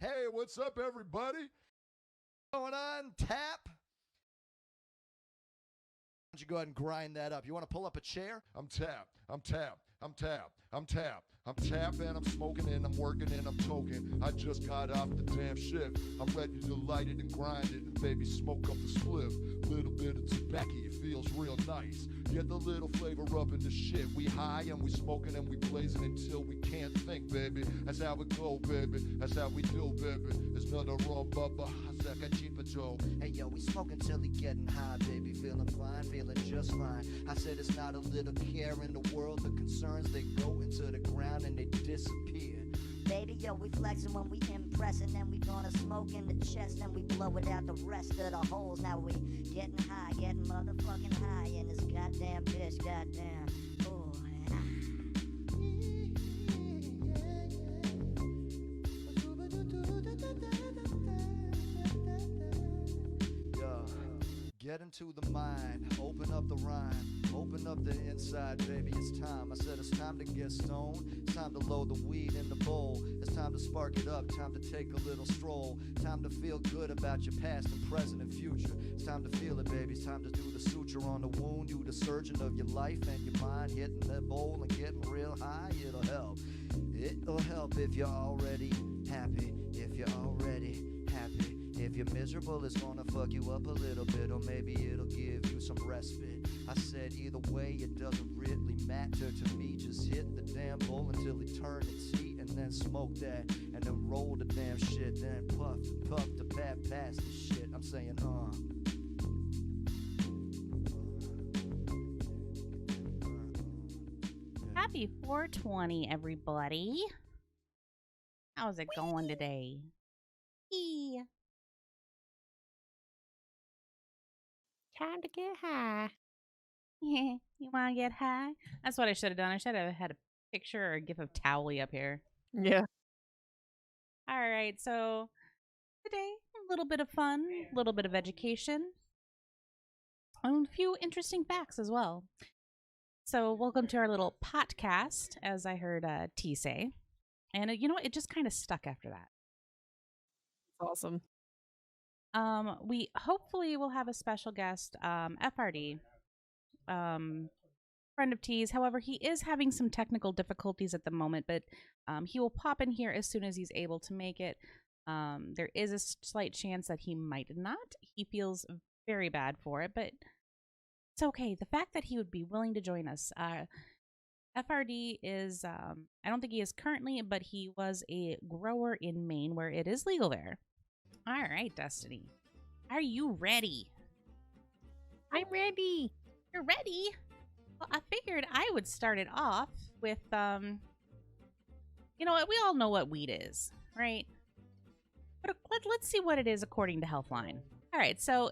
Hey, what's up, everybody? Going on tap? Why don't you go ahead and grind that up? You want to pull up a chair? I'm tapped. I'm tapped. I'm tapped. I'm tapped. I'm tapped and I'm smoking and I'm working and I'm toking. I just got off the damn shift. I'm ready to light it and grind it and baby smoke up the spliff. Little bit of tobacco, it feels real nice. Get the little flavor up in the shit. We high and we smoking and we blazing until we can't think, baby. That's how it go, baby. That's how we do, baby. There's nothing wrong, bubba. Hey yo, we smoking till we getting high, baby. Feeling fine, feeling just fine. I said it's not a little care in the world. The concerns, they go into the ground and they disappear. Baby, yo, we flexing when we impressing, and we gonna smoke in the chest, and we blow it out the rest of the holes. Now we getting high, getting motherfucking high in this goddamn bitch, goddamn. Oh, Get into the mind, open up the rhyme, open up the inside, baby, it's time. I said it's time to get stoned, it's time to load the weed in the bowl. It's time to spark it up, time to take a little stroll. Time to feel good about your past and present and future. It's time to feel it, baby, it's time to do the suture on the wound. Do the surgeon of your life and your mind, hitting the bowl and getting real high. It'll help. It'll help if you're already happy, if you're already happy. If you're miserable, it's gonna fuck you up a little bit, or maybe it'll give you some respite. I said either way, it doesn't really matter to me. Just hit the damn bowl until it turns its heat, and then smoke that, and then roll the damn shit, then puff and puff to pat past the shit. I'm saying, Happy 420, everybody. How's it going today? Eee. Time to get high. You want to get high? That's what I should have done. I should have had a picture or a gif of Towley up here. Yeah. All right, so today, a little bit of fun, a little bit of education, and a few interesting facts as well. So welcome to our little podcast, as I heard T say. And you know what? It just kind of stuck after that. Awesome. We hopefully will have a special guest, EffArDee, friend of T's. However, he is having some technical difficulties at the moment, but he will pop in here as soon as he's able to make it. There is a slight chance that he might not. He feels very bad for it, but it's okay. The fact that he would be willing to join us. EffArDee is, I don't think he is currently, but he was a grower in Maine where it is legal there. All right, Destiny. Are you ready? I'm ready. You're ready? Well, I figured I would start it off with, you know what? We all know what weed is, right? But let's see what it is according to Healthline. All right, so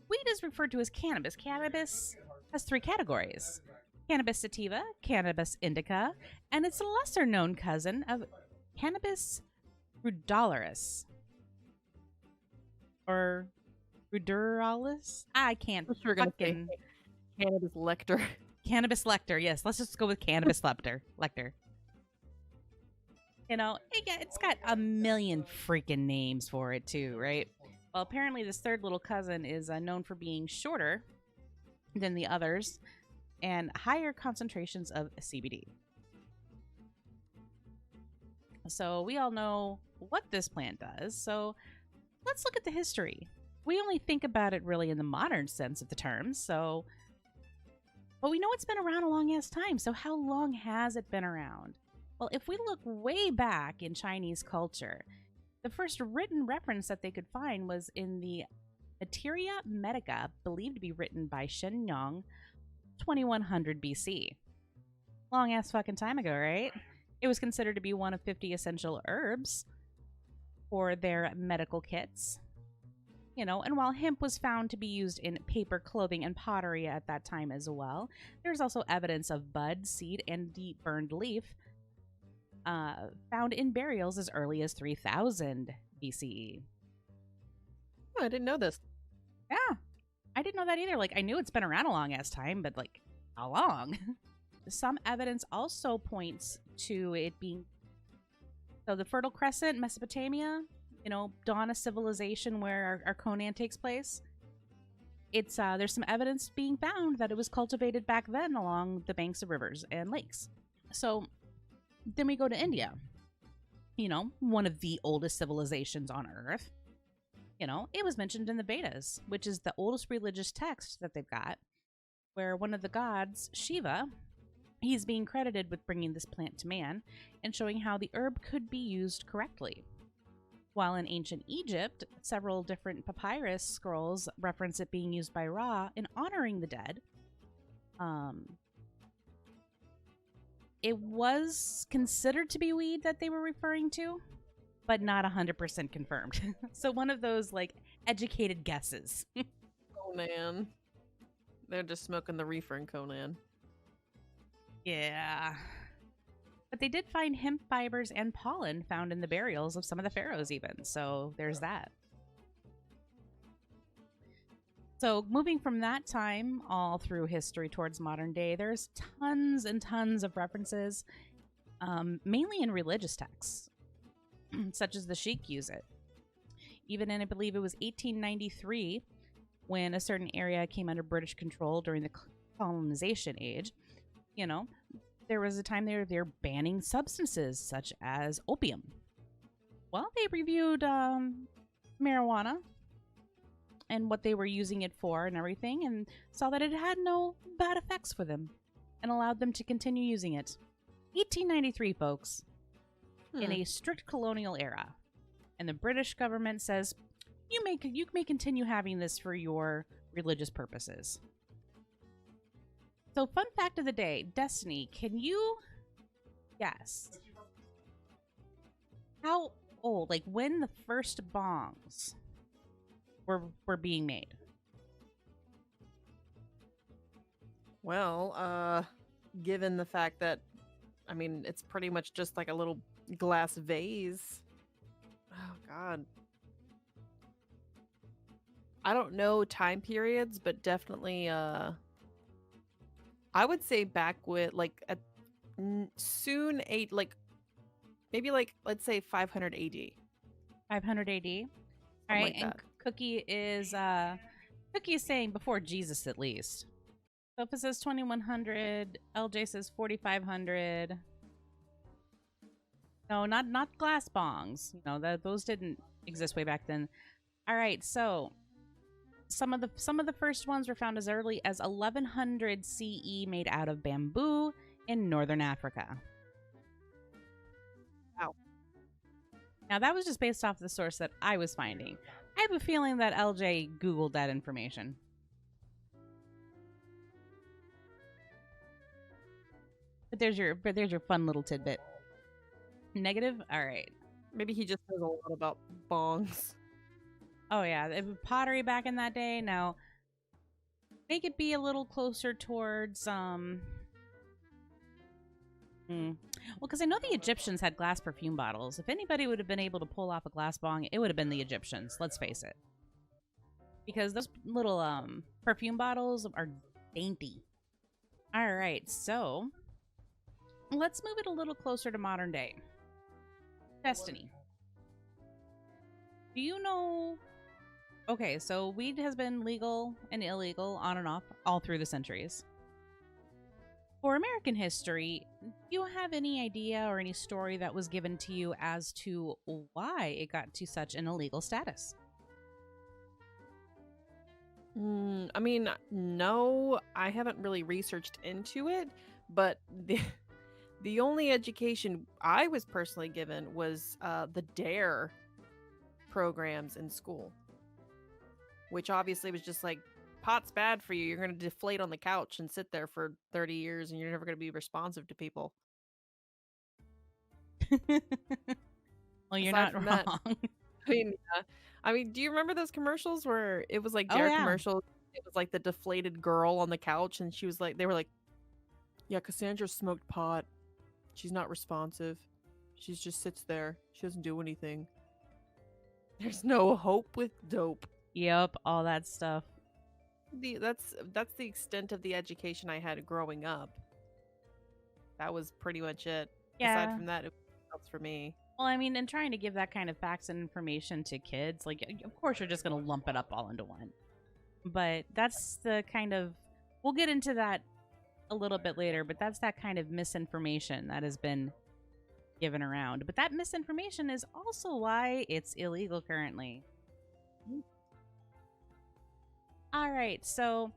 weed is referred to as cannabis. Cannabis has three categories. Cannabis sativa, cannabis indica, and its lesser-known cousin of cannabis rudolaris. Or ruderalis? I can't We're gonna fucking... say cannabis lecter. Cannabis lecter, yes. Let's just go with cannabis lecter. You know, it's got a million freaking names for it too, right? Well, apparently this third little cousin is known for being shorter than the others and higher concentrations of CBD. So we all know what this plant does, so let's look at the history. We only think about it really in the modern sense of the term, but we know it's been around a long-ass time, so how long has it been around? Well, if we look way back in Chinese culture, the first written reference that they could find was in the Materia Medica, believed to be written by Shen Yong, 2100 BC. Long-ass fucking time ago, right? It was considered to be one of 50 essential herbs for their medical kits. You know, and while hemp was found to be used in paper, clothing, and pottery at that time as well, there's also evidence of bud, seed, and deep burned leaf found in burials as early as 3000 BCE. Oh, I didn't know this. Yeah, I didn't know that either. Like, I knew it's been around a long-ass time, but, like, how long? Some evidence also points to it being So the Fertile Crescent, Mesopotamia, dawn of civilization where our Conan takes place. It's there's some evidence being found that it was cultivated back then along the banks of rivers and lakes. So then we go to India, one of the oldest civilizations on Earth. It was mentioned in the Vedas, which is the oldest religious text that they've got, where one of the gods, Shiva, he's being credited with bringing this plant to man and showing how the herb could be used correctly. While in ancient Egypt, several different papyrus scrolls reference it being used by Ra in honoring the dead. It was considered to be weed that they were referring to, but not 100% confirmed. So one of those, educated guesses. Conan. They're just smoking the reefer in Conan. Yeah. But they did find hemp fibers and pollen found in the burials of some of the pharaohs even. So there's that. So moving from that time all through history towards modern day, there's tons and tons of references, mainly in religious texts, such as the Sheik use it. Even in, I believe it was 1893, when a certain area came under British control during the colonization age, there was a time they're banning substances such as opium. Well, they reviewed marijuana and what they were using it for and everything, and saw that it had no bad effects for them and allowed them to continue using it. 1893, folks, in a strict colonial era. And the British government says, you may continue having this for your religious purposes. So, fun fact of the day, Destiny, can you guess how old, when the first bongs were being made? Well, given the fact that, it's pretty much just like a little glass vase. Oh, God. I don't know time periods, but definitely, I would say back with, soon, maybe, let's say 500 AD. 500 AD? All right, like and that. Cookie is saying before Jesus at least. So if it says 2100, LJ says 4500. No, not glass bongs. Those didn't exist way back then. All right, so some of the first ones were found as early as 1100 CE, made out of bamboo in northern Africa. Wow. Now that was just based off the source that I was finding. I have a feeling that LJ Googled that information. But there's your fun little tidbit. Negative? All right. Maybe he just knows a lot about bongs. Oh yeah, pottery back in that day. Now, make it be a little closer towards well, because I know the Egyptians had glass perfume bottles. If anybody would have been able to pull off a glass bong, it would have been the Egyptians. Let's face it, because those little perfume bottles are dainty. All right, so let's move it a little closer to modern day. Destiny. Do you know? Okay, so weed has been legal and illegal on and off all through the centuries. For American history, do you have any idea or any story that was given to you as to why it got to such an illegal status? No, I haven't really researched into it, but the only education I was personally given was the DARE programs in school, which obviously was just like, pot's bad for you. You're going to deflate on the couch and sit there for 30 years and you're never going to be responsive to people. Well, you're Aside not from wrong. that, do you remember those commercials where it was like Oh, DARE yeah. commercials? It was like the deflated girl on the couch and she was like, they were like, yeah, Cassandra smoked pot. She's not responsive. She just sits there. She doesn't do anything. There's no hope with dope. Yep, all that stuff. That's the extent of the education I had growing up. That was pretty much it. Yeah. Aside from that, it was nothing else for me. Well, I mean, and trying to give that kind of facts and information to kids, like, of course, you're just going to lump it up all into one. But that's the kind of, we'll get into that a little bit later, but that's that kind of misinformation that has been given around. But that misinformation is also why it's illegal currently. All right, so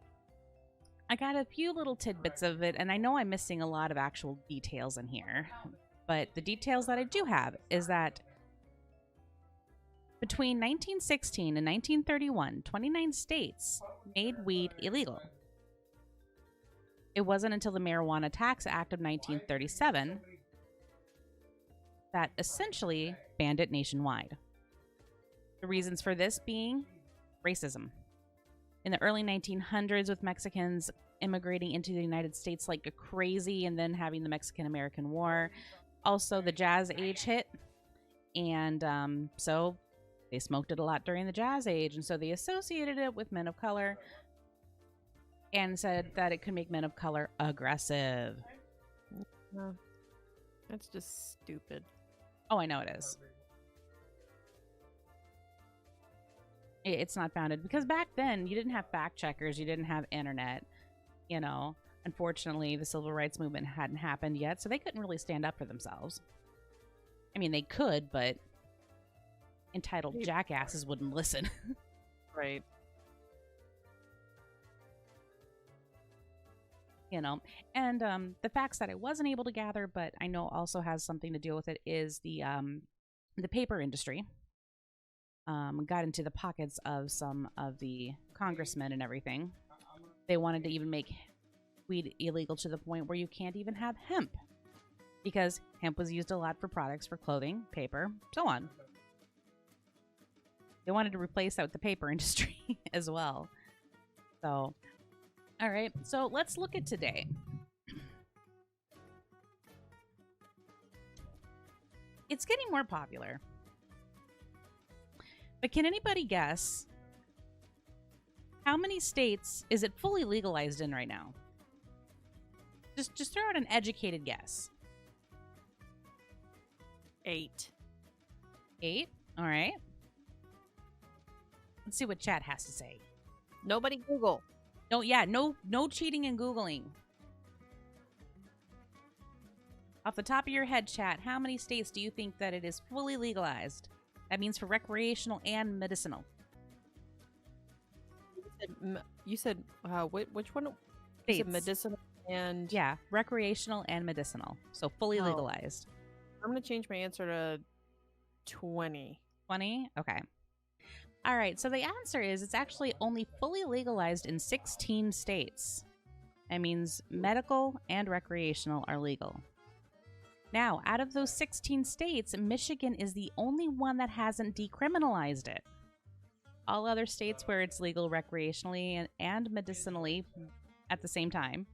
I got a few little tidbits of it, and I know I'm missing a lot of actual details in here. But the details that I do have is that between 1916 and 1931, 29 states made weed illegal. It wasn't until the Marijuana Tax Act of 1937 that essentially banned it nationwide. The reasons for this being racism. In the early 1900s, with Mexicans immigrating into the United States like crazy and then having the Mexican-American War, also the Jazz Age hit, and so they smoked it a lot during the Jazz Age, and so they associated it with men of color and said that it could make men of color aggressive. No, that's just stupid. Oh, I know it is. It's not founded because back then you didn't have fact checkers, you didn't have internet, you know. Unfortunately, the civil rights movement hadn't happened yet, so they couldn't really stand up for themselves. I mean, they could, but entitled jackasses wouldn't listen. Right. You know, and the facts that I wasn't able to gather, but I know also has something to do with it, is the paper industry. Got into the pockets of some of the congressmen and everything. They wanted to even make weed illegal to the point where you can't even have hemp, because hemp was used a lot for products for clothing, paper, so on. They wanted to replace that with the paper industry as well. So, all right, so let's look at today. It's getting more popular. But can anybody guess how many states is it fully legalized in right now? Just throw out an educated guess. 8. 8? All right. Let's see what chat has to say. Nobody Google. No cheating and Googling. Off the top of your head, chat, how many states do you think that it is fully legalized? That means for recreational and medicinal. You said which one? States. You said medicinal and... Yeah, recreational and medicinal. So fully Oh. legalized. I'm going to change my answer to 20. 20? Okay. All right, so the answer is it's actually only fully legalized in 16 states. That means medical and recreational are legal. Now, out of those 16 states, Michigan is the only one that hasn't decriminalized it. All other states where it's legal recreationally and medicinally at the same time,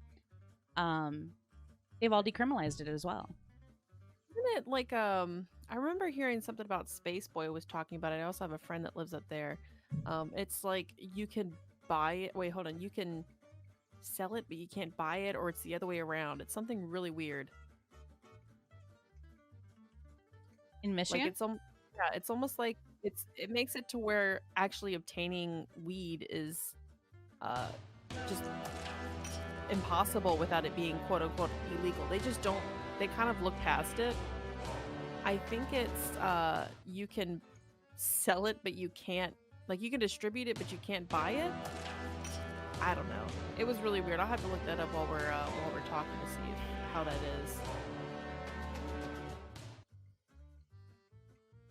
they've all decriminalized it as well. Isn't it like I remember hearing something about Space Boy was talking about it. I also have a friend that lives up there. It's like you can buy it. Wait, hold on. You can sell it, but you can't buy it, or it's the other way around. It's something really weird. In Michigan? Like it's almost like it makes it to where actually obtaining weed is just impossible without it being quote unquote illegal. They just don't, they kind of look past it. I think it's you can sell it but you can't, like you can distribute it but you can't buy it. I don't know. It was really weird. I'll have to look that up while we're talking to see how that is.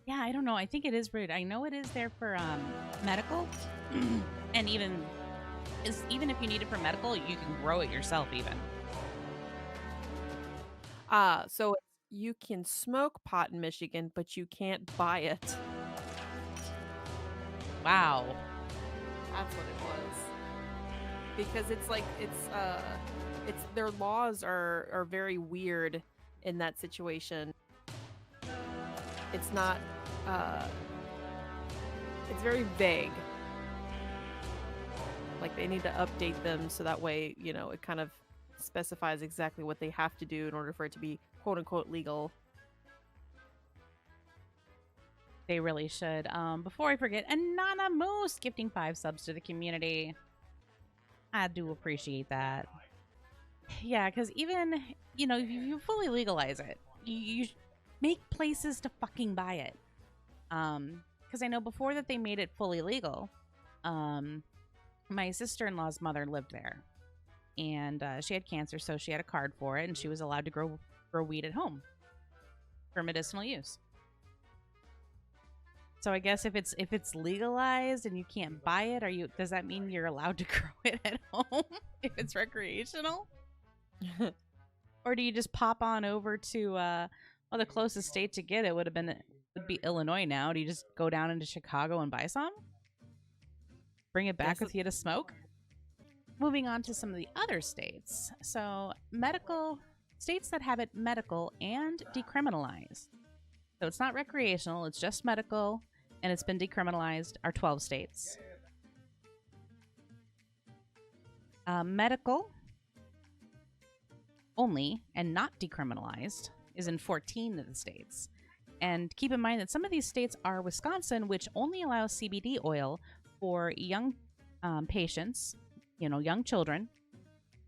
Yeah, I don't know. I think it is weird. I know it is there for medical, and even if you need it for medical, you can grow it yourself even. So you can smoke pot in Michigan, but you can't buy it. Wow. That's what it was. Because it's like it's their laws are very weird in that situation. It's not it's very vague. Like they need to update them so that way, you know, it kind of specifies exactly what they have to do in order for it to be quote unquote legal. They really should. Before I forget, Anana Moose gifting 5 subs to the community. I do appreciate that. Yeah, because even, if you fully legalize it, you make places to fucking buy it. Because I know before that they made it fully legal, my sister-in-law's mother lived there. And she had cancer, so she had a card for it, and she was allowed to grow weed at home for medicinal use. So I guess if it's legalized and you can't buy it, does that mean you're allowed to grow it at home if it's recreational? Or do you just pop on over to the closest state to get it would be Illinois now. Do you just go down into Chicago and buy some? Bring it back with you to smoke? Moving on to some of the other states. So states that have it medical and decriminalized. So it's not recreational, it's just medical, and it's been decriminalized are 12 states. Medical only and not decriminalized is in 14 of the states. And keep in mind that some of these states are Wisconsin, which only allows CBD oil for young patients, young children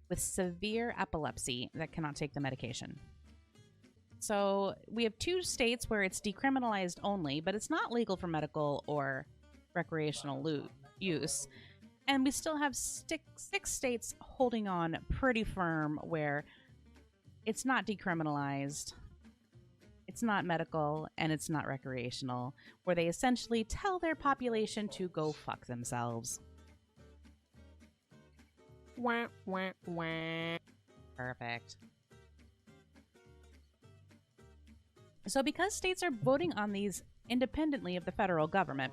with severe epilepsy that cannot take the medication. So we have 2 states where it's decriminalized only, but it's not legal for medical or recreational use. And we still have 6 states holding on pretty firm where it's not decriminalized, it's not medical, and it's not recreational, where they essentially tell their population to go fuck themselves. Wah, wah, wah. Perfect. So because states are voting on these independently of the federal government,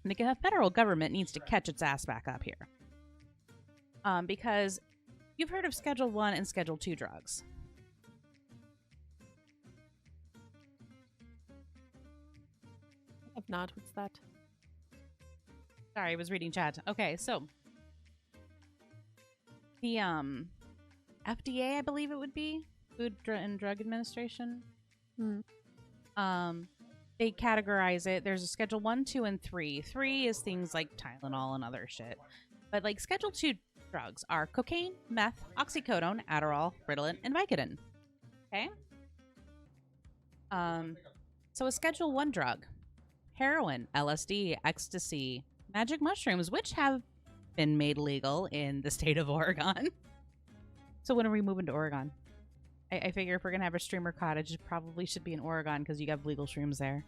the federal government needs to catch its ass back up here. Because you've heard of Schedule 1 and Schedule 2 drugs. If not, what's that? Sorry, I was reading chat. Okay, so the FDA, I believe it would be, Food and Drug Administration. They categorize it. There's a Schedule 1, 2, and 3. 3 is things like Tylenol and other shit. But like Schedule 2 drugs are cocaine, meth, oxycodone, Adderall, Ritalin, and Vicodin. Okay? So a Schedule 1 drug, heroin, LSD, ecstasy, magic mushrooms, which have been made legal in the state of Oregon. So when are we moving to Oregon? I figure if we're going to have a streamer cottage, it probably should be in Oregon because you have legal shrooms there.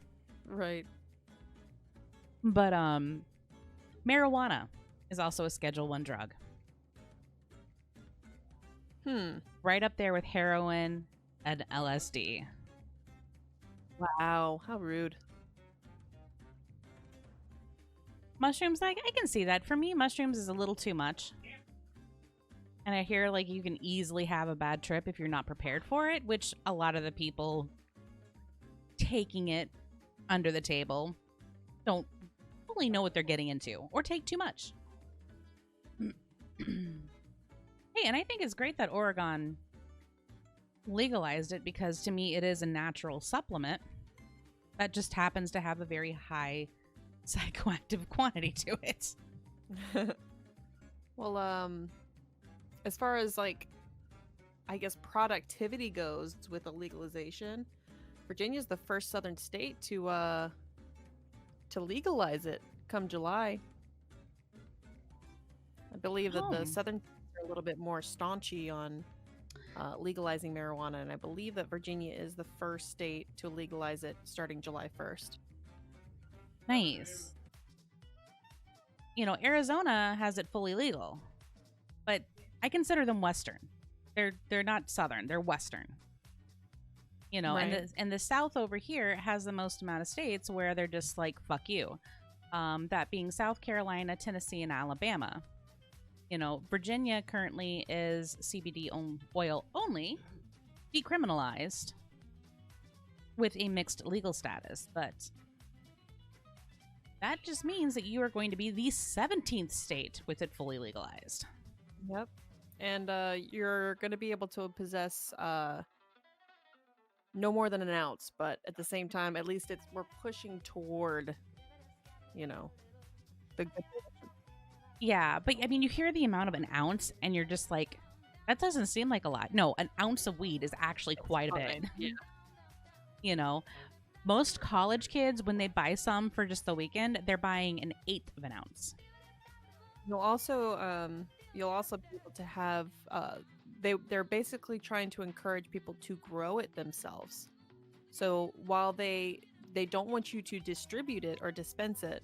Right. But marijuana is also a Schedule 1 drug. Right up there with heroin and LSD. Wow, how rude. Mushrooms, I can see that. For me, mushrooms is a little too much. And I hear like you can easily have a bad trip if you're not prepared for it, which a lot of the people taking it under the table don't fully know what they're getting into or take too much. Hey, and I think it's great that Oregon legalized it because to me it is a natural supplement that just happens to have a very high psychoactive quantity to it. Well, as far as like, I guess productivity goes with the legalization, Virginia's the first southern state to legalize it come July. I believe that the southern states are a little bit more staunchy on legalizing marijuana, and I believe that Virginia is the first state to legalize it starting July 1st. Nice. Arizona has it fully legal, but I consider them Western. They're not Southern. They're Western. Right. And the South over here has the most amount of states where they're just like, fuck you. That being South Carolina, Tennessee, and Alabama. Virginia currently is CBD oil only, decriminalized, with a mixed legal status. But that just means that you are going to be the 17th state with it fully legalized. Yep. And you're going to be able to possess no more than an ounce, but at the same time, at least we're pushing toward, you know, the good. Yeah, but I mean, you hear the amount of an ounce, and you're just like, that doesn't seem like a lot. No, an ounce of weed is actually quite a bit. Fine. Yeah. You know, most college kids, when they buy some for just the weekend, they're buying an eighth of an ounce. You'll also be able to have they're basically trying to encourage people to grow it themselves. So while they don't want you to distribute it or dispense it,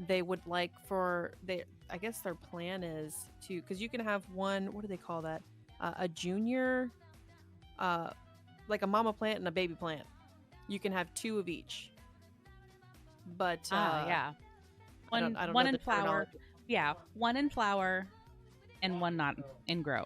they would like for they I guess their plan is to, because you can have one, what do they call that? A junior, like a mama plant and a baby plant. You can have 2 of each. But Yeah, I don't know one the in flower. terminology. Yeah, one in flower, and one not in grow.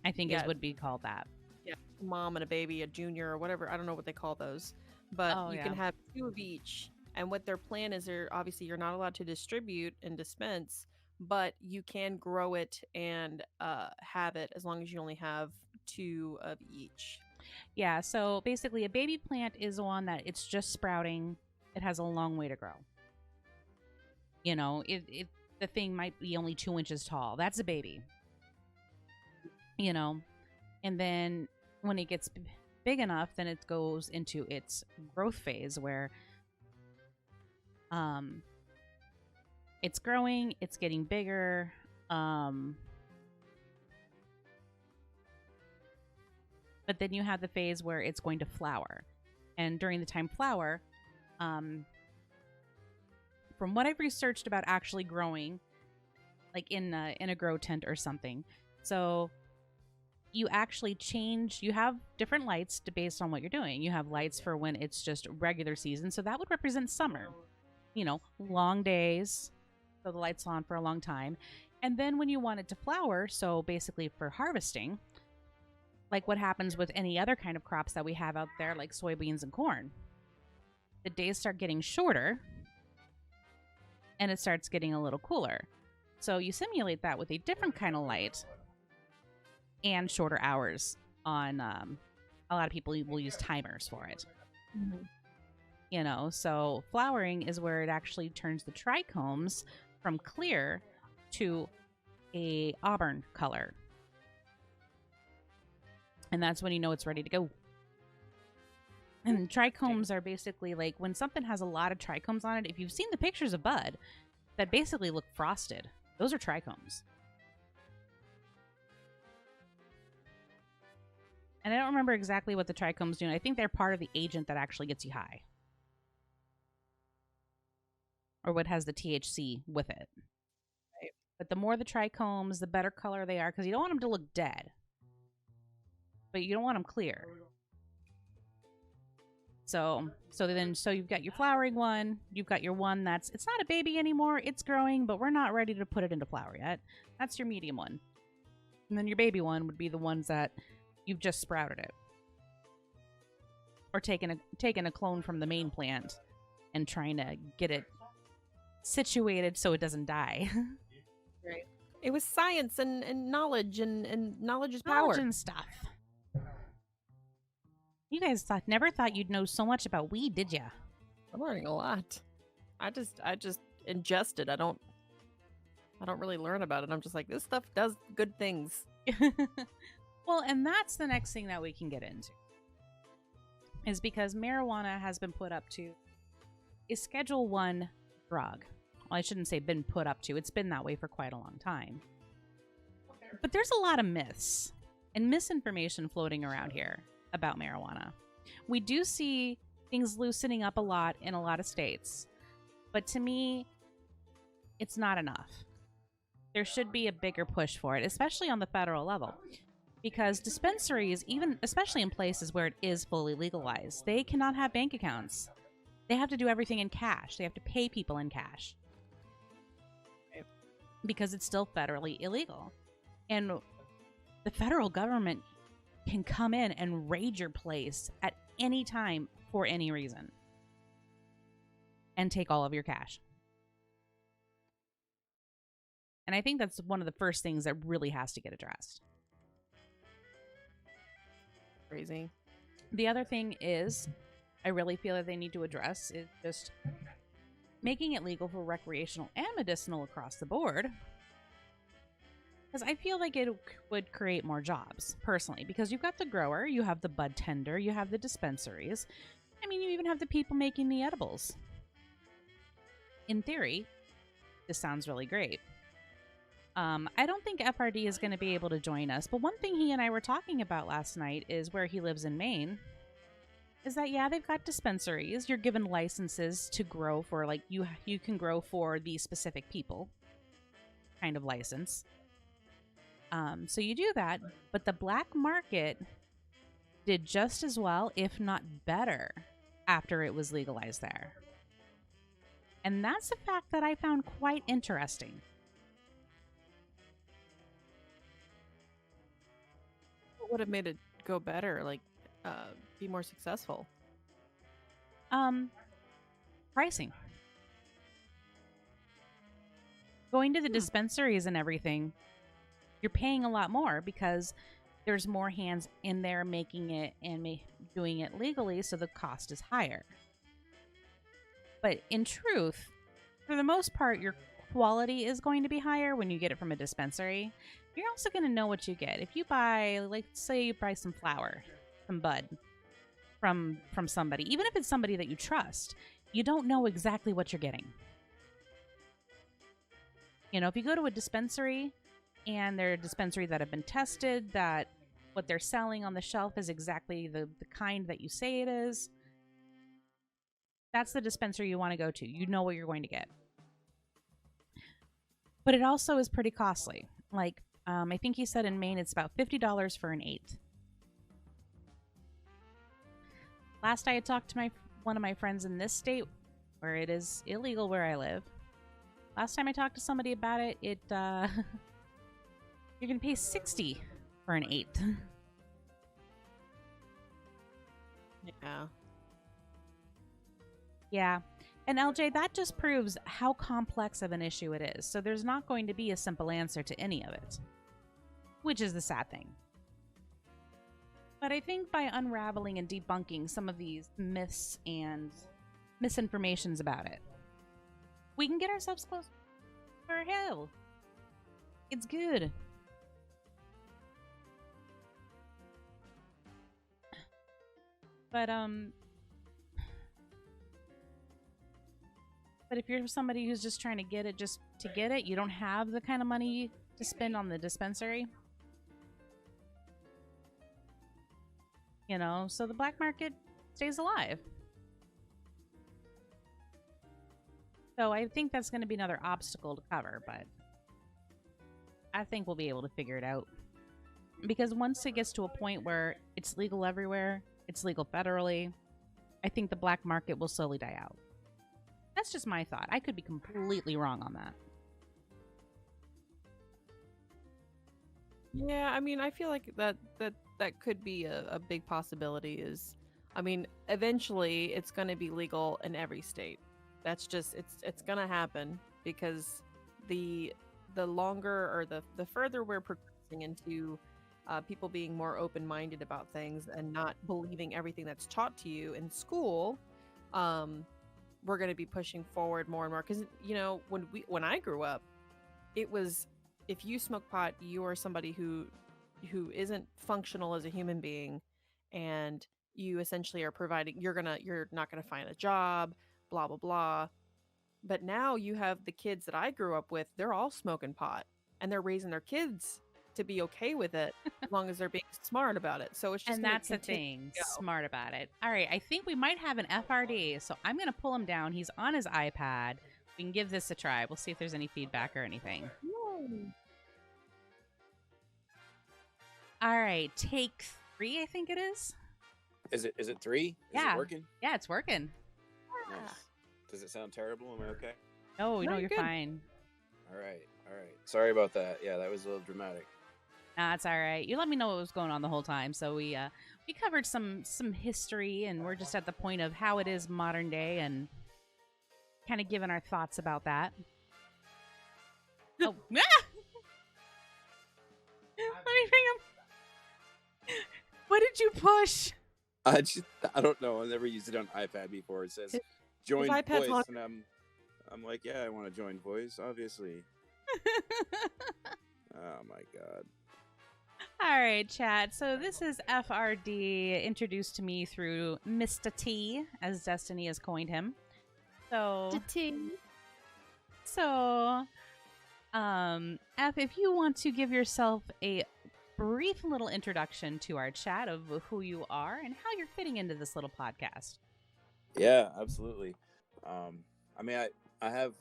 I think Yeah. it would be called that. Yeah, mom and a baby, a junior or whatever. I don't know what they call those, but Oh, you yeah. can have 2 of each. And what their plan is, obviously you're not allowed to distribute and dispense, but you can grow it and have it as long as you only have 2 of each. Yeah, so basically, a baby plant is one that it's just sprouting. It has a long way to grow. You know, the thing might be only 2 inches tall. That's a baby. You know, and then when it gets big enough, then it goes into its growth phase where it's growing, it's getting bigger. But then you have the phase where it's going to flower. And during the time flower, from what I've researched about actually growing, like in a grow tent or something, so you actually change. You have different lights based on what you're doing. You have lights for when it's just regular season, so that would represent summer. You know, long days, so the light's on for a long time. And then when you want it to flower, so basically for harvesting, like what happens with any other kind of crops that we have out there, like soybeans and corn, the days start getting shorter and it starts getting a little cooler. So you simulate that with a different kind of light and shorter hours on a lot of people will use timers for it. Mm-hmm. You know, so flowering is where it actually turns the trichomes from clear to a auburn color. And that's when you know it's ready to go. And trichomes are basically like when something has a lot of trichomes on it. If you've seen the pictures of bud that basically look frosted, those are trichomes. And I don't remember exactly what the trichomes do. I think they're part of the agent that actually gets you high. Or what has the THC with it. Right. But the more the trichomes, the better color they are, because you don't want them to look dead. But you don't want them clear. So you've got your flowering one, you've got your one it's not a baby anymore, it's growing, but we're not ready to put it into flower yet. That's your medium one. And then your baby one would be the ones that you've just sprouted it. Or taken a clone from the main plant and trying to get it situated so it doesn't die. Right. It was science and knowledge and knowledge is power. Knowledge and stuff. You guys never thought you'd know so much about weed, did ya? I'm learning a lot. I just ingest it. I don't really learn about it. I'm just like, this stuff does good things. Well, and that's the next thing that we can get into. Is because marijuana has been put up to a Schedule 1 drug. Well, I shouldn't say been put up to. It's been that way for quite a long time. But there's a lot of myths and misinformation floating around here about marijuana. We do see things loosening up a lot in a lot of states, but to me, it's not enough. There should be a bigger push for it, especially on the federal level, because dispensaries, even especially in places where it is fully legalized, they cannot have bank accounts. They have to do everything in cash. They have to pay people in cash because it's still federally illegal. And the federal government can come in and raid your place at any time for any reason and take all of your cash. And I think that's one of the first things that really has to get addressed. Crazy. The other thing is, I really feel that they need to address is just making it legal for recreational and medicinal across the board. Because I feel like it would create more jobs, personally. Because you've got the grower, you have the bud tender, you have the dispensaries. I mean, you even have the people making the edibles. In theory, this sounds really great. I don't think EffArDee is going to be able to join us, but one thing he and I were talking about last night is where he lives in Maine. Is that, yeah, they've got dispensaries. You're given licenses to grow for, like, you can grow for these specific people kind of license. So you do that, but the black market did just as well, if not better, after it was legalized there. And that's a fact that I found quite interesting. What would have made it go better? Like, be more successful? Pricing. Going to the dispensaries and everything, you're paying a lot more because there's more hands in there making it and doing it legally, so the cost is higher. But in truth, for the most part, your quality is going to be higher when you get it from a dispensary. You're also going to know what you get. If you buy, like, say you buy some flower, some bud from somebody, even if it's somebody that you trust, you don't know exactly what you're getting. You know, if you go to a dispensary and they're a dispensary that have been tested, that what they're selling on the shelf is exactly the kind that you say it is, that's the dispensary you want to go to. You know what you're going to get. But it also is pretty costly. Like, I think he said in Maine it's about $50 for an eighth. Last I had talked to one of my friends in this state, where it is illegal where I live. Last time I talked to somebody about it, you're gonna pay $60 for an eighth. Yeah. Yeah. And LJ, that just proves how complex of an issue it is. So there's not going to be a simple answer to any of it, which is the sad thing. But I think by unraveling and debunking some of these myths and misinformations about it, we can get ourselves close for a hill. It's good. But if you're somebody who's just trying to get it just to get it, you don't have the kind of money to spend on the dispensary. You know, so the black market stays alive. So I think that's going to be another obstacle to cover, but I think we'll be able to figure it out. Because once it gets to a point where it's legal everywhere, it's legal federally, I think the black market will slowly die out. That's just my thought. I could be completely wrong on that. Yeah, I mean, I feel like that could be a big possibility. Is, I mean, eventually it's going to be legal in every state. That's just it's going to happen because the longer or the further we're progressing into people being more open-minded about things and not believing everything that's taught to you in school, we're going to be pushing forward more and more. Because, you know, when I grew up, it was, if you smoke pot, you are somebody who isn't functional as a human being, and you essentially are providing, you're not gonna find a job, blah blah blah. But now you have the kids that I grew up with, they're all smoking pot, and they're raising their kids to be okay with it as long as they're being smart about it. So it's just, and that's the thing, smart about it. All right, I think we might have an EffArDee, so I'm gonna pull him down. He's on his iPad. We can give this a try. We'll see if there's any feedback or anything. All right, take 3, I think it is. Is it 3? Yeah. Is it working? Yeah, it's working. Nice. Does it sound terrible? Am I okay? No, No, you're good. fine. All right. Sorry about that. Yeah, that was a little dramatic. Nah, it's all right. You let me know what was going on the whole time. So we covered some history, and we're just at the point of how it is modern day and kind of giving our thoughts about that. Oh, let me bring him. What did you push? I don't know. I've never used it on iPad before. It says His join iPad's voice, on. and I'm like, yeah, I want to join voice, obviously. Oh my god. All right, chat. So this is EffArDee, introduced to me through Mr. T, as Destiny has coined him. So, Eff, if you want to give yourself a brief little introduction to our chat of who you are and how you're fitting into this little podcast. Yeah, absolutely. I mean, I have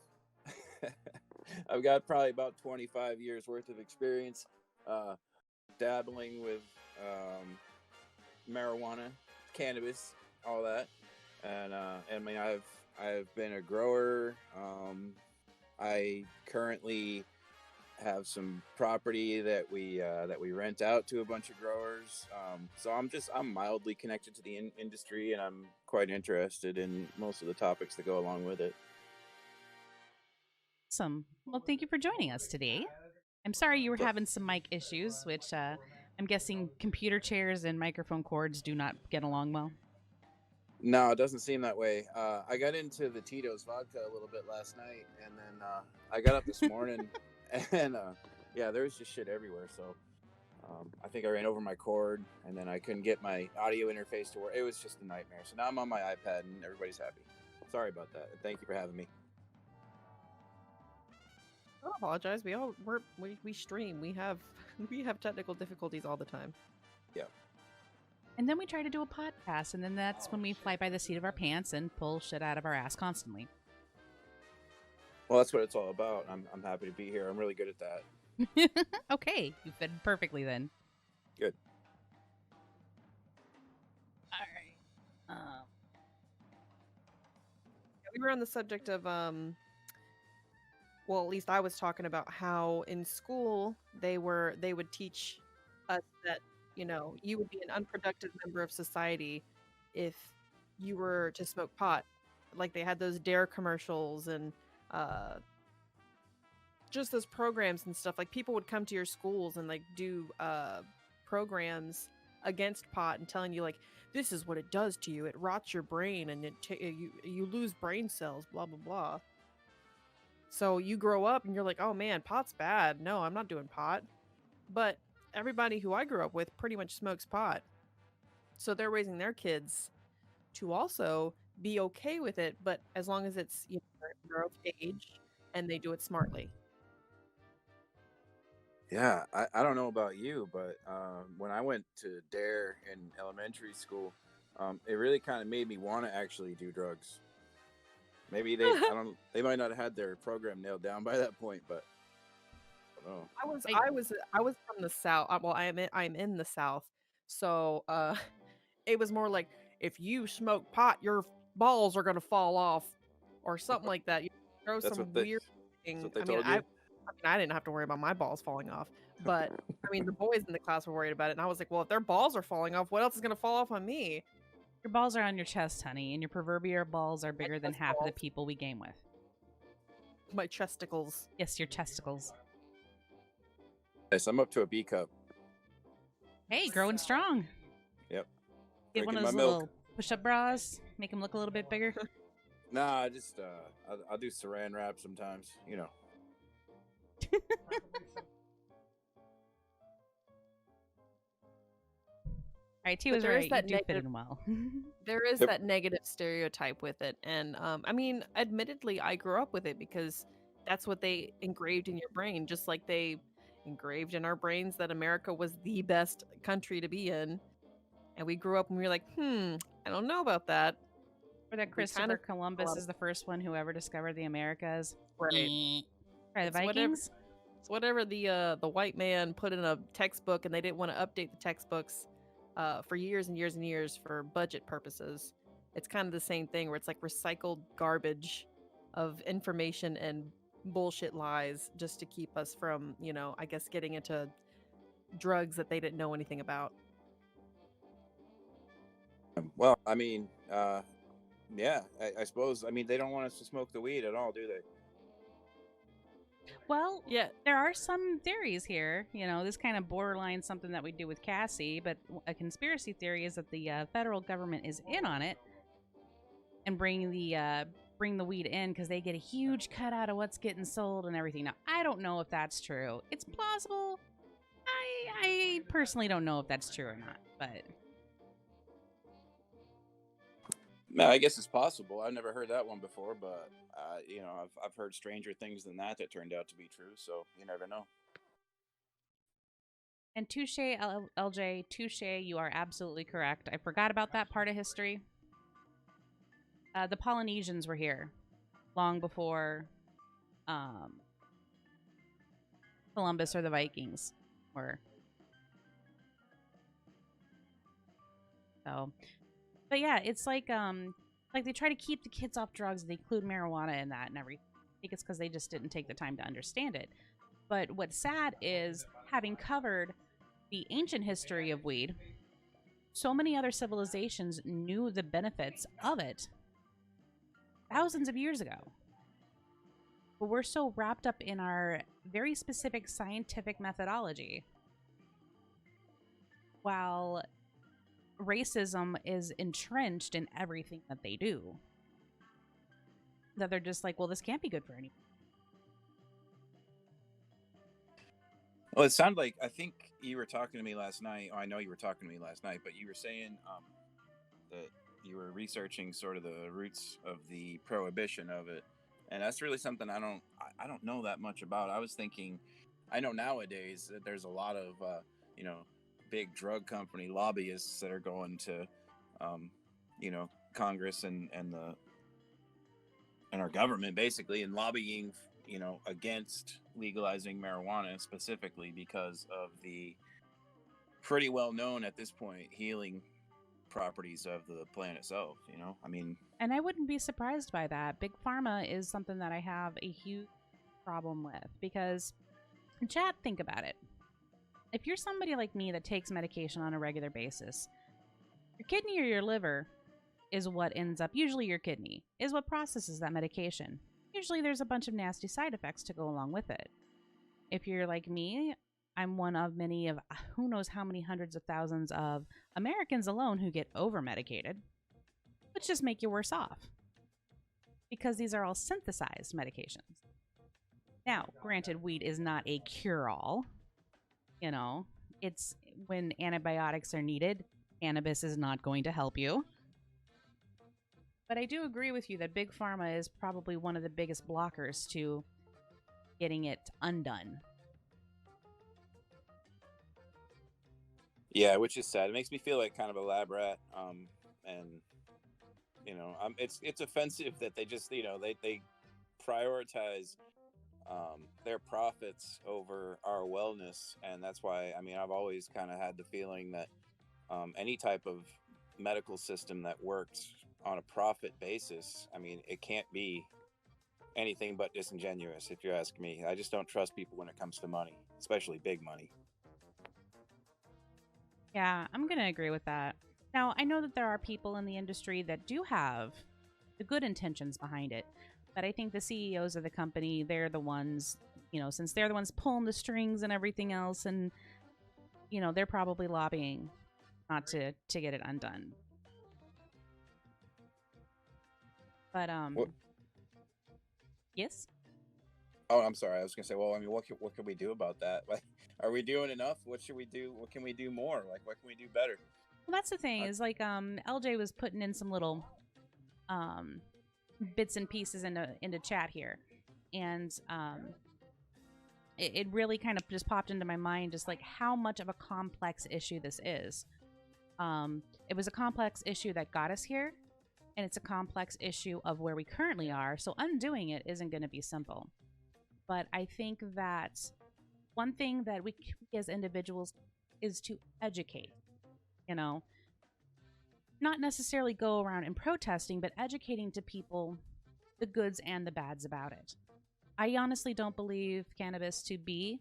I've got probably about 25 years worth of experience dabbling with marijuana, cannabis, all that, and I mean, I've been a grower. I currently have some property that we rent out to a bunch of growers. So I'm mildly connected to the industry, and I'm quite interested in most of the topics that go along with it. Awesome. Well, thank you for joining us today. I'm sorry you were having some mic issues, which I'm guessing computer chairs and microphone cords do not get along well. No, it doesn't seem that way. I got into the Tito's vodka a little bit last night, and then I got up this morning, and yeah, there was just shit everywhere. So I think I ran over my cord, and then I couldn't get my audio interface to work. It was just a nightmare. So now I'm on my iPad, and everybody's happy. Sorry about that. Thank you for having me. Don't apologize. We stream. We have technical difficulties all the time. Yeah. And then we try to do a podcast, and then that's when we fly by the seat of our pants and pull shit out of our ass constantly. Well, that's what it's all about. I'm happy to be here. I'm really good at that. Okay, you fit perfectly then. Good. All right. We were on the subject of well, at least I was talking about how in school they would teach us that, you know, you would be an unproductive member of society if you were to smoke pot. Like they had those Dare commercials and just those programs and stuff. Like people would come to your schools and like do programs against pot and telling you like, this is what it does to you. It rots your brain and you lose brain cells, blah blah blah. So you grow up and you're like, oh man, pot's bad. No, I'm not doing pot. But everybody who I grew up with pretty much smokes pot. So they're raising their kids to also be okay with it, but as long as it's, you know, they're of age and they do it smartly. Yeah, I don't know about you, but when I went to Dare in elementary school, it really kind of made me want to actually do drugs. Maybe they might not have had their program nailed down by that point, but I don't know. I was from the South. Well, I'm in the South, so it was more like if you smoke pot, your balls are gonna fall off, or something like that. You throw That's some what they, weird that's thing. what they I mean, told I you. mean, I didn't have to worry about my balls falling off, but I mean, the boys in the class were worried about it, and I was like, well, if their balls are falling off, what else is gonna fall off on me? Your balls are on your chest, honey, and your proverbial balls are bigger than chest half of the balls. people we game with. My chesticles. Yes, your testicles. Yes, I'm up to a B cup. Hey, growing strong. Yep. Get one of Drinking those my milk. little push-up bras. Make them look a little bit bigger. Nah, I just I'll do saran wrap sometimes. You know. All right, T But was there is right. that You do fit negative- in well. There is Yep. that negative stereotype with it, and I mean, admittedly, I grew up with it because that's what they engraved in your brain, just like they engraved in our brains that America was the best country to be in, and we grew up and we were like, I don't know about that. Or that We Christopher kinda- Columbus is the first one who ever discovered the Americas. Right. Or the It's whatever- Vikings. It's whatever the white man put in a textbook, and they didn't want to update the textbooks for years and years and years for budget purposes. It's kind of the same thing where it's like recycled garbage of information and bullshit lies just to keep us from, you know, I guess getting into drugs that they didn't know anything about. Well, I mean, yeah, I suppose. I mean, they don't want us to smoke the weed at all, do they? Well, Yeah. there are some theories here. You know, this kind of borderline something that we do with Cassie, but a conspiracy theory is that the federal government is in on it and bring the weed in because they get a huge cut out of what's getting sold and everything. Now, I don't know if that's true. It's plausible. I personally don't know if that's true or not, but No, I guess it's possible. I've never heard that one before, but you know, I've heard stranger things than that turned out to be true. So you never know. and touche, LJ, touche. You are absolutely correct. I forgot about that part of history. The Polynesians were here long before Columbus or the Vikings were. So, but yeah, it's like they try to keep the kids off drugs. They include marijuana in that and everything. I think it's because they just didn't take the time to understand it. But what's sad is having covered the ancient history of weed, so many other civilizations knew the benefits of it thousands of years ago. But we're so wrapped up in our very specific scientific methodology, while racism is entrenched in everything that they do, that they're just like, well, this can't be good for anyone. Well, it sounded like, I think you were talking to me last night. Oh, I know you were talking to me last night, but you were saying that you were researching sort of the roots of the prohibition of it, and that's really something I don't know that much about. I was thinking, I know nowadays that there's a lot of you know, big drug company lobbyists that are going to you know, Congress and our government basically, and lobbying, you know, against legalizing marijuana specifically because of the pretty well known at this point healing properties of the plant itself. You know, I mean, And I wouldn't be surprised by that. Big pharma is something that I have a huge problem with because, chat, think about it. If you're somebody like me that takes medication on a regular basis, your kidney or your liver is what ends up, usually your kidney, is what processes that medication. Usually there's a bunch of nasty side effects to go along with it. If you're like me, I'm one of many of who knows how many hundreds of thousands of Americans alone who get over medicated, which just make you worse off because these are all synthesized medications. Now, granted, weed is not a cure-all. You know, it's when antibiotics are needed, cannabis is not going to help you. But I do agree with you that Big Pharma is probably one of the biggest blockers to getting it undone. yeah, which is sad. It makes me feel like kind of a lab rat, and you know, it's offensive that they just, you know, they prioritize their profits over our wellness, and that's why, I mean, I've always kind of had the feeling that any type of medical system that works on a profit basis, I mean, it can't be anything but disingenuous, if you ask me. I just don't trust people when it comes to money, especially big money. Yeah, I'm going to agree with that. Now, I know that there are people in the industry that do have the good intentions behind it, but I think the CEOs of the company, they're the ones, you know, since they're the ones pulling the strings and everything else, and, you know, they're probably lobbying not to get it undone. But, What? yes? Oh, I'm sorry. I was gonna say, well, I mean, what can we do about that? Like, are we doing enough? What should we do? What can we do more? Like, what can we do better? Well, that's the thing is like, LJ was putting in some little, bits and pieces into chat here, and it really kind of just popped into my mind, just like how much of a complex issue this is. It was a complex issue that got us here, and it's a complex issue of where we currently are. So undoing it isn't going to be simple. But I think that one thing that we as individuals is to educate. You know, not necessarily go around and protesting, but educating to people the goods and the bads about it. I honestly don't believe cannabis to be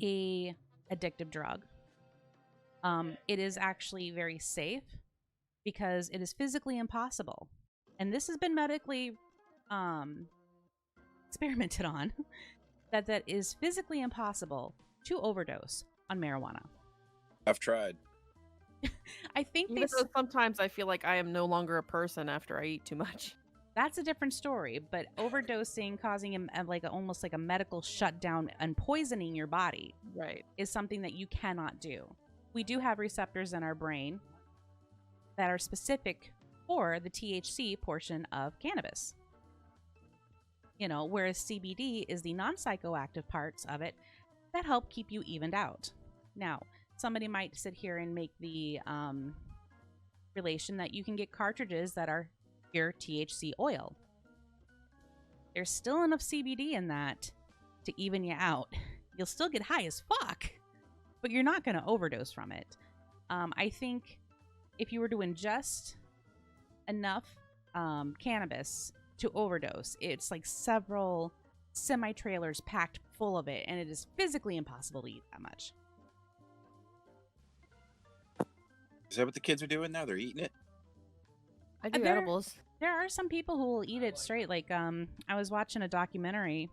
a addictive drug. It is actually very safe because it is physically impossible, and this has been medically experimented on, that is physically impossible to overdose on marijuana. I've tried. I think Even though sometimes I feel like I am no longer a person after I eat too much. that's a different story, but overdosing, causing almost like a medical shutdown and poisoning your body Right. is something that you cannot do. We do have receptors in our brain that are specific for the THC portion of cannabis. Whereas CBD is the non-psychoactive parts of it that help keep you evened out. Now, somebody might sit here and make the relation that you can get cartridges that are pure THC oil. There's still enough CBD in that to even you out. You'll still get high as fuck, but you're not going to overdose from it. I think if you were to ingest enough cannabis to overdose, it's like several semi-trailers packed full of it, and it is physically impossible to eat that much. Is that what the kids are doing now? They're eating it? I do There- edibles. There are some people who will eat it straight. Like, I was watching a documentary.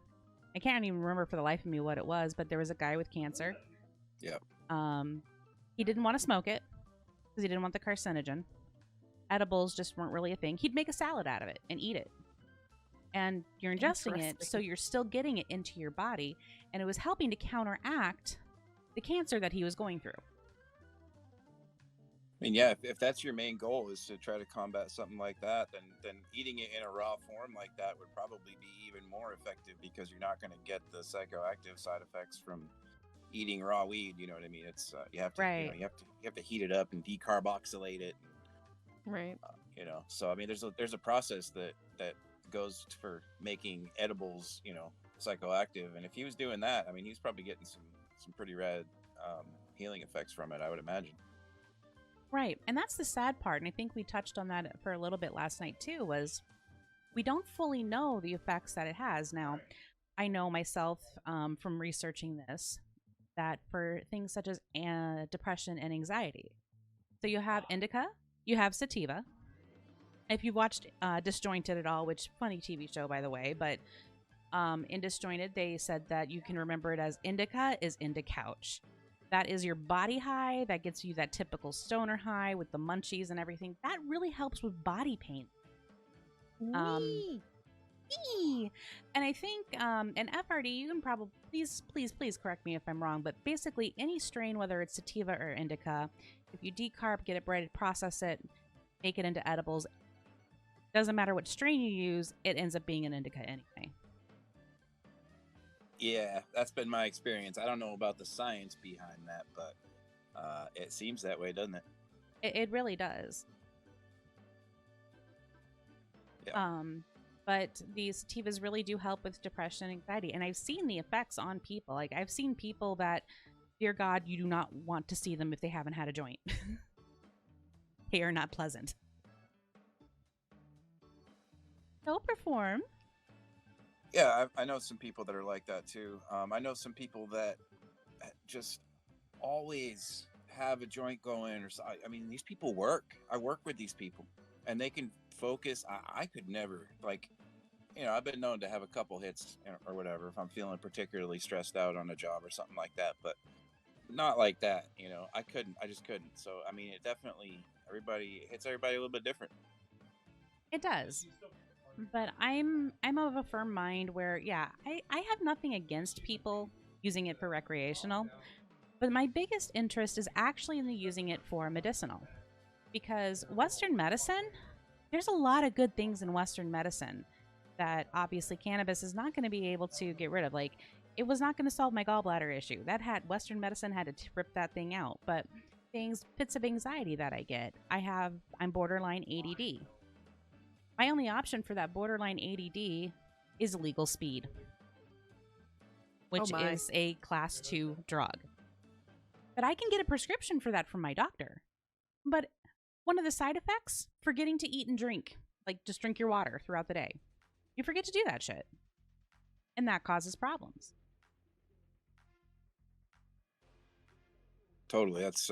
I can't even remember for the life of me what it was, but there was a guy with cancer. Yep. He didn't want to smoke it because he didn't want the carcinogen. Edibles just weren't really a thing. He'd make a salad out of it and eat it. And you're ingesting it, so Interesting. you're still getting it into your body, and it was helping to counteract the cancer that he was going through. I mean, yeah, if that's your main goal is to try to combat something like that, then eating it in a raw form like that would probably be even more effective, because you're not going to get the psychoactive side effects from eating raw weed. You know what I mean? It's you have to Right. you have to heat it up and decarboxylate it. Right. So I mean, there's a process that goes for making edibles, psychoactive. And if he was doing that, I mean, he's probably getting some pretty rad healing effects from it, I would imagine. Right. And that's the sad part. And I think we touched on that for a little bit last night too, was we don't fully know the effects that it has. Now, I know myself from researching this that for things such as depression and anxiety. So you have indica, you have sativa. If you've watched Disjointed at all, which funny TV show, by the way, but in Disjointed, they said that you can remember it as indica is couch. That is your body high. That gets you that typical stoner high with the munchies and everything. That really helps with body pain. And I think, and EffArDee, you can probably, please correct me if I'm wrong, but basically any strain, whether it's sativa or indica, if you decarb, get it breaded, process it, make it into edibles, doesn't matter what strain you use, it ends up being an indica anyway. Yeah, that's been my experience. I don't know about the science behind that, but it seems that way, doesn't it? It really does. Yeah. But these sativas really do help with depression and anxiety. And I've seen the effects on people. Like, I've seen people that, dear God, you do not want to see them if they haven't had a joint. They are not pleasant. They'll perform. Yeah, I know some people that are like that too. I know some people that just always have a joint going, or I mean, these people work. I work with these people, and they can focus. I could never, like, I've been known to have a couple hits or whatever if I'm feeling particularly stressed out on a job or something like that, but not like that. I just couldn't. So I mean, it definitely hits everybody a little bit different. It does. But I'm of a firm mind where, yeah, I have nothing against people using it for recreational, but my biggest interest is actually in the using it for medicinal. Because Western medicine, there's a lot of good things in Western medicine that obviously cannabis is not going to be able to get rid of. Like, it was not going to solve my gallbladder issue. Western medicine had to rip that thing out. But fits of anxiety that I get, I'm borderline ADD. My only option for that borderline ADD is legal speed, which is a class 2 drug. But I can get a prescription for that from my doctor. But one of the side effects, forgetting to eat and drink, like just drink your water throughout the day. You forget to do that shit. And that causes problems. Totally. That's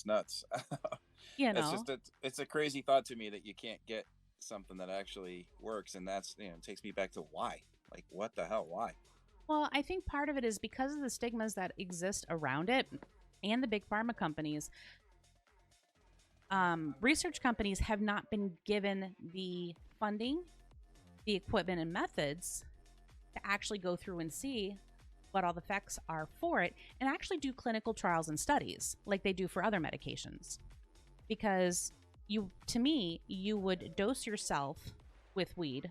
nuts. It's a crazy thought to me that you can't get something that actually works, and that's it takes me back to why. Like, what the hell? Why? Well, I think part of it is because of the stigmas that exist around it and the big pharma companies. Research companies have not been given the funding, the equipment, and methods to actually go through and see what all the effects are for it and actually do clinical trials and studies like they do for other medications. Because to me, you would dose yourself with weed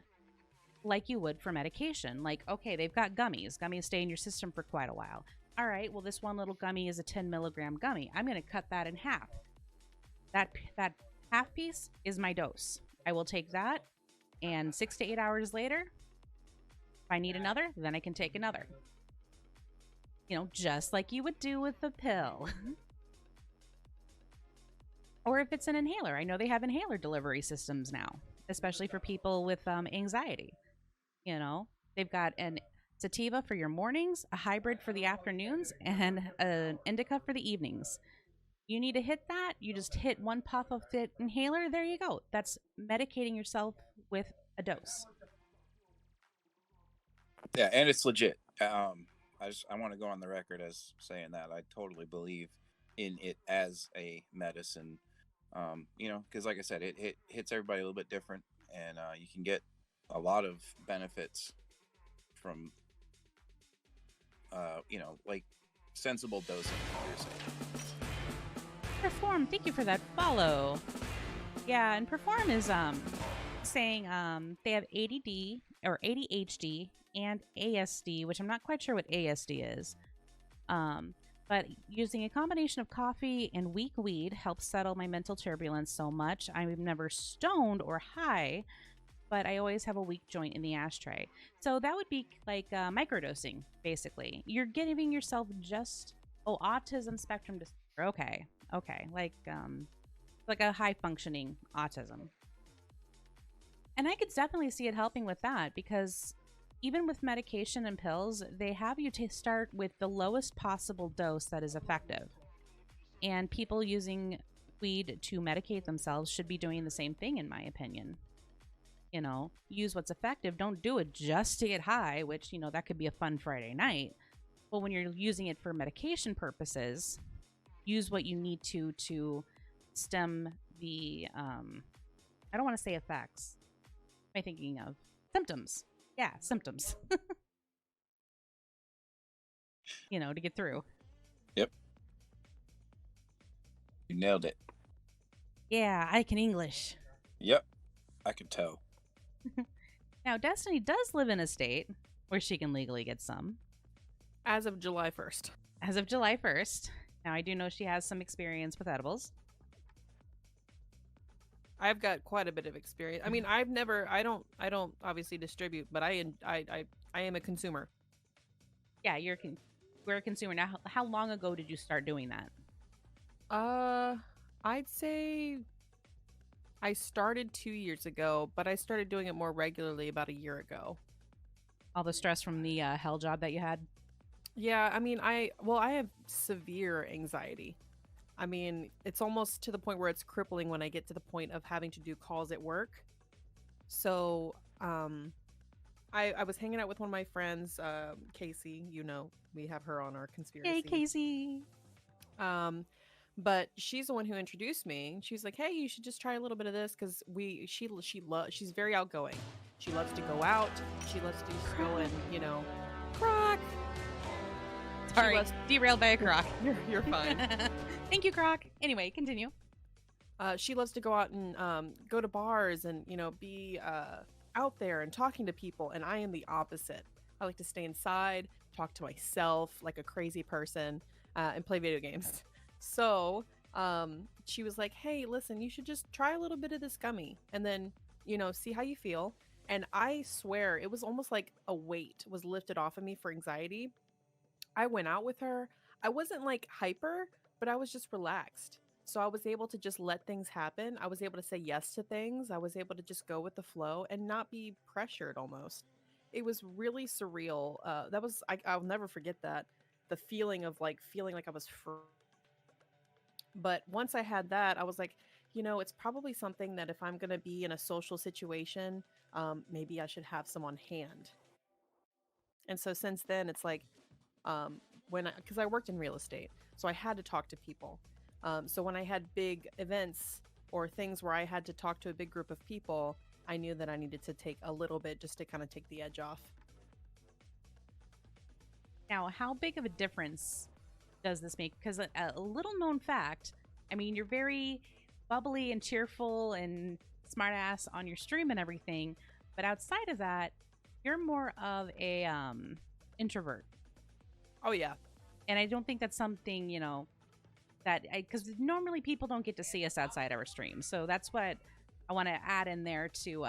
like you would for medication. Like, okay, they've got gummies. Gummies stay in your system for quite a while. All right, well, this one little gummy is a 10 milligram gummy. I'm going to cut that in half. That half piece is my dose. I will take that, and 6 to 8 hours later, if I need another, then I can take another. Just like you would do with a pill. Or if it's an inhaler. I know they have inhaler delivery systems now, especially for people with anxiety. They've got an sativa for your mornings, a hybrid for the afternoons, and an indica for the evenings. You need to hit that, you just hit one puff of the inhaler, there you go. That's medicating yourself with a dose. Yeah, and it's legit. I want to go on the record as saying that I totally believe in it as a medicine. Because like I said, it hits everybody a little bit different, and you can get a lot of benefits from, like sensible dosing. Perform, thank you for that follow. Yeah, and Perform is saying they have ADD or ADHD and ASD, which I'm not quite sure what ASD is. But using a combination of coffee and weak weed helps settle my mental turbulence so much. I'm never stoned or high, but I always have a weak joint in the ashtray. So that would be like microdosing, basically. You're giving yourself just autism spectrum disorder. Okay, like a high functioning autism. And I could definitely see it helping with that, because even with medication and pills, they have you to start with the lowest possible dose that is effective. And people using weed to medicate themselves should be doing the same thing, in my opinion. Use what's effective. Don't do it just to get high, which, that could be a fun Friday night. But when you're using it for medication purposes, use what you need to stem the, I don't want to say effects. What am I thinking of? Symptoms. Yeah, symptoms. To get through. Yep. You nailed it. Yeah, I can English. Yep. I can tell. Now, Destiny does live in a state where she can legally get some. As of July 1st. As of July 1st. Now, I do know she has some experience with edibles. I've got quite a bit of experience. I mean, I don't obviously distribute, but I am a consumer. Yeah, we're a consumer. Now, how long ago did you start doing that? I'd say I started 2 years ago, but I started doing it more regularly about a year ago. All the stress from the hell job that you had? Yeah, I mean, I have severe anxiety. I mean, it's almost to the point where it's crippling when I get to the point of having to do calls at work. So, I was hanging out with one of my friends, Casey. We have her on our conspiracy. Hey, Casey. But she's the one who introduced me. She's like, "Hey, you should just try a little bit of this," because she's very outgoing. She loves to go out. She loves to just go and croc. Sorry, derailed by a croc. You're fine. Thank you, croc. Anyway, continue. She loves to go out and go to bars and be out there and talking to people, and I am the opposite. I like to stay inside, talk to myself like a crazy person, and play video games. So she was like, "Hey, listen, you should just try a little bit of this gummy and then see how you feel." And I swear it was almost like a weight was lifted off of me for anxiety. I went out with her. I wasn't like hyper, but I was just relaxed. So I was able to just let things happen. I was able to say yes to things. I was able to just go with the flow and not be pressured almost. It was really surreal. I'll never forget that. The feeling of feeling like I was free. But once I had that, I was like, it's probably something that if I'm going to be in a social situation, maybe I should have some on hand. And so since then, it's like, because I worked in real estate, so I had to talk to people. So when I had big events or things where I had to talk to a big group of people, I knew that I needed to take a little bit just to kind of take the edge off. Now, how big of a difference does this make? Because a little known fact, I mean, you're very bubbly and cheerful and smartass on your stream and everything, but outside of that, you're more of a introvert. Oh yeah. And I don't think that's something, that because normally people don't get to see us outside our stream. So that's what I want to add in there to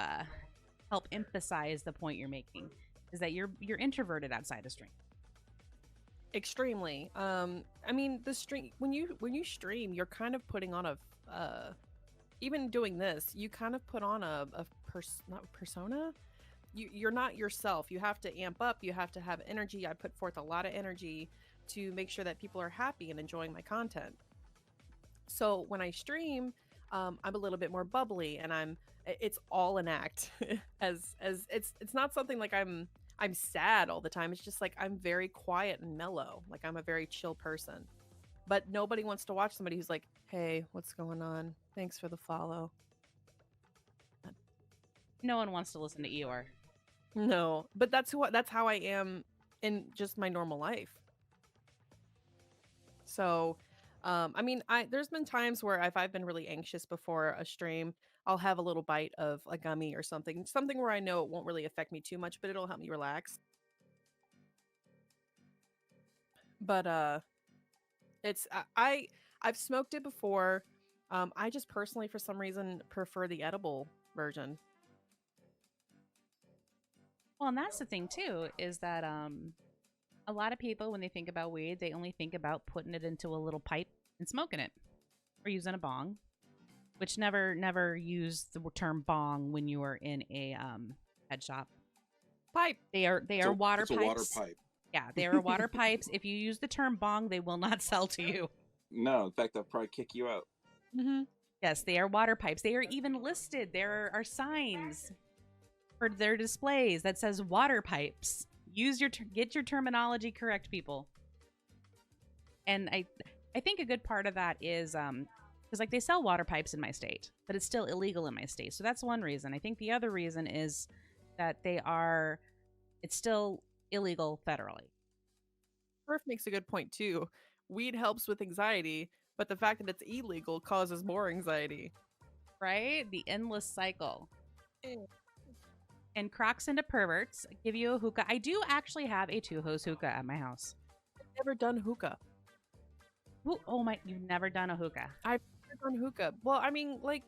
help emphasize the point you're making, is that you're introverted outside of stream. Extremely. I mean, the stream, when you stream, you're kind of putting on a even doing this, you kind of put on not persona. You're not yourself. You have to amp up, you have to have energy. I put forth a lot of energy to make sure that people are happy and enjoying my content. So when I stream, I'm a little bit more bubbly, and it's all an act. as it's not something like I'm sad all the time. It's just like I'm very quiet and mellow. Like I'm a very chill person. But nobody wants to watch somebody who's like, "Hey, what's going on? Thanks for the follow." No one wants to listen to Eeyore. No, but that's how I am in just my normal life. So, I mean, there's been times where if I've been really anxious before a stream, I'll have a little bite of a gummy or something where I know it won't really affect me too much, but it'll help me relax. But it's I've smoked it before. I just personally, for some reason, prefer the edible version. Well, and that's the thing too, is that a lot of people, when they think about weed, they only think about putting it into a little pipe and smoking it, or using a bong. Which never use the term bong when you are in a head shop. Pipe. They are water it's pipes. a water pipe. Yeah, they are water pipes. If you use the term bong, they will not sell to you. No, in fact, they'll probably kick you out. Mm-hmm. Yes, they are water pipes. They are even listed. There are signs for their displays that says water pipes. Get your terminology correct, people. And I think a good part of that is because like they sell water pipes in my state, but it's still illegal in my state. So that's one reason. I think the other reason is that it's still illegal federally. Perf makes a good point too. Weed helps with anxiety, but the fact that it's illegal causes more anxiety. Right? The endless cycle. And crocs into perverts give you a hookah. I do actually have a 2-hose hookah at my house. I've never done hookah. Oh my, you've never done a hookah. I've never done hookah. Well, I mean, like,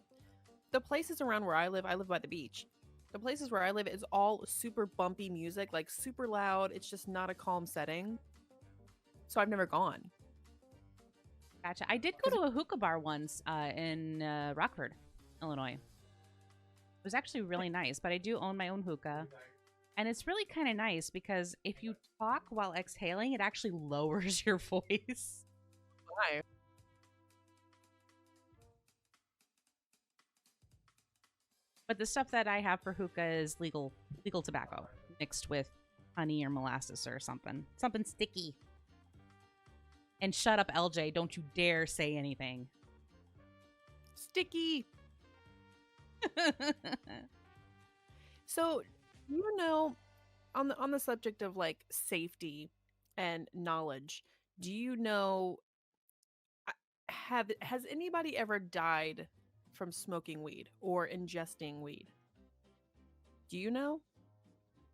the places around where I live by the beach. The places where I live is all super bumpy music, like super loud. It's just not a calm setting. So I've never gone. Gotcha. I did go to a hookah bar once in Rockford, Illinois. It was actually really nice, but I do own my own hookah. And it's really kind of nice because if you talk while exhaling, it actually lowers your voice. Why? But the stuff that I have for hookah is legal tobacco mixed with honey or molasses or something sticky. And shut up, LJ! Don't you dare say anything. Sticky. So, you know, on the subject of like safety and knowledge, do you know, has anybody ever died from smoking weed or ingesting weed? Do you know?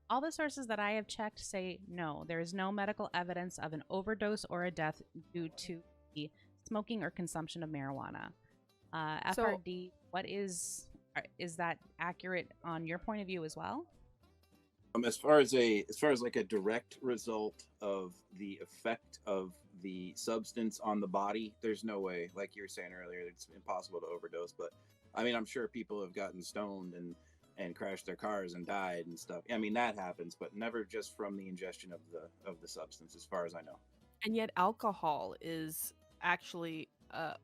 All the sources that I have checked say no. There is no medical evidence of an overdose or a death due to the smoking or consumption of marijuana. EffArDee, what is that accurate on your point of view as well? As far as like a direct result of the effect of the substance on the body, there's no way. Like you were saying earlier, it's impossible to overdose. But I mean, I'm sure people have gotten stoned and crashed their cars and died and stuff. I mean, that happens, but never just from the ingestion of the substance, as far as I know. And yet, alcohol is actually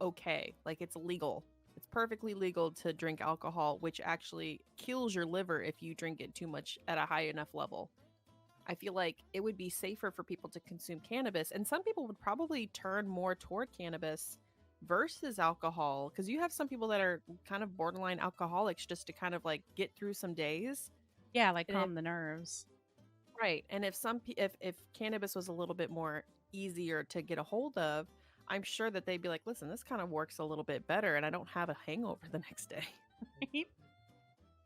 okay. Like, it's legal. It's perfectly legal to drink alcohol, which actually kills your liver if you drink it too much at a high enough level. I feel like it would be safer for people to consume cannabis, and some people would probably turn more toward cannabis versus alcohol, because you have some people that are kind of borderline alcoholics just to kind of like get through some days. Yeah, like And if calm the nerves. right, and if if cannabis was a little bit more easier to get a hold of, I'm sure that they'd be like, listen, this kind of works a little bit better, and I don't have a hangover the next day. Right?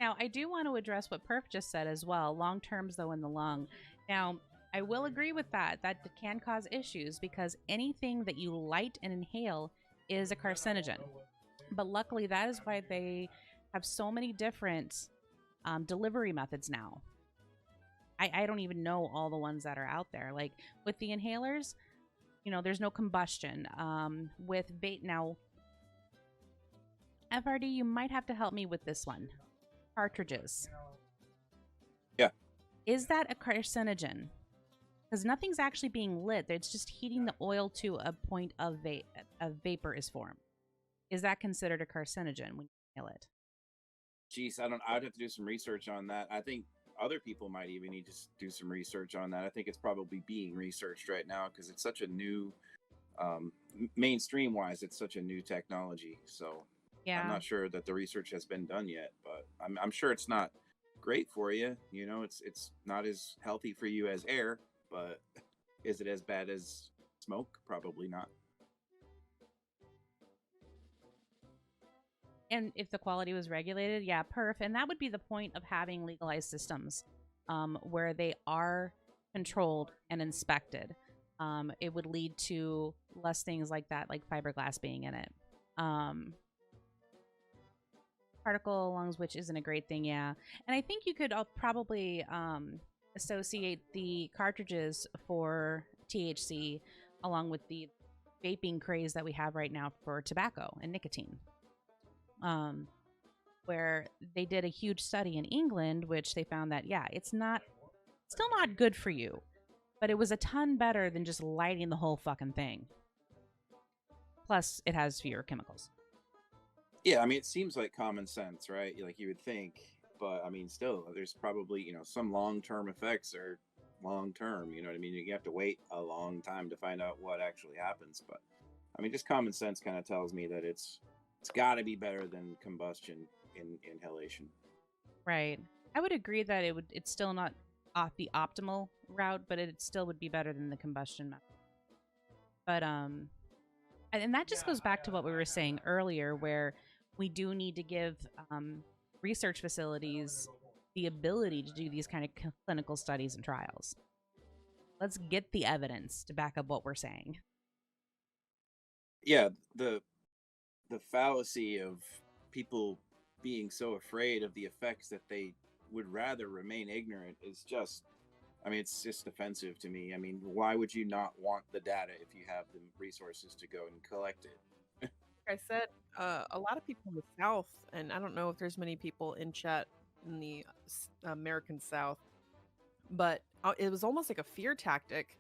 Now, I do want to address what Perf just said as well. Long terms, though, in the lung. Now, I will agree with that. That can cause issues because anything that you light and inhale is a carcinogen. But luckily, that is why they have so many different delivery methods now. I don't even know all the ones that are out there. Like with the inhalers, you know, there's no combustion. With bait now, EffArDee, you might have to help me with this one. Cartridges. Yeah. Is that a carcinogen? Because nothing's actually being lit. It's just heating the oil to a point of vapor is formed. Is that considered a carcinogen when you inhale it? Geez, I'd have to do some research on that. I think other people might even need to do some research on that. I think it's probably being researched right now because it's such a new, mainstream wise, it's such a new technology. So Yeah. I'm not sure that the research has been done yet, but I'm sure it's not great for you. You know, it's not as healthy for you as air, but is it as bad as smoke? Probably not. And if the quality was regulated, yeah, perf. And that would be the point of having legalized systems where they are controlled and inspected. It would lead to less things like that, like fiberglass being in it. Particle lungs, which isn't a great thing, yeah. And I think you could probably associate the cartridges for THC along with the vaping craze that we have right now for tobacco and nicotine. Where they did a huge study in England, which they found that, yeah, it's still not good for you, but it was a ton better than just lighting the whole fucking thing. Plus, it has fewer chemicals. Yeah, I mean, it seems like common sense, right? Like you would think, but I mean, still, there's probably, some long-term effects are long-term, you know what I mean? You have to wait a long time to find out what actually happens. But I mean, just common sense kind of tells me that it's got to be better than combustion in inhalation. Right. I would agree that it's still not off the optimal route, but it still would be better than the combustion method. But and that just goes back to what we were saying earlier, where we do need to give research facilities the ability to do these kind of clinical studies and trials. Let's get the evidence to back up what we're saying. Yeah, the fallacy of people being so afraid of the effects that they would rather remain ignorant is just, I mean, it's just offensive to me. I mean, why would you not want the data if you have the resources to go and collect it? Like I said, a lot of people in the South, and I don't know if there's many people in chat in the American South, but it was almost like a fear tactic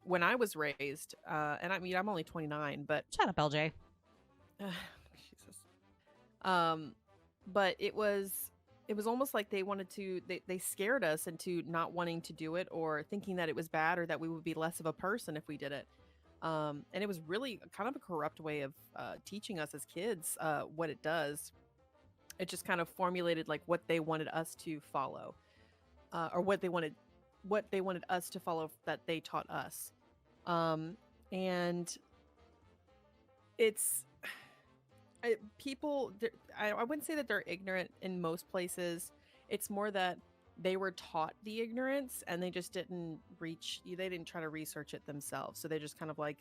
when I was raised. And I mean, I'm only 29, but Shut up, LJ. Jesus. But it was almost like they wanted to they scared us into not wanting to do it or thinking that it was bad or that we would be less of a person if we did it. And it was really kind of a corrupt way of teaching us as kids what it does. It just kind of formulated like what they wanted us to follow, or what they wanted us to follow that they taught us. And it's people. I wouldn't say that they're ignorant in most places. It's more that they were taught the ignorance and they just didn't they didn't try to research it themselves. So they just kind of like,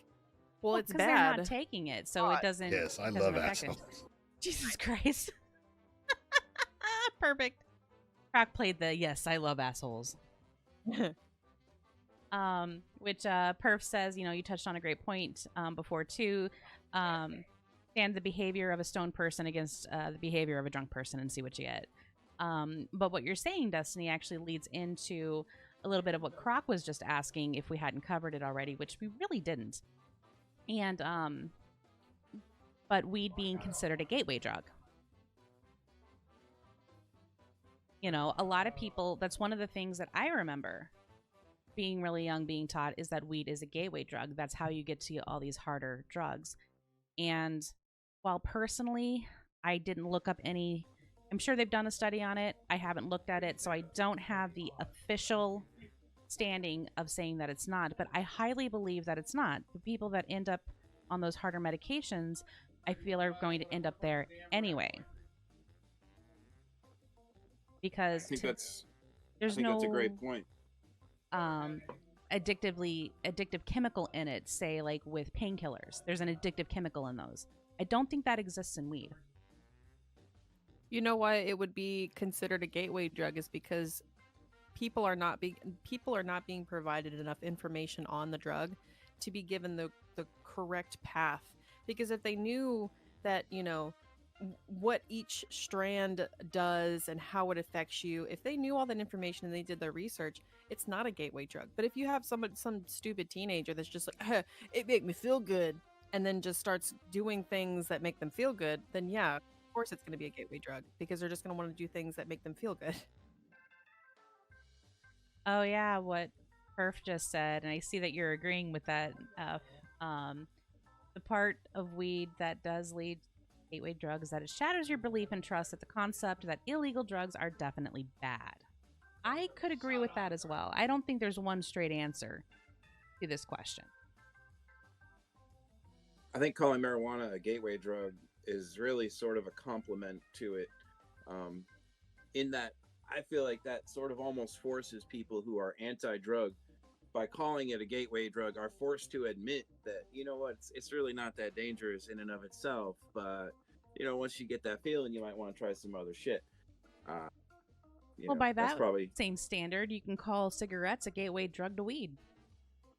well, it's because bad. they're not taking it, so it doesn't. Yes, I doesn't love affect it. assholes. Jesus Christ. Perfect. Crack played the yes, I love assholes. Which Perf says, you touched on a great point before too. Stand the behavior of a stoned person against the behavior of a drunk person and see what you get. But what you're saying, Destiny, actually leads into a little bit of what Croc was just asking if we hadn't covered it already, which we really didn't. And but weed being considered a gateway drug. A lot of people, that's one of the things that I remember being really young, being taught is that weed is a gateway drug. That's how you get to all these harder drugs. And while personally, I didn't look up any, I'm sure they've done a study on it. I haven't looked at it, so I don't have the official standing of saying that it's not, but I highly believe that it's not. The people that end up on those harder medications, I feel are going to end up there anyway. Because I think that's there's that's a no great point. addictive chemical in it, say like with painkillers. There's an addictive chemical in those. I don't think that exists in weed. You know why it would be considered a gateway drug is because people are not being provided enough information on the drug to be given the correct path. Because if they knew that, what each strand does and how it affects you, if they knew all that information and they did their research, it's not a gateway drug. But if you have some stupid teenager that's just like, it make me feel good, and then just starts doing things that make them feel good, then yeah, of course it's going to be a gateway drug, because they're just going to want to do things that make them feel good. Oh yeah, what Perf just said, and I see that you're agreeing with that. The part of weed that does lead to gateway drugs is that it shatters your belief and trust that the concept that illegal drugs are definitely bad. I could agree with that as well. I don't think there's one straight answer to this question. I think calling marijuana a gateway drug is really sort of a compliment to it, in that I feel like that sort of almost forces people who are anti-drug, by calling it a gateway drug, are forced to admit that, you know what, it's really not that dangerous in and of itself, but once you get that feeling, you might want to try some other shit. Well, by that's that probably same standard, you can call cigarettes a gateway drug to weed.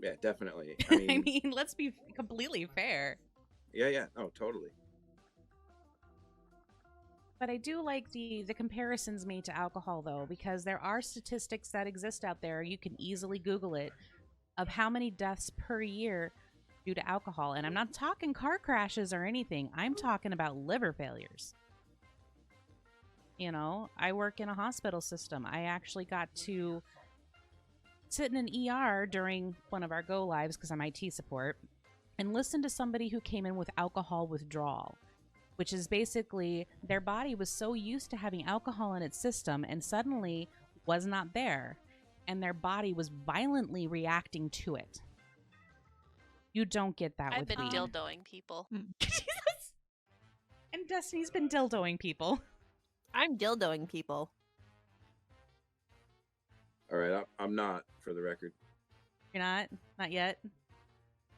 Yeah, definitely. I mean, let's be completely fair. Yeah, oh, totally. But I do like the comparisons made to alcohol, though, because there are statistics that exist out there. You can easily Google it, of how many deaths per year due to alcohol. And I'm not talking car crashes or anything. I'm talking about liver failures. I work in a hospital system. I actually got to sit in an ER during one of our go lives, because I'm IT support, and listen to somebody who came in with alcohol withdrawal, which is basically their body was so used to having alcohol in its system and suddenly was not there, and their body was violently reacting to it. You don't get that I've with been weed. dildoing people. Jesus! And Destiny's been dildoing people. I'm dildoing people. All right, I'm not, for the record. You're not? Not yet?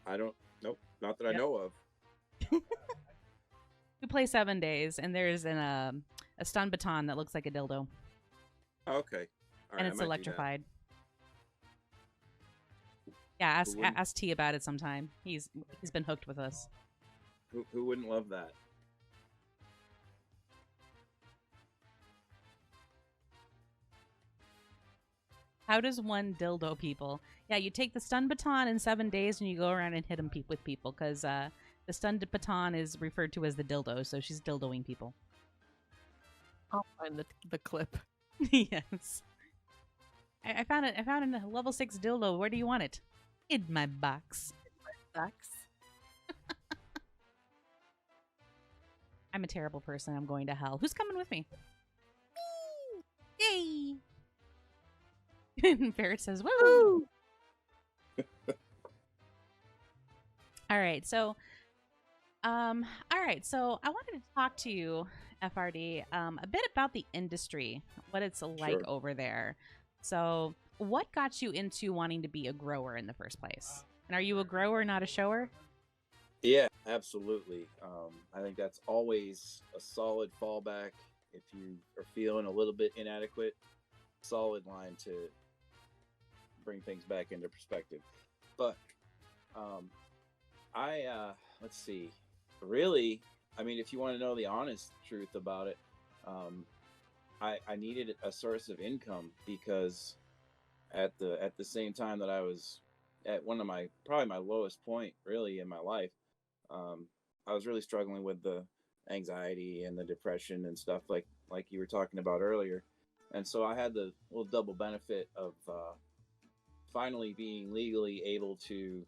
Nope, not that I know of. We play 7 days, and there's a stun baton that looks like a dildo. Oh, okay. All right, And it's I might do that. electrified. Yeah, Who wouldn't? ask T about it sometime. He's been hooked with us. Who wouldn't love that? How does one dildo people? Yeah, you take the stun baton in 7 days and you go around and hit them with people, because the stun baton is referred to as the dildo, so she's dildoing people. I'll find the clip. Yes. I found it. I found a level 6 dildo. Where do you want it? In my box. Facts. I'm a terrible person. I'm going to hell. Who's coming with me? Me! Yay! And Barrett says, woo! All right, so I wanted to talk to you, EffArDee, a bit about the industry, what it's like Sure. over there. So, what got you into wanting to be a grower in the first place? And are you a grower, not a shower? Yeah, absolutely. I think that's always a solid fallback if you are feeling a little bit inadequate. Solid line to bring things back into perspective. But let's see. Really, I mean, if you want to know the honest truth about it, I needed a source of income, because at the same time that I was at one of probably my lowest point really in my life, I was really struggling with the anxiety and the depression and stuff like you were talking about earlier. And so I had the little double benefit of finally being legally able to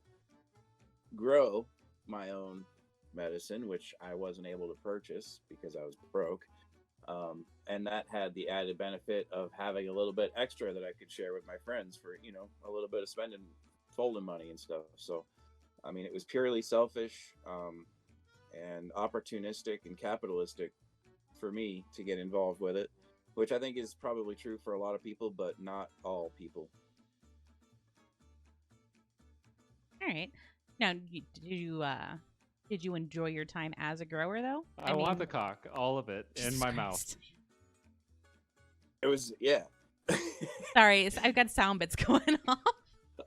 grow my own medicine, which I wasn't able to purchase because I was broke. And that had the added benefit of having a little bit extra that I could share with my friends for, a little bit of spending, folding money and stuff. So, I mean, it was purely selfish, and opportunistic and capitalistic for me to get involved with it, which I think is probably true for a lot of people, but not all people. All right. Now, did you enjoy your time as a grower though? I want the cock, all of it, in Jesus my mouth. Christ. It was, yeah. Sorry, I've got sound bits going off.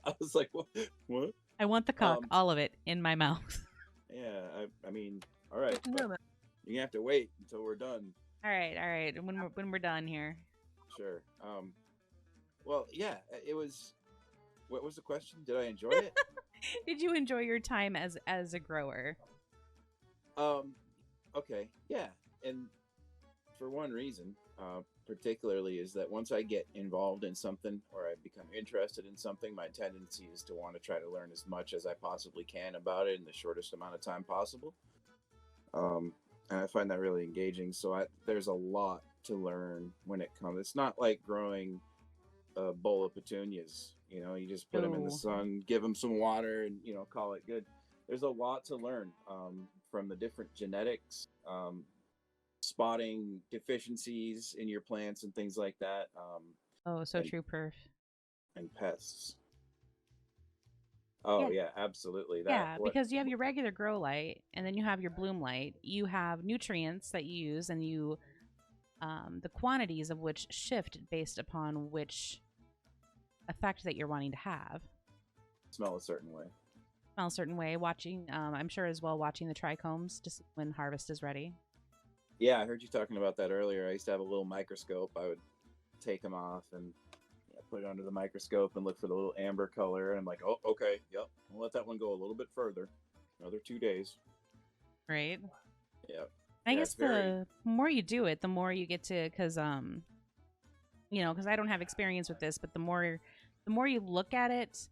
I was like, what? I want the cock, all of it, in my mouth. Yeah, I mean, all right. No, but man. you're gonna have to wait until we're done. All right. When we're done here. Sure. Well, yeah, it was. What was the question? Did I enjoy it? Did you enjoy your time as a grower? Okay, yeah, and for one reason, particularly, is that once I get involved in something or I become interested in something, my tendency is to want to try to learn as much as I possibly can about it in the shortest amount of time possible. And I find that really engaging. So there's a lot to learn when it comes. It's not like growing a bowl of petunias. You just put them in the sun, give them some water, and call it good. There's a lot to learn, from the different genetics, spotting deficiencies in your plants and things like that. So true, perf. And pests. Oh yeah, absolutely. Because you have your regular grow light, and then you have your bloom light. You have nutrients that you use, and the quantities of which shift based upon which effect that you're wanting to have. Smell a certain way. Watching, I'm sure as well, watching the trichomes to see when harvest is ready. Yeah, I heard you talking about that earlier. I used to have a little microscope. I would take them off and put it under the microscope and look for the little amber color. And I'm like, oh, okay, yep. We'll let that one go a little bit further. Another 2 days. Right. Yeah. I guess the more you do it, the more you get to, because I don't have experience with this, but the more you look at it,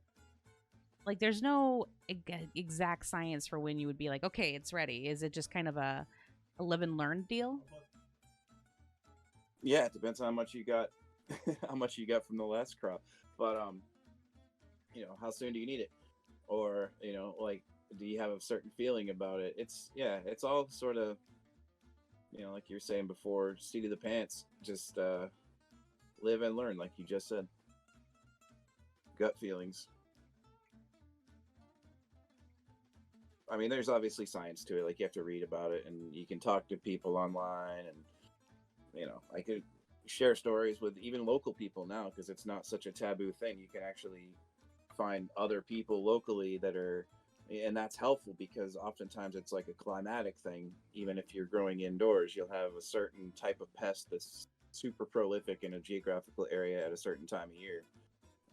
like there's no exact science for when you would be like, okay, it's ready. Is it just kind of a live and learn deal? Yeah, it depends on how much you got, how much you got from the last crop. But how soon do you need it? Or like, do you have a certain feeling about it? It's all sort of, like you were saying before, seat of the pants. Just live and learn, like you just said. Gut feelings. I mean, there's obviously science to it. Like, you have to read about it, and you can talk to people online, and I could share stories with even local people now, because it's not such a taboo thing. You can actually find other people locally and that's helpful, because oftentimes it's like a climatic thing. Even if you're growing indoors, you'll have a certain type of pest that's super prolific in a geographical area at a certain time of year,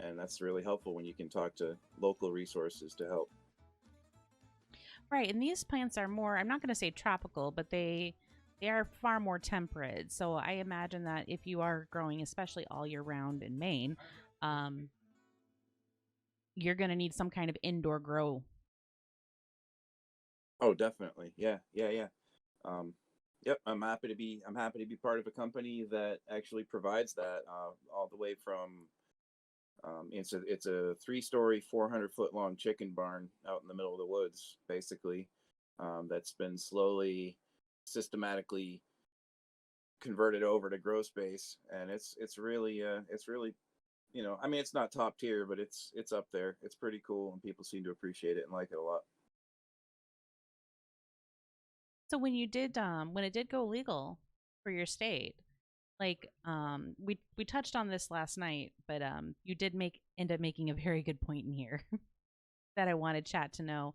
and that's really helpful when you can talk to local resources to help. Right, and these plants are more, I'm not going to say tropical, but they are far more temperate. So I imagine that if you are growing, especially all year round in Maine, you're going to need some kind of indoor grow. Oh, definitely. Yeah. Yep. I'm happy to be part of a company that actually provides that, all the way from, it's a 3-story, 400-foot long chicken barn out in the middle of the woods, basically, that's been slowly, systematically converted over to grow space, and it's really, I mean, it's not top tier, but it's up there. It's pretty cool, and people seem to appreciate it and like it a lot. So when you did, when it did go legal for your state, like, we touched on this last night, but you did end up making a very good point in here that I wanted chat to know.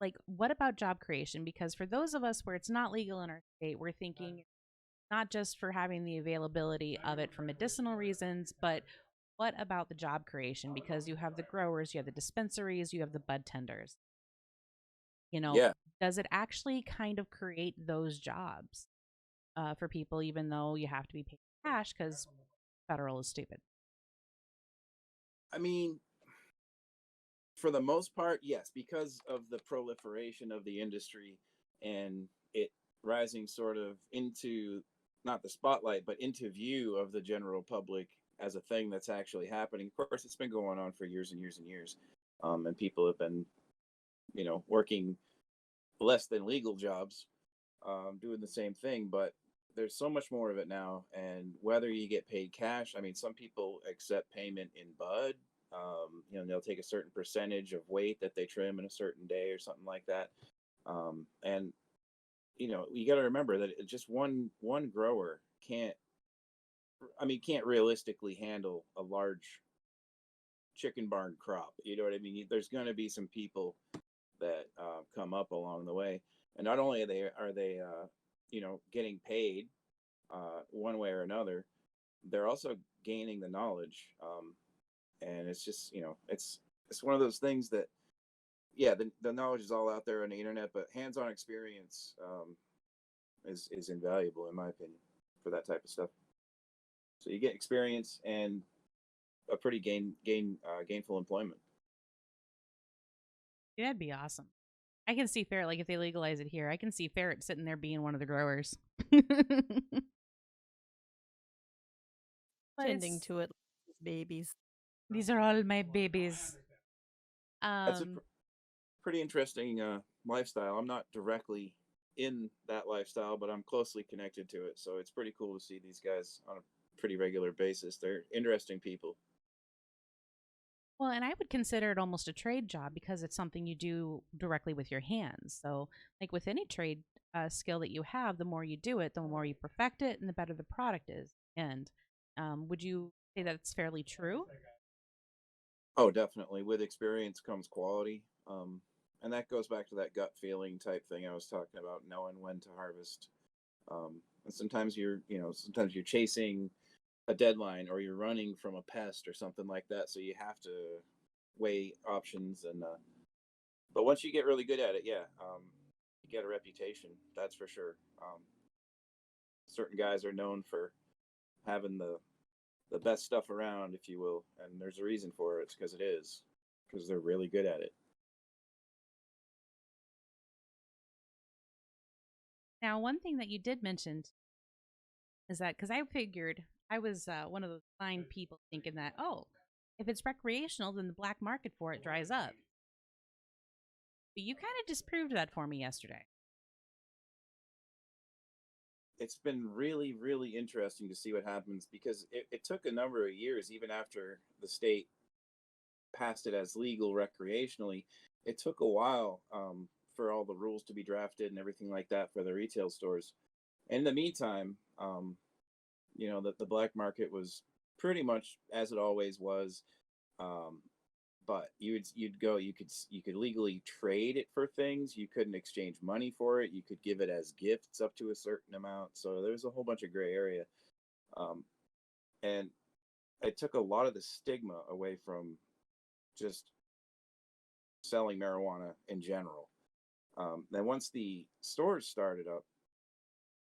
Like, what about job creation? Because for those of us where it's not legal in our state, we're thinking not just for having the availability of it for medicinal reasons, but what about the job creation? Because you have the growers, you have the dispensaries, you have the bud tenders. Yeah. Does it actually kind of create those jobs for people, even though you have to be paid cash because federal is stupid? I mean, for the most part, yes, because of the proliferation of the industry and it rising sort of into not the spotlight, but into view of the general public as a thing that's actually happening. Of course, it's been going on for years and years and years, and people have been, working less than legal jobs, doing the same thing. But there's so much more of it now, and whether you get paid cash, I mean, some people accept payment in bud. They'll take a certain percentage of weight that they trim in a certain day or something like that. And you got to remember that just one grower can't realistically handle a large chicken barn crop. You know what I mean? There's going to be some people that come up along the way, and not only are they getting paid one way or another, they're also gaining the knowledge. And it's just it's one of those things that, yeah, the knowledge is all out there on the internet, but hands-on experience is invaluable in my opinion for that type of stuff. So you get experience and a pretty gainful employment. Yeah, that'd be awesome. I can see ferret, like if they legalize it here, I can see ferret sitting there being one of the growers. But Tending to it, babies. these are all my babies. That's a pretty interesting lifestyle. I'm not directly in that lifestyle, but I'm closely connected to it. So it's pretty cool to see these guys on a pretty regular basis. They're interesting people. Well, and I would consider it almost a trade job because it's something you do directly with your hands. So, like with any trade skill that you have, the more you do it, the more you perfect it, and the better the product is. And would you say that's fairly true? Oh, definitely. With experience comes quality. And that goes back to that gut feeling type thing I was talking about, knowing when to harvest. And sometimes sometimes you're chasing a deadline or you're running from a pest or something like that. So you have to weigh options. And but once you get really good at it, yeah, you get a reputation. That's for sure. Certain guys are known for having the best stuff around, if you will, and there's a reason for it. It's because they're really good at it. Now, one thing that you did mention is that because I figured I was one of those blind people thinking that, oh, if it's recreational, then the black market for it dries up. But you kind of disproved that for me yesterday. It's been really, really interesting to see what happens because it took a number of years, even after the state passed it as legal recreationally. It took a while for all the rules to be drafted and everything like that for the retail stores. And in the meantime, the black market was pretty much as it always was. But you could legally trade it for things. You couldn't exchange money for it. You could give it as gifts up to a certain amount. So there's a whole bunch of gray area. And it took a lot of the stigma away from just selling marijuana in general. Then once the stores started up,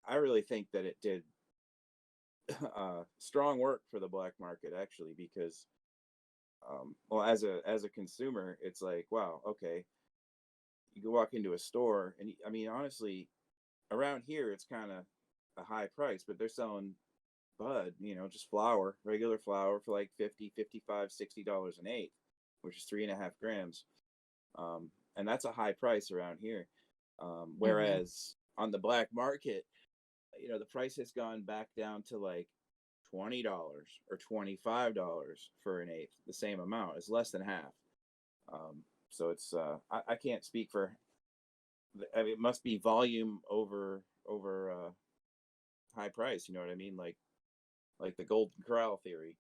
I really think that it did strong work for the black market actually, because well, as a consumer, it's like, wow, okay, you go walk into a store, and I mean, honestly, around here, it's kind of a high price, but they're selling bud, just flour, regular flour for like 50, 55, $60 an eighth, which is 3.5 grams. And that's a high price around here. Whereas on the black market, the price has gone back down to like $20 or $25 for an eighth, the same amount. It's less than half. So it's I can't speak for. I mean, it must be volume over high price. You know what I mean? Like the Golden Corral theory.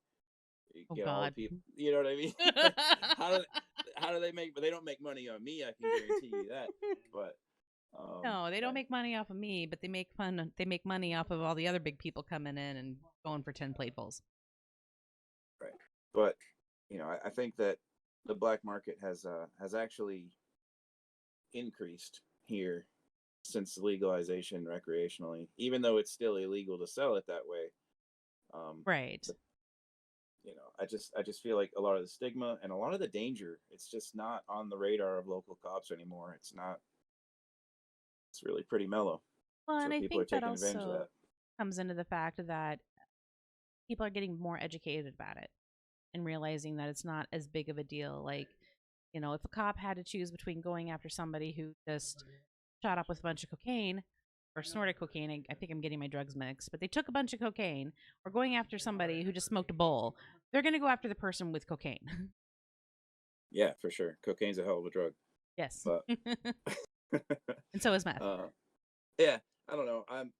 You Oh, get all the God. people. You know what I mean? How do they make? But they don't make money on me. I can guarantee you that. But No, they don't and- make money off of me, but they make fun. They make money off of all the other big people coming in and going for 10 platefuls. Right. But I think that the black market has actually increased here since legalization recreationally, even though it's still illegal to sell it that way. Right. I just feel like a lot of the stigma and a lot of the danger, it's just not on the radar of local cops anymore. It's not. It's really pretty mellow. Well, So and I people are think that taking advantage of also that. comes into the fact that people are getting more educated about it and realizing that it's not as big of a deal. Like, if a cop had to choose between going after somebody who just shot up with a bunch of cocaine or snorted cocaine, I think I'm getting my drugs mixed, but they took a bunch of cocaine, or going after somebody who just smoked a bowl, they're going to go after the person with cocaine. Yeah, for sure. Cocaine's a hell of a drug, Yes. but And so is meth. yeah, I don't know. I'm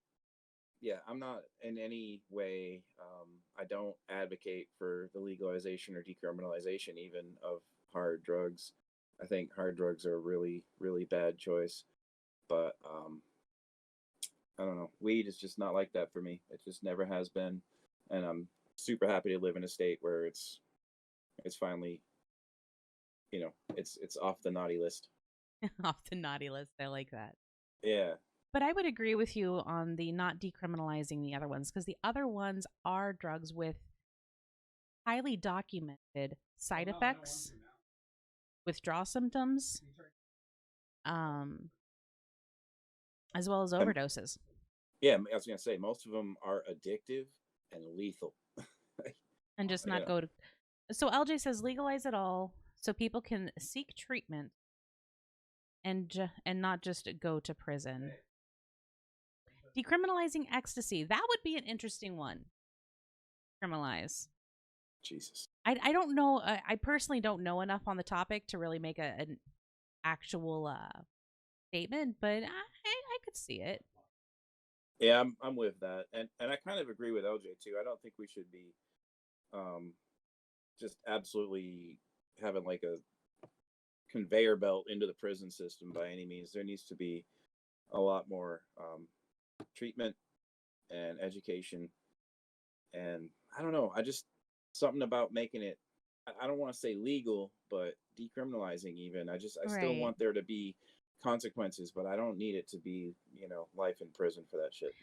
not in any way. I don't advocate for the legalization or decriminalization even of hard drugs. I think hard drugs are a really, really bad choice. But I don't know. Weed is just not like that for me. It just never has been, and I'm super happy to live in a state where it's finally, it's off the naughty list. Off the naughty list. I like that. Yeah. But I would agree with you on the not decriminalizing the other ones, because the other ones are drugs with highly documented side effects, withdrawal symptoms, as well as And overdoses. yeah, I was gonna say most of them are addictive and lethal. And just You not know. go to. So LJ says legalize it all so people can seek treatment and not just go to prison. Decriminalizing ecstasy, that would be an interesting one. Criminalize. Jesus. I don't know. I personally don't know enough on the topic to really make an actual statement, but I could see it. Yeah, I'm with that, and I kind of agree with LJ too. I don't think we should be just absolutely having like a conveyor belt into the prison system by any means. There needs to be a lot more treatment and education, and I don't know. I just something about making it. I don't want to say legal, but decriminalizing even. I still Right. want there to be consequences, but I don't need it to be life in prison for that shit.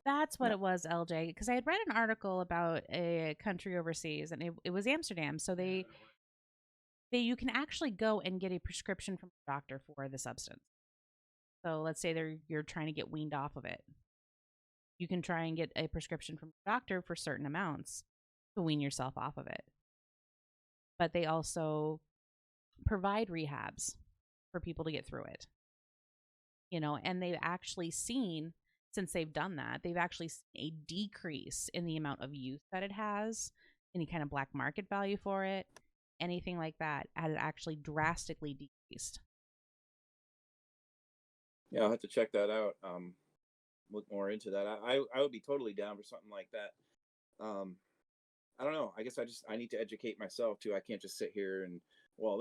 That's what No. it was, LJ. Because I had read an article about a country overseas, and it was Amsterdam. So you can actually go and get a prescription from a doctor for the substance. So let's say you're trying to get weaned off of it. You can try and get a prescription from a doctor for certain amounts to wean yourself off of it. But they also provide rehabs for people to get through it. And they've actually seen, since they've done that, they've actually seen a decrease in the amount of use that it has, any kind of black market value for it, anything like that, had it actually drastically decreased. Yeah, I'll have to check that out. Look more into that. I would be totally down for something like that. I don't know. I guess I need to educate myself too. I can't just sit here and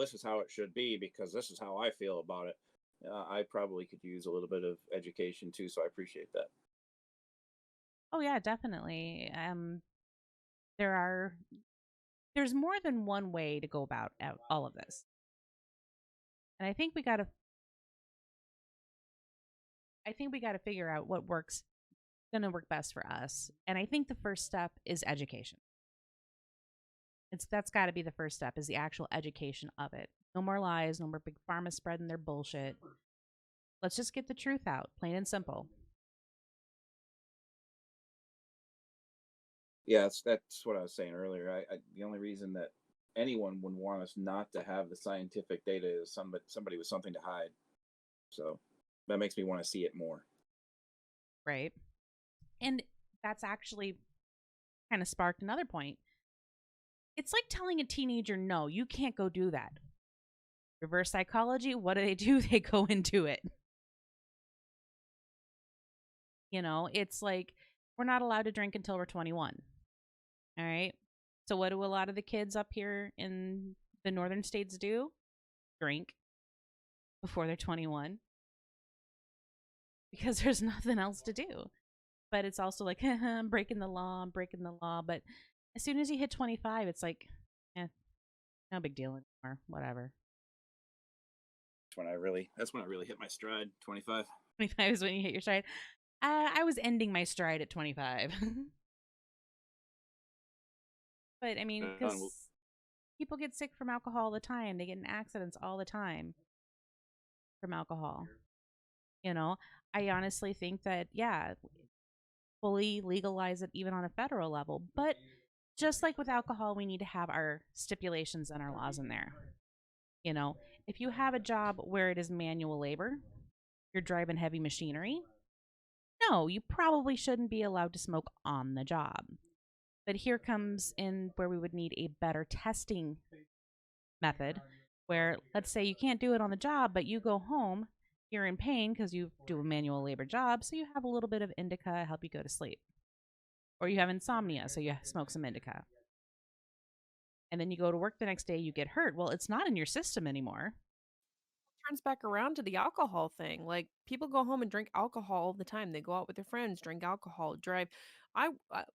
this is how it should be because this is how I feel about it. I probably could use a little bit of education too, so I appreciate that. Oh yeah, definitely. There's more than one way to go about all of this, and I think we got to figure out what works going to work best for us. And I think the first step is education. That's got to be the first step, is the actual education of it. No more lies, no more big pharma spreading their bullshit. Let's just get the truth out, plain and simple. Yeah, that's what I was saying earlier. The only reason that anyone would want us not to have the scientific data is somebody with something to hide. So that makes me want to see it more. Right. And that's actually kind of sparked another point. It's like telling a teenager, no, you can't go do that. Reverse psychology, what do? They go and do it. It's like we're not allowed to drink until we're 21. All right. So what do a lot of the kids up here in the northern states do? Drink before they're 21. Because there's nothing else to do. But it's also like, I'm breaking the law, I'm breaking the law. But as soon as you hit 25, it's like, no big deal anymore. Whatever. That's when I really hit my stride. 25. 25 is when you hit your stride. I was ending my stride at 25. But I mean, Done. because people get sick from alcohol all the time, they get in accidents all the time from alcohol. You know, I honestly think that, yeah, fully legalize it even on a federal level. But just like with alcohol, we need to have our stipulations and our laws in there. You know, if you have a job where it is manual labor, you're driving heavy machinery, no, you probably shouldn't be allowed to smoke on the job. But here comes in where we would need a better testing method where, let's say you can't do it on the job, but you go home, you're in pain because you do a manual labor job, so you have a little bit of indica help you go to sleep. Or you have insomnia, so you smoke some indica. And then you go to work the next day, you get hurt. Well, it's not in your system anymore. Turns back around to the alcohol thing. Like people go home and drink alcohol all the time. They go out with their friends, drink alcohol, drive.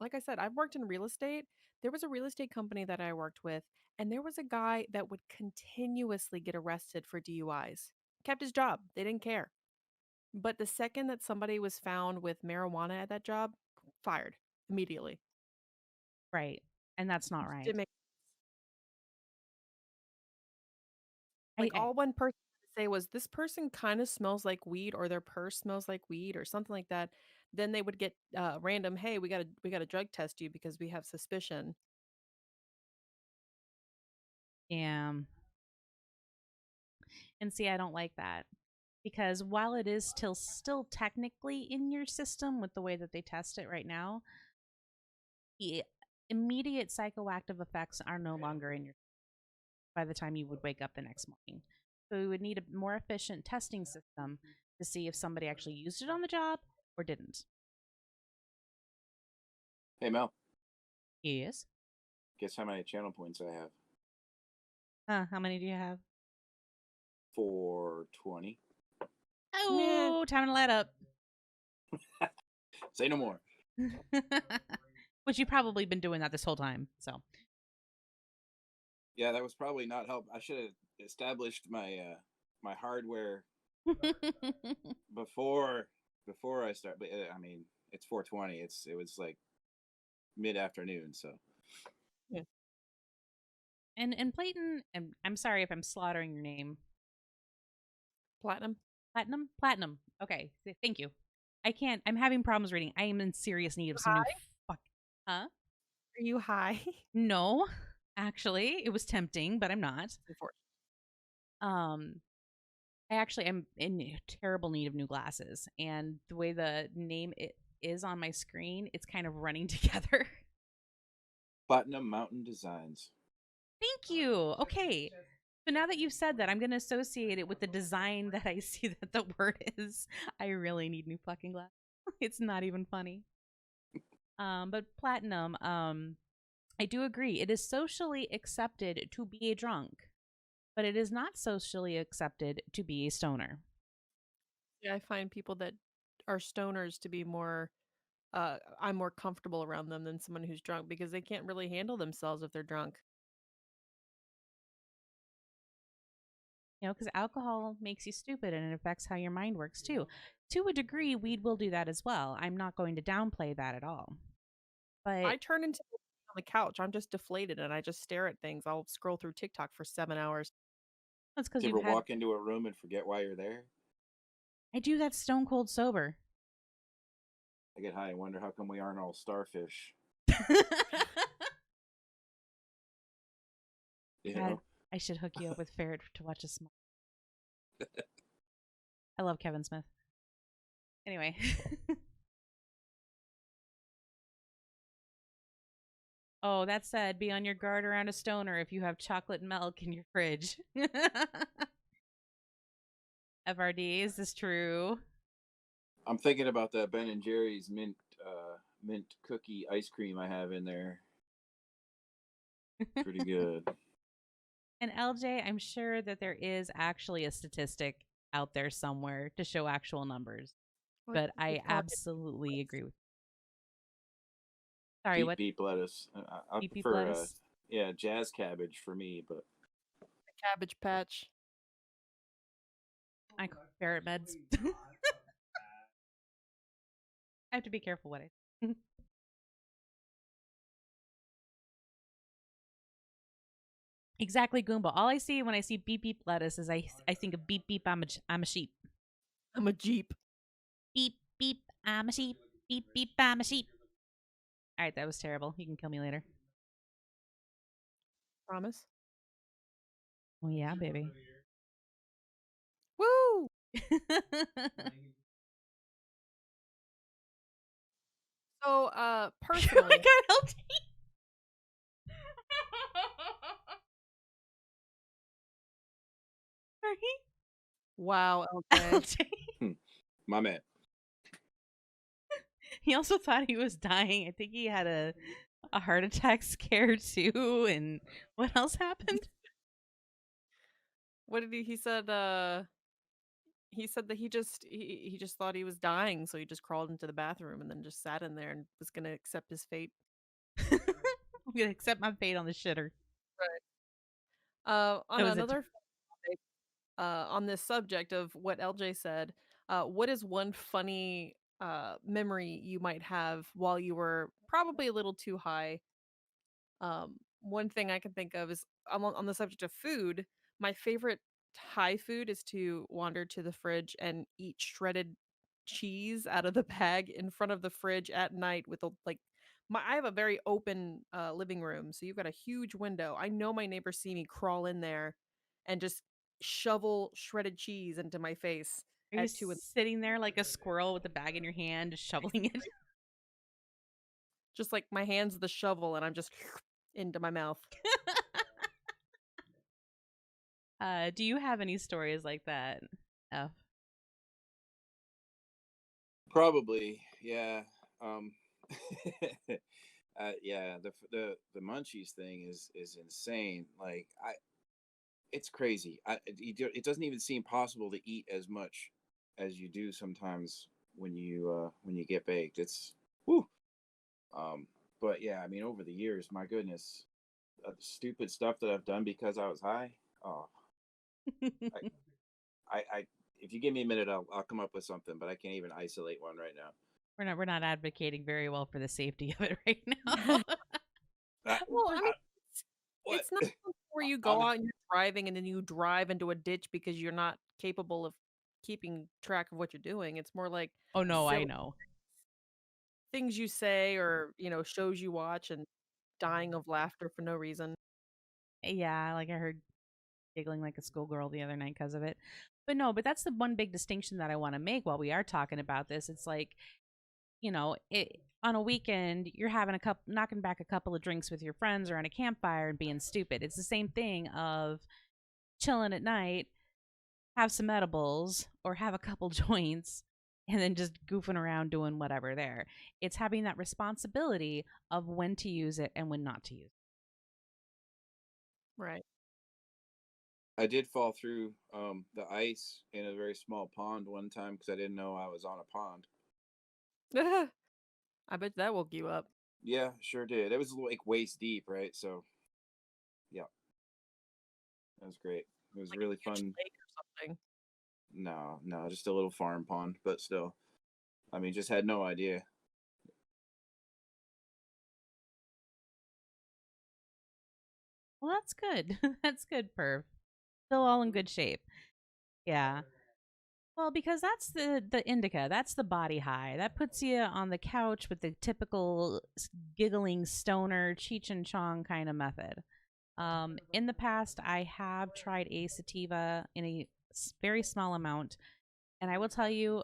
Like I said, I've worked in real estate. There was a real estate company that I worked with, and there was a guy that would continuously get arrested for DUIs. Kept his job. They didn't care. But the second that somebody was found with marijuana at that job, fired immediately. Right. And that's not Just right. didn't make I, like I all one person had to say was this person kind of smells like weed or their purse smells like weed or something like that. Then they would get random, hey, we got to drug test you because we have suspicion. am. And see, I don't like that. Because while it is still technically in your system with the way that they test it right now, the immediate psychoactive effects are no longer in your by the time you would wake up the next morning. So we would need a more efficient testing system to see if somebody actually used it on the job or didn't. Hey Mel, Yes. guess how many channel points I have? How many do you have? 420. Oh, time to let up. Say no more. Which you've probably been doing that this whole time. So Yeah, that was probably not help. I should have established my my hardware before I start. But I mean, it's 420. It was like mid afternoon, so Yeah. and Platon, and I'm sorry if I'm slaughtering your name. Platinum. Platinum. Okay, thank you. I can't. I'm having problems reading. I am in serious need of some new. Fuck. Huh? Are you high? No, actually, it was tempting, but I'm not. Before. I actually am in terrible need of new glasses, and the way the name it is on my screen, it's kind of running together. Platinum Mountain Designs. Thank you. Okay. So now that you've said that, I'm going to associate it with the design that I see that the word is. I really need new fucking glasses. It's not even funny. But platinum, I do agree. It is socially accepted to be a drunk, but it is not socially accepted to be a stoner. Yeah, I find people that are stoners to be more I'm more comfortable around them than someone who's drunk because they can't really handle themselves if they're drunk. You know, because alcohol makes you stupid and it affects how your mind works too. To a degree, weed will do that as well. I'm not going to downplay that at all. But I turn into on the couch. I'm just deflated and I just stare at things. I'll scroll through TikTok for 7 hours. that's because You you've ever had. walk into a room and forget why you're there? I do that stone cold sober. I get high and wonder how come we aren't all starfish. You God, know? I should hook you up with Ferret to watch a small. I love Kevin Smith. Anyway. Oh, that said, be on your guard around a stoner if you have chocolate milk in your fridge. EffArDee, is this true? I'm thinking about that Ben and Jerry's mint cookie ice cream I have in there. Pretty good. And LJ, I'm sure that there is actually a statistic out there somewhere to show actual numbers. But I absolutely agree with. Sorry, Beep what? beep lettuce. I Beep beep prefer lettuce. yeah, jazz cabbage for me, but Cabbage Patch. I call ferret meds. I have to be careful what I. Exactly, Goomba. All I see when I see beep beep lettuce is I think of beep beep. I'm a sheep. I'm a Jeep. Beep beep. I'm a sheep. Beep beep. I'm a sheep. All right, that was terrible. You can kill me later. Promise. Oh yeah, baby. Woo! So, Oh my personally, god, LT. Sorry. wow, LJ. LT. My man. He also thought he was dying. I think he had a heart attack scare too. And what else happened? What did he said that he just thought he was dying, so he just crawled into the bathroom and then just sat in there and was gonna accept his fate. I'm gonna accept my fate on the shitter. On That was it. another topic, on this subject of what LJ said, what is one funny memory you might have while you were probably a little too high? One thing I can think of is on the subject of food. My favorite Thai food is to wander to the fridge and eat shredded cheese out of the bag in front of the fridge at night with a like my I have a very open living room, so you've got a huge window. I know my neighbors see me crawl in there and just shovel shredded cheese into my face Are you at 2 in sitting there like a squirrel with a bag in your hand, just shoveling it? just like my hand's the shovel and I'm just into my mouth. Do you have any stories like that? Oh, Probably, yeah. Um, yeah. The munchies thing is insane. Like it's crazy. It doesn't even seem possible to eat as much as you do sometimes when you get baked. It's whew. Um, but yeah, I mean, over the years, my goodness, stupid stuff that I've done because I was high. Oh, I if you give me a minute, I'll come up with something, but I can't even isolate one right now. we're not advocating very well for the safety of it right now. Uh, Well, I mean, I, what? it's not something where you go I'm out and you're driving and then you drive into a ditch because you're not capable of keeping track of what you're doing. It's more like Oh no, I silly know. things you say or, shows you watch and dying of laughter for no reason. Yeah, like I heard giggling like a schoolgirl the other night because of it. But no, but that's the one big distinction that I want to make while we are talking about this. It's like, on a weekend, you're having knocking back a couple of drinks with your friends or on a campfire and being stupid. It's the same thing of chilling at night, have some edibles or have a couple joints and then just goofing around doing whatever there. It's having that responsibility of when to use it and when not to use it. Right. I did fall through the ice in a very small pond one time because I didn't know I was on a pond. I bet that woke you up. Yeah, sure did. It was like waist deep, right? So yeah, that was great. It was Like a really huge fun. lake or something. No, no, just a little farm pond, but still, I mean, just had no idea. Well, that's good. That's good, Perv. Still all in good shape. Yeah. Well, because that's the indica, that's the body high. That puts you on the couch with the typical giggling stoner Cheech and Chong kind of method. In the past, I have tried a sativa in a very small amount, and I will tell you,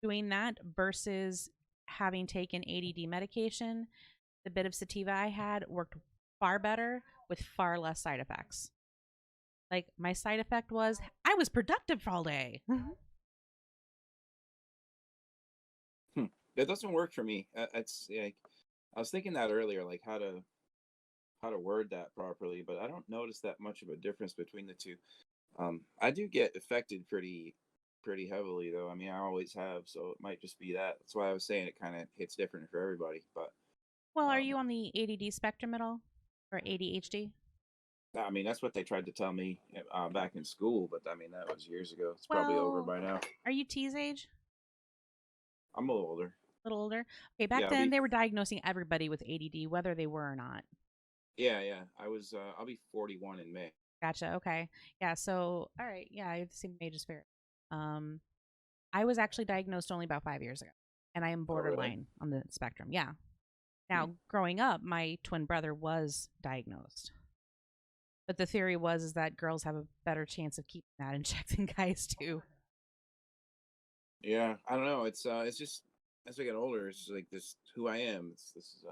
doing that versus having taken ADD medication, the bit of sativa I had worked far better with far less side effects. Like my side effect was I was productive all day. Hmm. That doesn't work for me. It's like I was thinking that earlier, like how to word that properly, but I don't notice that much of a difference between the two. I do get affected pretty heavily though. I mean, I always have, so it might just be that. That's why I was saying it kind of hits different for everybody. But Well, are um, you on the ADD spectrum at all? Or ADHD? I mean, that's what they tried to tell me back in school, but I mean, that was years ago. It's probably over Well, by now. are you tease age? I'm a little older. A little older? Okay, back Yeah, then they were diagnosing everybody with ADD, whether they were or not. Yeah. I was. I'll be 41 in May. Gotcha. Okay. Yeah. So, all right. Yeah, I have the same age as Ferret. Um, I was actually diagnosed only about 5 years ago, and I am Oh, really? borderline on the spectrum. Yeah. Hmm. Now, growing up, my twin brother was diagnosed, but the theory was is that girls have a better chance of keeping that in check than guys do. Yeah. I don't know. It's just as I get older, it's like this who I am. This is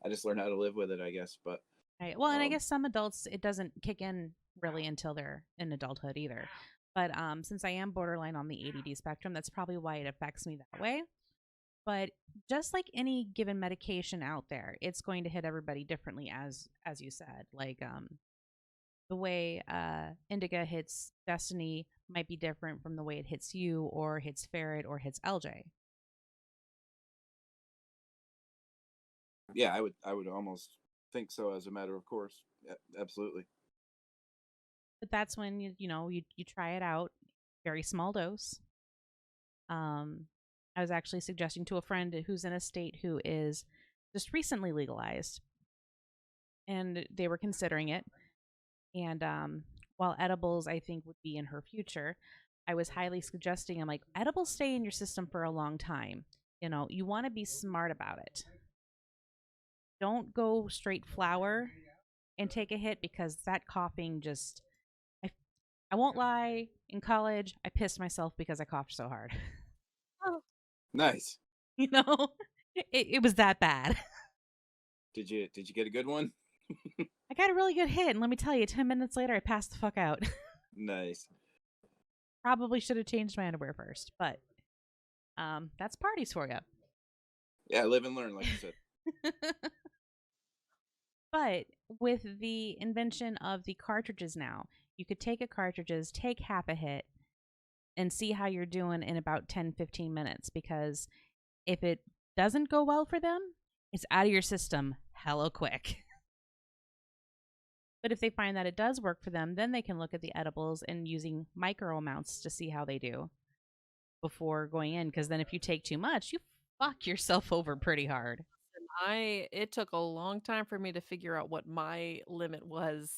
I just learn how to live with it, I guess. But Right. Well, and I um, guess some adults it doesn't kick in really until they're in adulthood either. But since I am borderline on the ADD spectrum, that's probably why it affects me that way. But just like any given medication out there, it's going to hit everybody differently, as you said. Like the way Indica hits Destiny might be different from the way it hits you, or hits Ferret, or hits LJ. yeah, I would almost think so as a matter of course. Yeah, absolutely. But that's when you try it out, very small dose. Um, I was actually suggesting to a friend who's in a state who is just recently legalized, and they were considering it. And while edibles, I think, would be in her future, I was highly suggesting, I'm like, edibles stay in your system for a long time. You want to be smart about it. Don't go straight flower and take a hit because that coughing just, I, I won't lie, in college, I pissed myself because I coughed so hard. Oh, Nice. you know, it was that bad. Did you get a good one? I got a really good hit, and let me tell you, 10 minutes later, I passed the fuck out. Nice. Probably should have changed my underwear first, but that's parties for you. Yeah, live and learn, like you said. But with the invention of the cartridges now, you could take cartridges, take half a hit, and see how you're doing in about 10-15 minutes. Because if it doesn't go well for them, it's out of your system hella quick. But if they find that it does work for them, then they can look at the edibles and using micro amounts to see how they do before going in. Because then if you take too much, you fuck yourself over pretty hard. it took a long time for me to figure out what my limit was.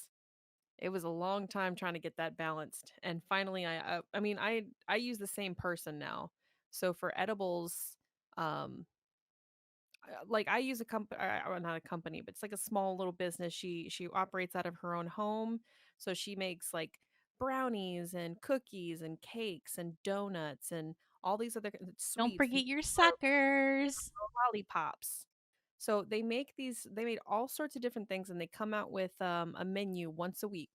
It was a long time trying to get that balanced, and finally, I mean, I use the same person now. So for edibles, um, like I use a company, or not a company, but it's like a small little business. She operates out of her own home, so she makes like brownies and cookies and cakes and donuts and all these other Don't sweets and forget your suckers. lollipops. So they make these. They made all sorts of different things, and they come out with a menu once a week,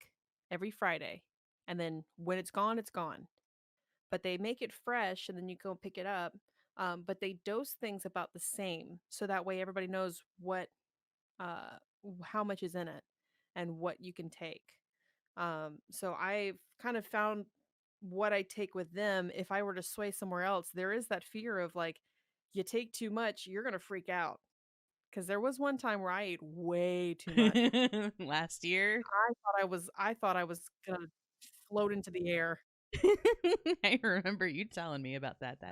every Friday, and then when it's gone, it's gone. But they make it fresh, and then you go pick it up. But they dose things about the same, so that way everybody knows uh, how much is in it, and what you can take. So I've kind of found what I take with them. If I were to sway somewhere else, there is that fear of like, you take too much, you're gonna freak out. Because there was one time where I ate way too much. Last year. I thought I was gonna float into the air. I remember you telling me about that. I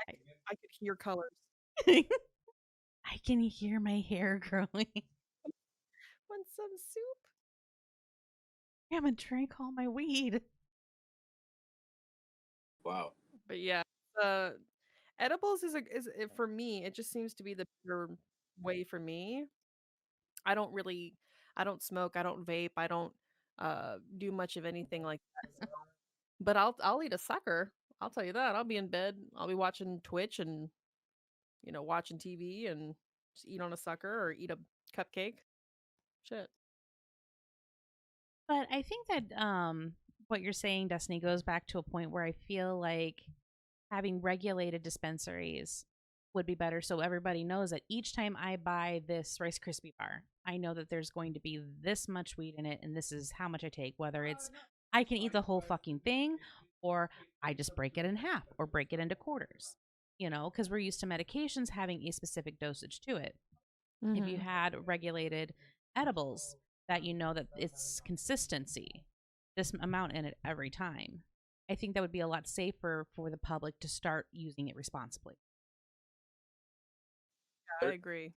I, I could hear colors. I can hear my hair growing. Want some soup? I haven't drank all my weed. Wow. But yeah, uh, edibles for me. It just seems to be the pure way for me. I don't really, I don't smoke. I don't vape. I don't do much of anything like that. But I'll eat a sucker. I'll tell you that. I'll be in bed. I'll be watching Twitch and watching TV and just eat on a sucker or eat a cupcake. Shit. But I think that what you're saying, Destiny, goes back to a point where I feel like having regulated dispensaries would be better, so everybody knows that each time I buy this Rice Krispie bar, I know that there's going to be this much weed in it and this is how much I take, whether it's I can eat the whole fucking thing or I just break it in half or break it into quarters. Because we're used to medications having a specific dosage to it. If you Mm-hmm. had regulated edibles, that you know that it's consistency, this amount in it every time, I think that would be a lot safer for the public to start using it responsibly. I agree.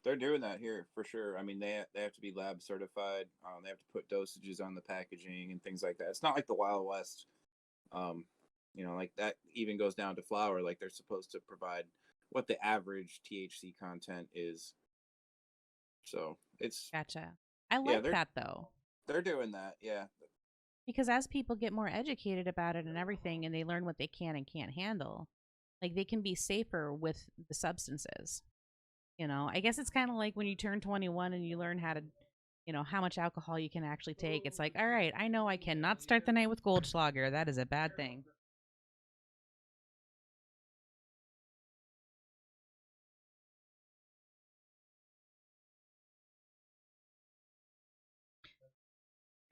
They're doing that here for sure. I mean, they have to be lab certified. They have to put dosages on the packaging and things like that. It's not like the Wild West. Um, like that even goes down to flour. Like they're supposed to provide what the average THC content is. So it's Gotcha. I yeah, like that though, they're doing that. Yeah, because as people get more educated about it and everything, and they learn what they can and can't handle, like they can be safer with the substances. I guess it's kind of like when you turn 21 and you learn how to, how much alcohol you can actually take. It's like, all right, I know I cannot start the night with Goldschlager. That is a bad thing.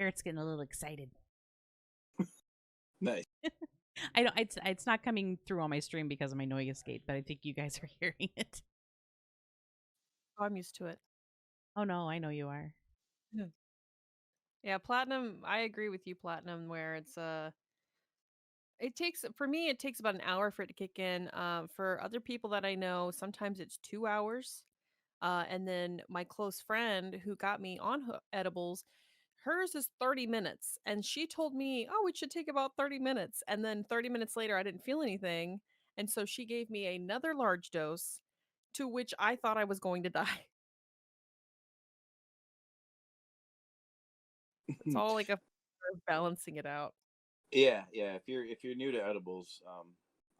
Eric's getting a little excited. nice. I don't. It's not coming through on my stream because of my noise gate, but I think you guys are hearing it. Oh, I'm used to it. Oh no, I know you are. Yeah. Yeah, platinum. I agree with you, platinum. Where it takes for me, it takes about an hour for it to kick in. For other people that I know, sometimes it's 2 hours. And then my close friend who got me on edibles, hers is 30 minutes. And she told me, oh, it should take about 30 minutes. And then 30 minutes later, I didn't feel anything. And so she gave me another large dose, to which I thought I was going to die. It's all like a balancing it out. Yeah. If you're new to edibles,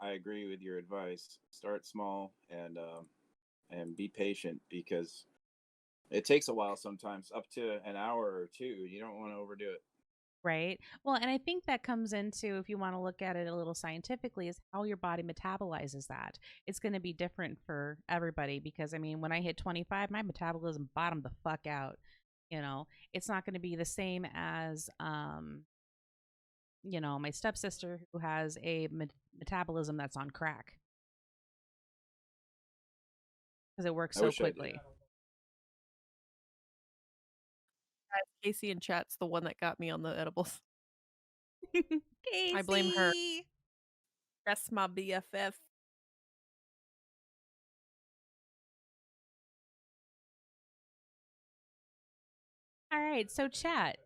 I agree with your advice. Start small and be patient because it takes a while sometimes, up to an hour or two. You don't want to overdo it. Right. Well, and I think that comes into, if you want to look at it a little scientifically, is how your body metabolizes that. It's going to be different for everybody because, I mean, when I hit 25, my metabolism bottomed the fuck out. It's not going to be the same as, my stepsister who has a metabolism that's on crack because it works I so wish I did. quickly. Casey in chat's the one that got me on the edibles. Casey! I blame her. That's my BFF. All right, so chat.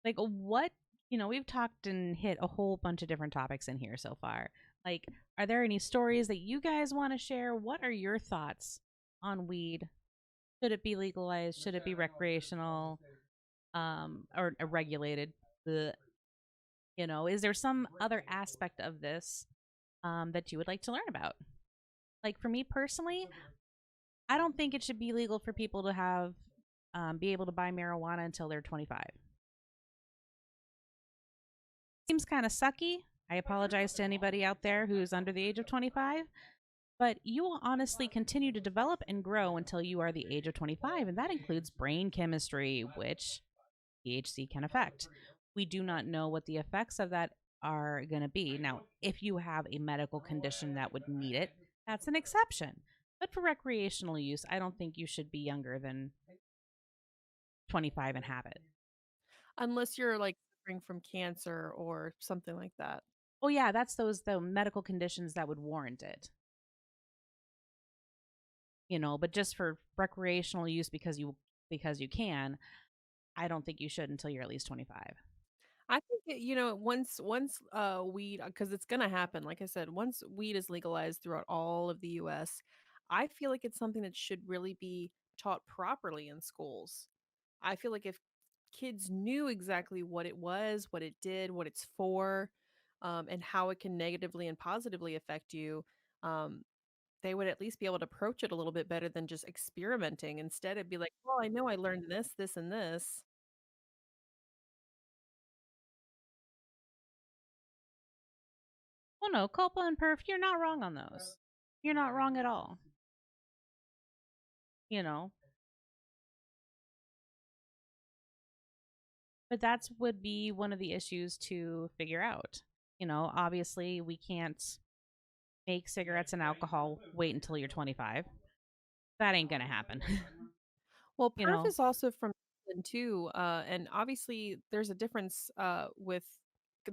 Like, what, we've talked and hit a whole bunch of different topics in here so far. Like, are there any stories that you guys want to share? What are your thoughts on weed? Should it be legalized? Should it be recreational? Or regulated? Ugh. Is there some other aspect of this that you would like to learn about? Like, for me personally, I don't think it should be legal for people to have be able to buy marijuana until they're 25. Seems kind of sucky. I apologize to anybody out there who's under the age of 25, but you will honestly continue to develop and grow until you are the age of 25, and that includes brain chemistry, which THC can affect. We do not know what the effects of that are going to be. Now, if you have a medical condition that would need it, that's an exception. But for recreational use, I don't think you should be younger than 25 and have it. Unless you're like suffering from cancer or something like that. Oh yeah, that's the medical conditions that would warrant it. But just for recreational use because you can, I don't think you should until you're at least 25. I think once weed, because it's gonna happen. Like I said, once weed is legalized throughout all of the U.S., I feel like it's something that should really be taught properly in schools. I feel like if kids knew exactly what it was, what it did, what it's for, and how it can negatively and positively affect you, um, they would at least be able to approach it a little bit better than just experimenting. Instead, it'd be like, well, I know I learned this, this, and this. Well, no, culpa and perf, you're not wrong on those. You're not wrong at all. You know, but that's would be one of the issues to figure out. Obviously, we can't make cigarettes and alcohol wait until you're 25. That ain't gonna happen. Well, you perf know, is also from England too, and obviously there's a difference with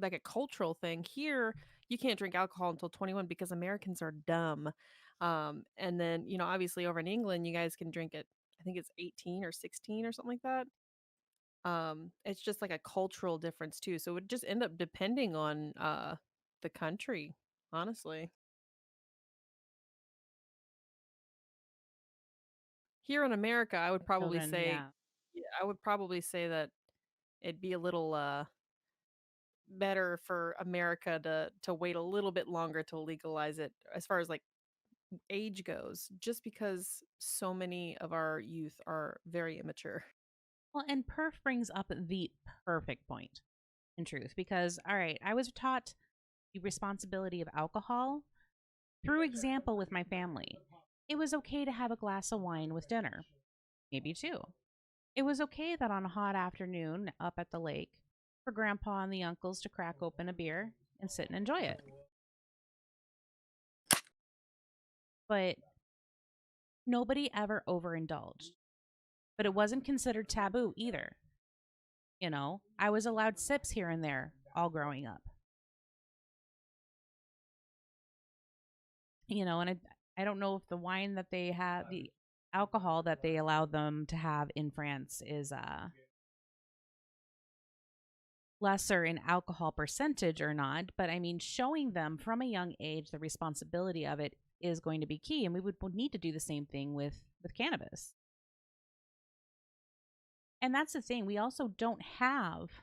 like a cultural thing. Here, you can't drink alcohol until 21 because Americans are dumb. And then, obviously over in England, you guys can drink it. I think it's 18 or 16 or something like that. It's just like a cultural difference too. So it would just end up depending on the country, honestly. Here in America, I would probably Children, say, yeah. yeah, I would probably say that it'd be a little better for America to wait a little bit longer to legalize it as far as like age goes, just because so many of our youth are very immature. Well, and perf brings up the perfect point in truth because, all right, I was taught the responsibility of alcohol through example with my family. It was okay to have a glass of wine with dinner, maybe two. It was okay that on a hot afternoon up at the lake for grandpa and the uncles to crack open a beer and sit and enjoy it. But nobody ever overindulged. But it wasn't considered taboo either. I was allowed sips here and there all growing up. And I don't know if the wine that they have, the alcohol that they allowed them to have in France is lesser in alcohol percentage or not, but I mean, showing them from a young age the responsibility of it is going to be key, and we would need to do the same thing with cannabis. And that's the thing, we also don't have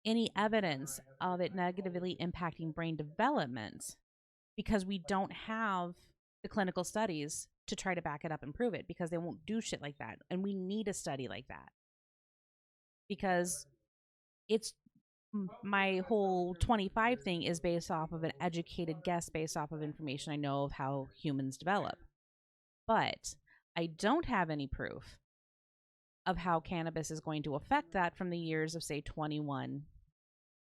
any evidence of it negatively impacting brain development because we don't have the clinical studies to try to back it up and prove it, because they won't do shit like that, and we need a study like that because it's my whole 25 thing is based off of an educated guess based off of information I know of how humans develop. But I don't have any proof of how cannabis is going to affect that from the years of, say, 21,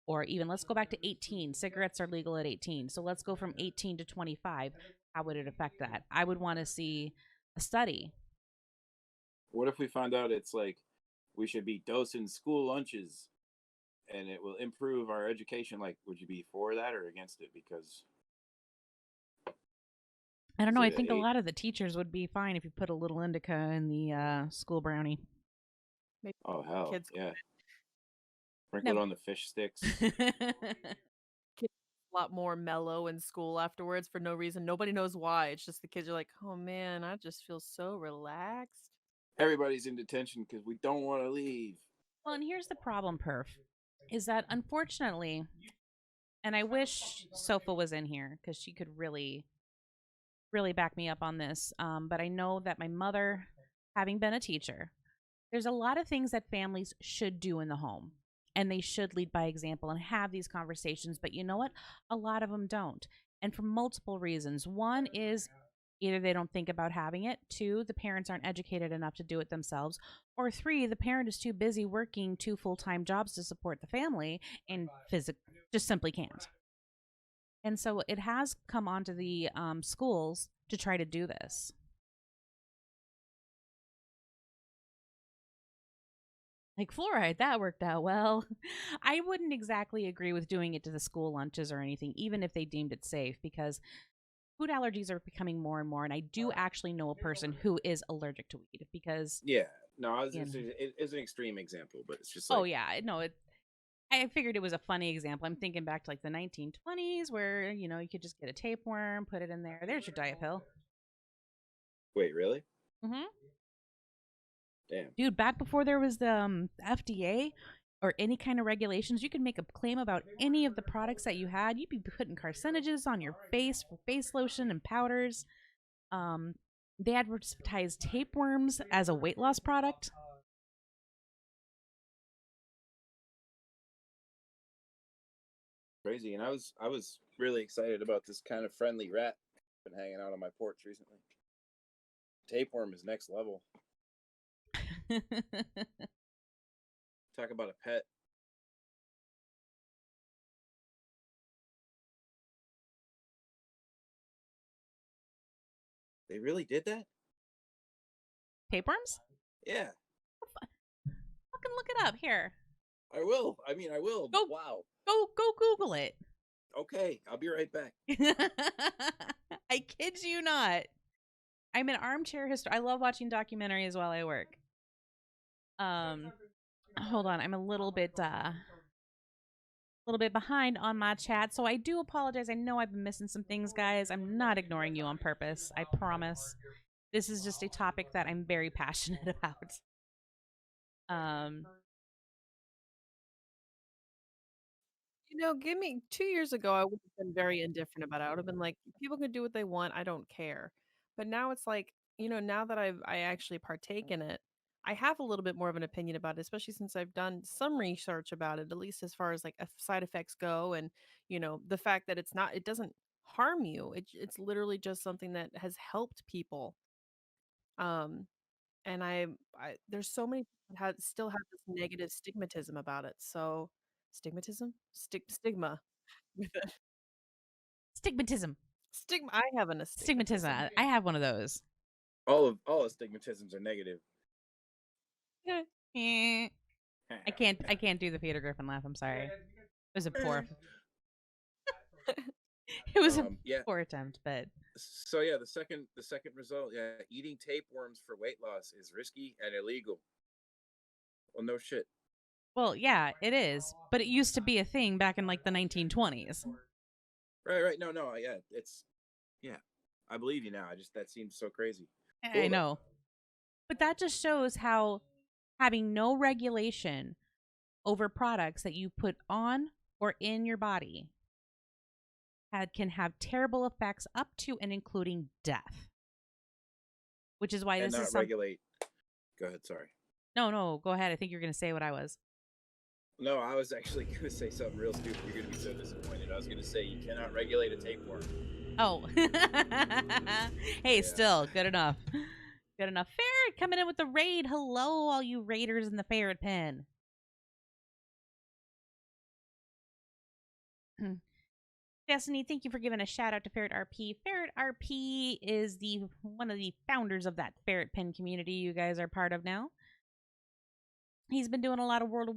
or even let's go back to 18. Cigarettes are legal at 18. So let's go from 18 to 25. How would it affect that? I would want to see a study. What if we found out it's like we should be dosing school lunches and it will improve our education? Like, would you be for that or against it? Because I don't know. I think a lot of the teachers would be fine if you put a little indica in the school brownie. Maybe oh hell kids yeah, sprinkle it on the fish sticks. kids a lot more mellow in school afterwards for no reason. Nobody knows why. It's just the kids are like, oh man, I just feel so relaxed. Everybody's in detention because we don't want to leave. Well, and here's the problem, Perf, is that unfortunately, and I wish Sofa was in here because she could really, really back me up on this. But I know that my mother, having been a teacher, there's a lot of things that families should do in the home, and they should lead by example and have these conversations. But you know what? A lot of them don't. And for multiple reasons. One is either they don't think about having it, two, the parents aren't educated enough to do it themselves, or three, the parent is too busy working 2 full-time jobs to support the family and just simply can't. And so it has come onto the schools to try to do this. Like fluoride, that worked out well. I wouldn't exactly agree with doing it to the school lunches or anything, even if they deemed it safe, because food allergies are becoming more and more. And I do actually know a person who is allergic to weed because. Yeah, no, it's an extreme example, but it's just like, oh yeah, no, I figured it was a funny example. I'm thinking back to like the 1920s where, you could just get a tapeworm, put it in there. There's your diet pill. wait, really? Mm-hmm. Damn. Dude, back before there was the FDA or any kind of regulations, you could make a claim about any of the products that you had. You'd be putting carcinogens on your face for face lotion and powders. They advertised tapeworms as a weight loss product. Crazy. And I was really excited about this kind of friendly rat been hanging out on my porch recently. Tapeworm is next level. Talk about a pet. They really did that? Tapeworms? Yeah. Fucking look it up here. I will. I mean, I will. Go, wow. Go Google it. Okay, I'll be right back. I kid you not. I'm an armchair history. I love watching documentaries while I work. Hold on. I'm a little bit behind on my chat, so I do apologize. I know I've been missing some things, guys. I'm not ignoring you on purpose. I promise. This is just a topic that I'm very passionate about. Give me 2 years ago, I would have been very indifferent about it. I would have been like, people can do what they want. I don't care. But now it's like, now that I actually partake in it, I have a little bit more of an opinion about it, especially since I've done some research about it, at least as far as like side effects go, and the fact that it doesn't harm you. It's literally just something that has helped people. Um, and there's so many people that still have this negative stigmatism about it. So stigmatism, stigma with it. Stigmatism. Stigma. I have an Stigmatism. astigmatism. I have one of those. All astigmatisms are negative. I can't do the Peter Griffin laugh. I'm sorry. It was a poor. It was a Yeah. poor attempt, but So yeah, the second result, yeah, eating tapeworms for weight loss is risky and illegal. Well, no shit. well, yeah, it is. But it used to be a thing back in like the 1920s. Right. No, yeah, yeah. I believe you now. That seems so crazy. I Cool, though. know. But that just shows how having no regulation over products that you put on or in your body can have terrible effects up to and including death. Which is why And this not is regulate. Go ahead. Sorry. No, go ahead. I think you're going to say what I was. No, I was actually going to say something real stupid. You're going to be so disappointed. I was going to say you cannot regulate a tapeworm. Oh. Hey, Yeah. still good enough. Good enough. Ferret coming in with the raid. Hello, all you raiders in the ferret pen. Destiny, thank you for giving a shout out to Ferret RP. Ferret RP is one of the founders of that ferret pen community you guys are part of now. He's been doing a lot of World of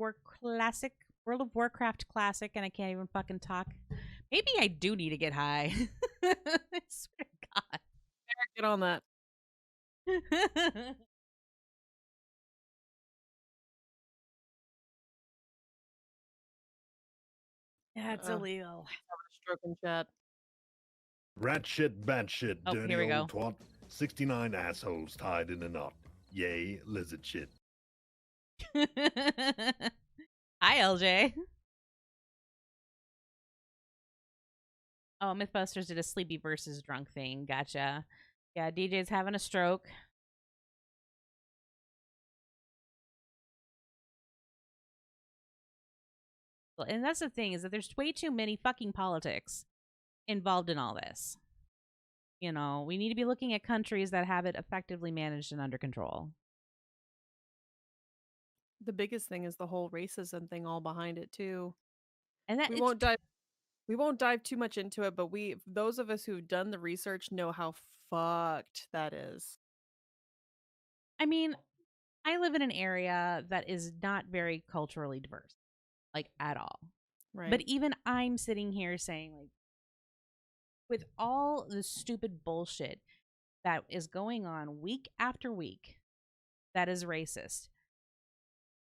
Warcraft Classic, and I can't even fucking talk. Maybe I do need to get high. I swear to God. Get on that. Yeah, it's illegal. Having a stroke in chat. Rat shit, bat shit, Oh, dirty here we old go. twat. 69 assholes tied in a knot. Yay, lizard shit. Hi, LJ. Oh, Mythbusters did a sleepy versus drunk thing. Gotcha. Yeah, DJ's having a stroke. And that's the thing, is that there's way too many fucking politics involved in all this. We need to be looking at countries that have it effectively managed and under control. The biggest thing is the whole racism thing all behind it too. And that we won't dive too much into it, but those of us who've done the research know how fucked that is. I mean, I live in an area that is not very culturally diverse, like at all. Right. But even I'm sitting here saying, like, with all the stupid bullshit that is going on week after week, that is racist.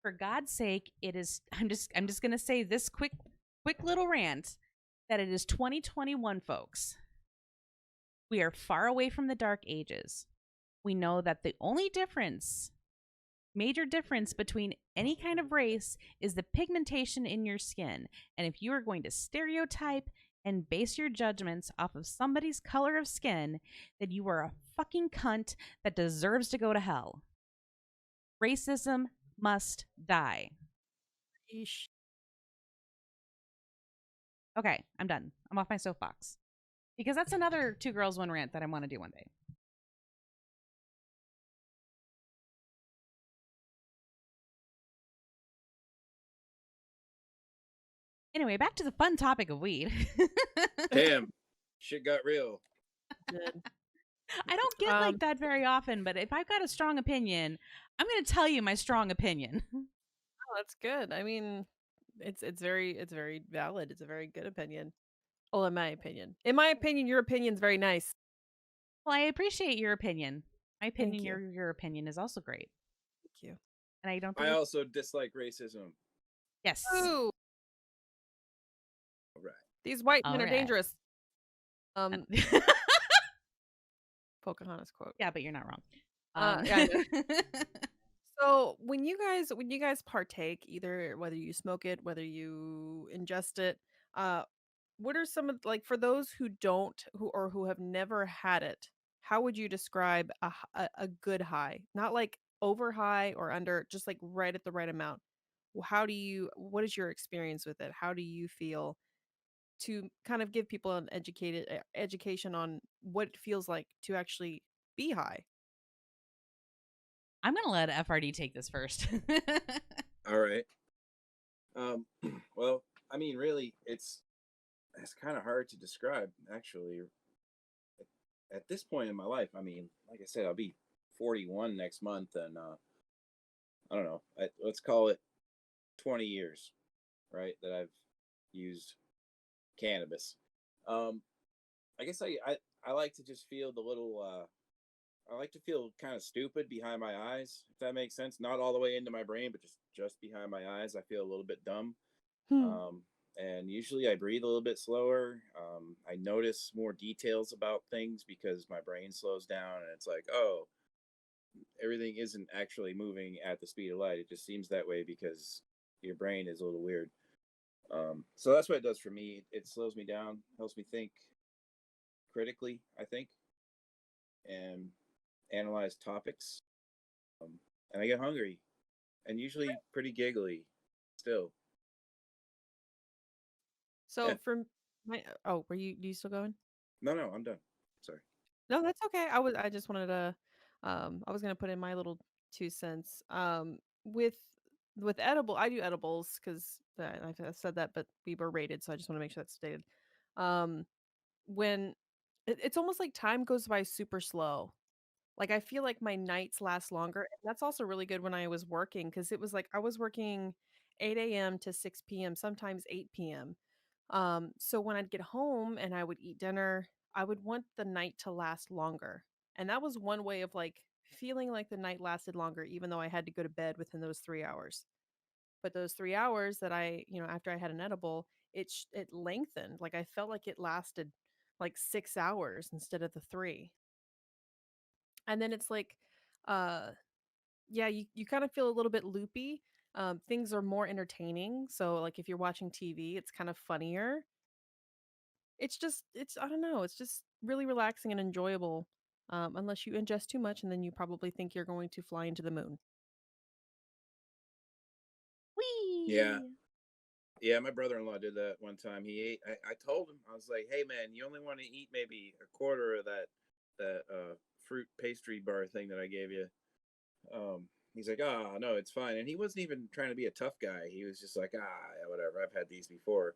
For God's sake, it is. I'm just gonna say this quick little rant that it is 2021, folks. We are far away from the dark ages. We know that the only major difference between any kind of race is the pigmentation in your skin. And if you are going to stereotype and base your judgments off of somebody's color of skin, then you are a fucking cunt that deserves to go to hell. Racism must die. Eesh. Okay, I'm done. I'm off my soapbox. Because that's another Two Girls, One Rant that I want to do one day. Anyway, back to the fun topic of weed. Damn, shit got real. I don't get like that very often, but if I've got a strong opinion, I'm going to tell you my strong opinion. Oh, that's good. I mean, it's very valid. It's a very good opinion. Well, in my opinion. In my opinion, your opinion's very nice. Well, I appreciate your opinion. My opinion, you. your opinion is also great, Thank you. and I don't I think also dislike racism. yes. Ooh, All right. these white All men are right. dangerous. Pocahontas quote. Yeah, but you're not wrong. Yeah, I know. So when you guys partake, either whether you smoke it, whether you ingest it, uh, what are some of like for those who don't who have never had it? How would you describe a good high? Not like over high or under, just like right at the right amount. What is your experience with it? How do you feel to kind of give people an education on what it feels like to actually be high? I'm gonna let FRD take this first. All right. Well, I mean, really, it's kind of hard to describe actually. At this point in my life, I mean, like I said, I'll be 41 next month, and I don't know. Let's call it 20 years, right? That I've used cannabis. Um, I guess I like to just feel the little. I like to feel kind of stupid behind my eyes, if that makes sense. Not all the way into my brain, but just behind my eyes. I feel a little bit dumb. Hmm. And usually I breathe a little bit slower. I notice more details about things because my brain slows down, and it's like, oh, everything isn't actually moving at the speed of light. It just seems that way because your brain is a little weird. So that's what it does for me. It slows me down, helps me think critically, I think, and analyze topics. And I get hungry and usually pretty giggly still. So Yeah. for my were you still going? No, no, I'm done. Sorry. No, that's okay. I just wanted to I was gonna put in my little 2 cents. With edible, I do edibles because I've said that, but we were rated, so I just want to make sure that's stated. Um, when it's almost like time goes by super slow. Like I feel like my nights last longer. And that's also really good when I was working because it was like I was working 8 a.m. to 6 p.m., sometimes 8 p.m. So when I'd get home and I would eat dinner, I would want the night to last longer. And that was one way of like feeling like the night lasted longer, even though I had to go to bed within those 3 hours. But those 3 hours that after I had an edible, it lengthened. Like I felt like it lasted like 6 hours instead of the three. And then it's like, uh, yeah, you kind of feel a little bit loopy. Things are more entertaining. So like if you're watching TV, it's kind of funnier. It's I don't know, it's just really relaxing and enjoyable. Unless you ingest too much and then you probably think you're going to fly into the moon. Yeah. Whee! Yeah, my brother-in-law did that one time. He ate. I told him, I was like, "Hey, man, you only want to eat maybe a quarter of that fruit pastry bar thing that I gave you." He's like, "Ah, no, it's fine." And he wasn't even trying to be a tough guy. He was just like, "Ah, yeah, whatever. I've had these before."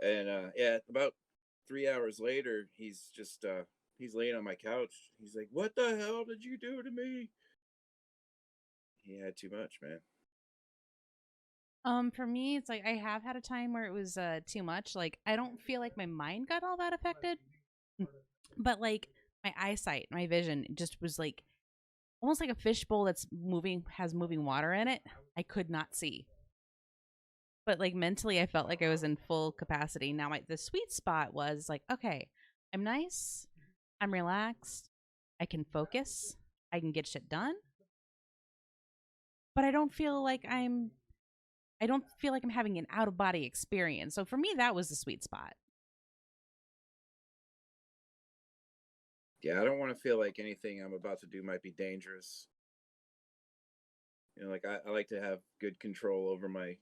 And yeah, about 3 hours later, he's laying on my couch. He's like, "What the hell did you do to me?" He had too much, man. For me, it's like I have had a time where it was too much. Like I don't feel like my mind got all that affected, but like my eyesight, my vision just was like almost like a fishbowl that's moving has moving water in it. I could not see. But like mentally I felt like I was in full capacity. Now the sweet spot was like, okay, I'm nice, I'm relaxed, I can focus, I can get shit done, but I don't feel like I'm having an out of body experience. So for me that was the sweet spot. Yeah, I don't want to feel like anything I'm about to do might be dangerous. Like I like to have good control over my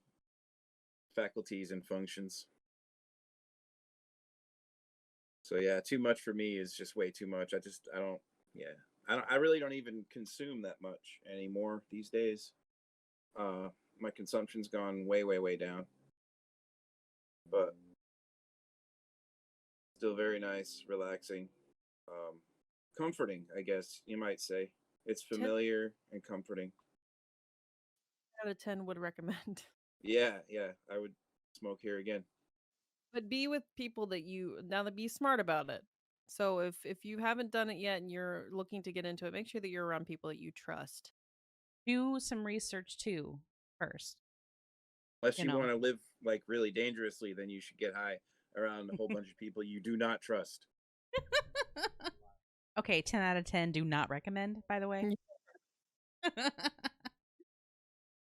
faculties and functions. So yeah, too much for me is just way too much. I don't yeah. I really don't even consume that much anymore these days. Uh my consumption's gone way way way down. But still very nice, relaxing, um comforting, I guess you might say. It's 10 familiar and comforting. out of 10 would recommend. Yeah, yeah, I would smoke here again. But be with people that you now that be smart about it. So if you haven't done it yet and you're looking to get into it, make sure that you're around people that you trust. Do some research too first, Unless you you know. want to live like really dangerously, then you should get high around a whole bunch of people you do not trust. Okay, 10 out of 10 do not recommend, by the way. Mm.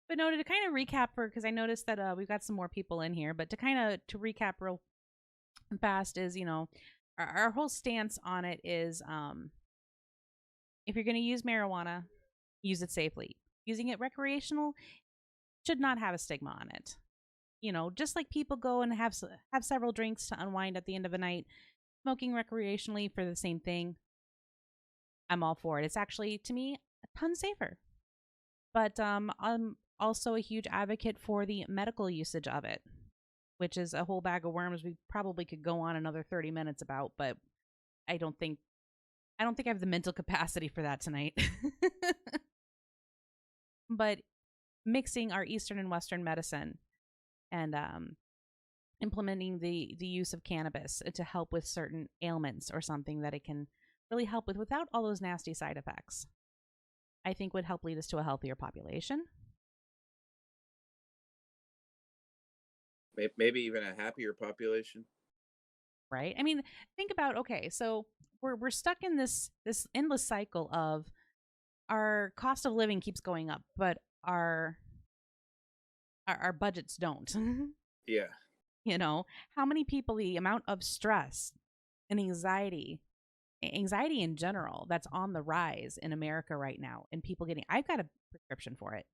But no, to kind of recap for because I noticed that we've got some more people in here, but to kind of to recap real fast is, our whole stance on it is if you're going to use marijuana, use it safely. Using it recreational should not have a stigma on it. Just like people go and have several drinks to unwind at the end of a night, smoking recreationally for the same thing, I'm all for it. It's actually to me a ton safer. But I'm also a huge advocate for the medical usage of it, which is a whole bag of worms we probably could go on another 30 minutes about, but I don't think I don't think I have the mental capacity for that tonight. But mixing our Eastern and Western medicine and implementing the use of cannabis to help with certain ailments or something that it can really help with without all those nasty side effects, I think would help lead us to a healthier population. Maybe even a happier population. Right? I mean, think about, okay, so we're stuck in this endless cycle of our cost of living keeps going up, but our budgets don't. Yeah. How many people, the amount of stress and anxiety in general that's on the rise in America right now, and people getting, I've got a prescription for it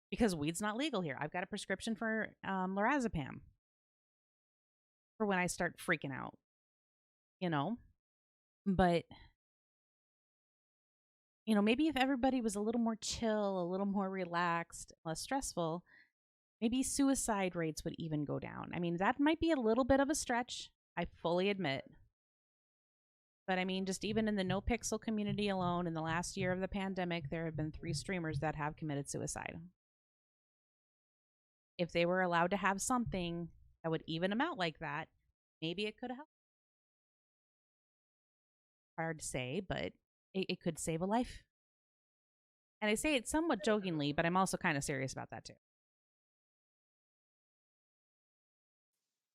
because weed's not legal here. I've got a prescription for lorazepam for when I start freaking out, you know? But, maybe if everybody was a little more chill, a little more relaxed, less stressful, maybe suicide rates would even go down. I mean, that might be a little bit of a stretch, I fully admit. But I mean, just even in the no pixel community alone, in the last year of the pandemic, there have been 3 streamers that have committed suicide. If they were allowed to have something that would even them out like that, maybe it could help. Hard to say, but it could save a life. And I say it somewhat jokingly, but I'm also kind of serious about that too.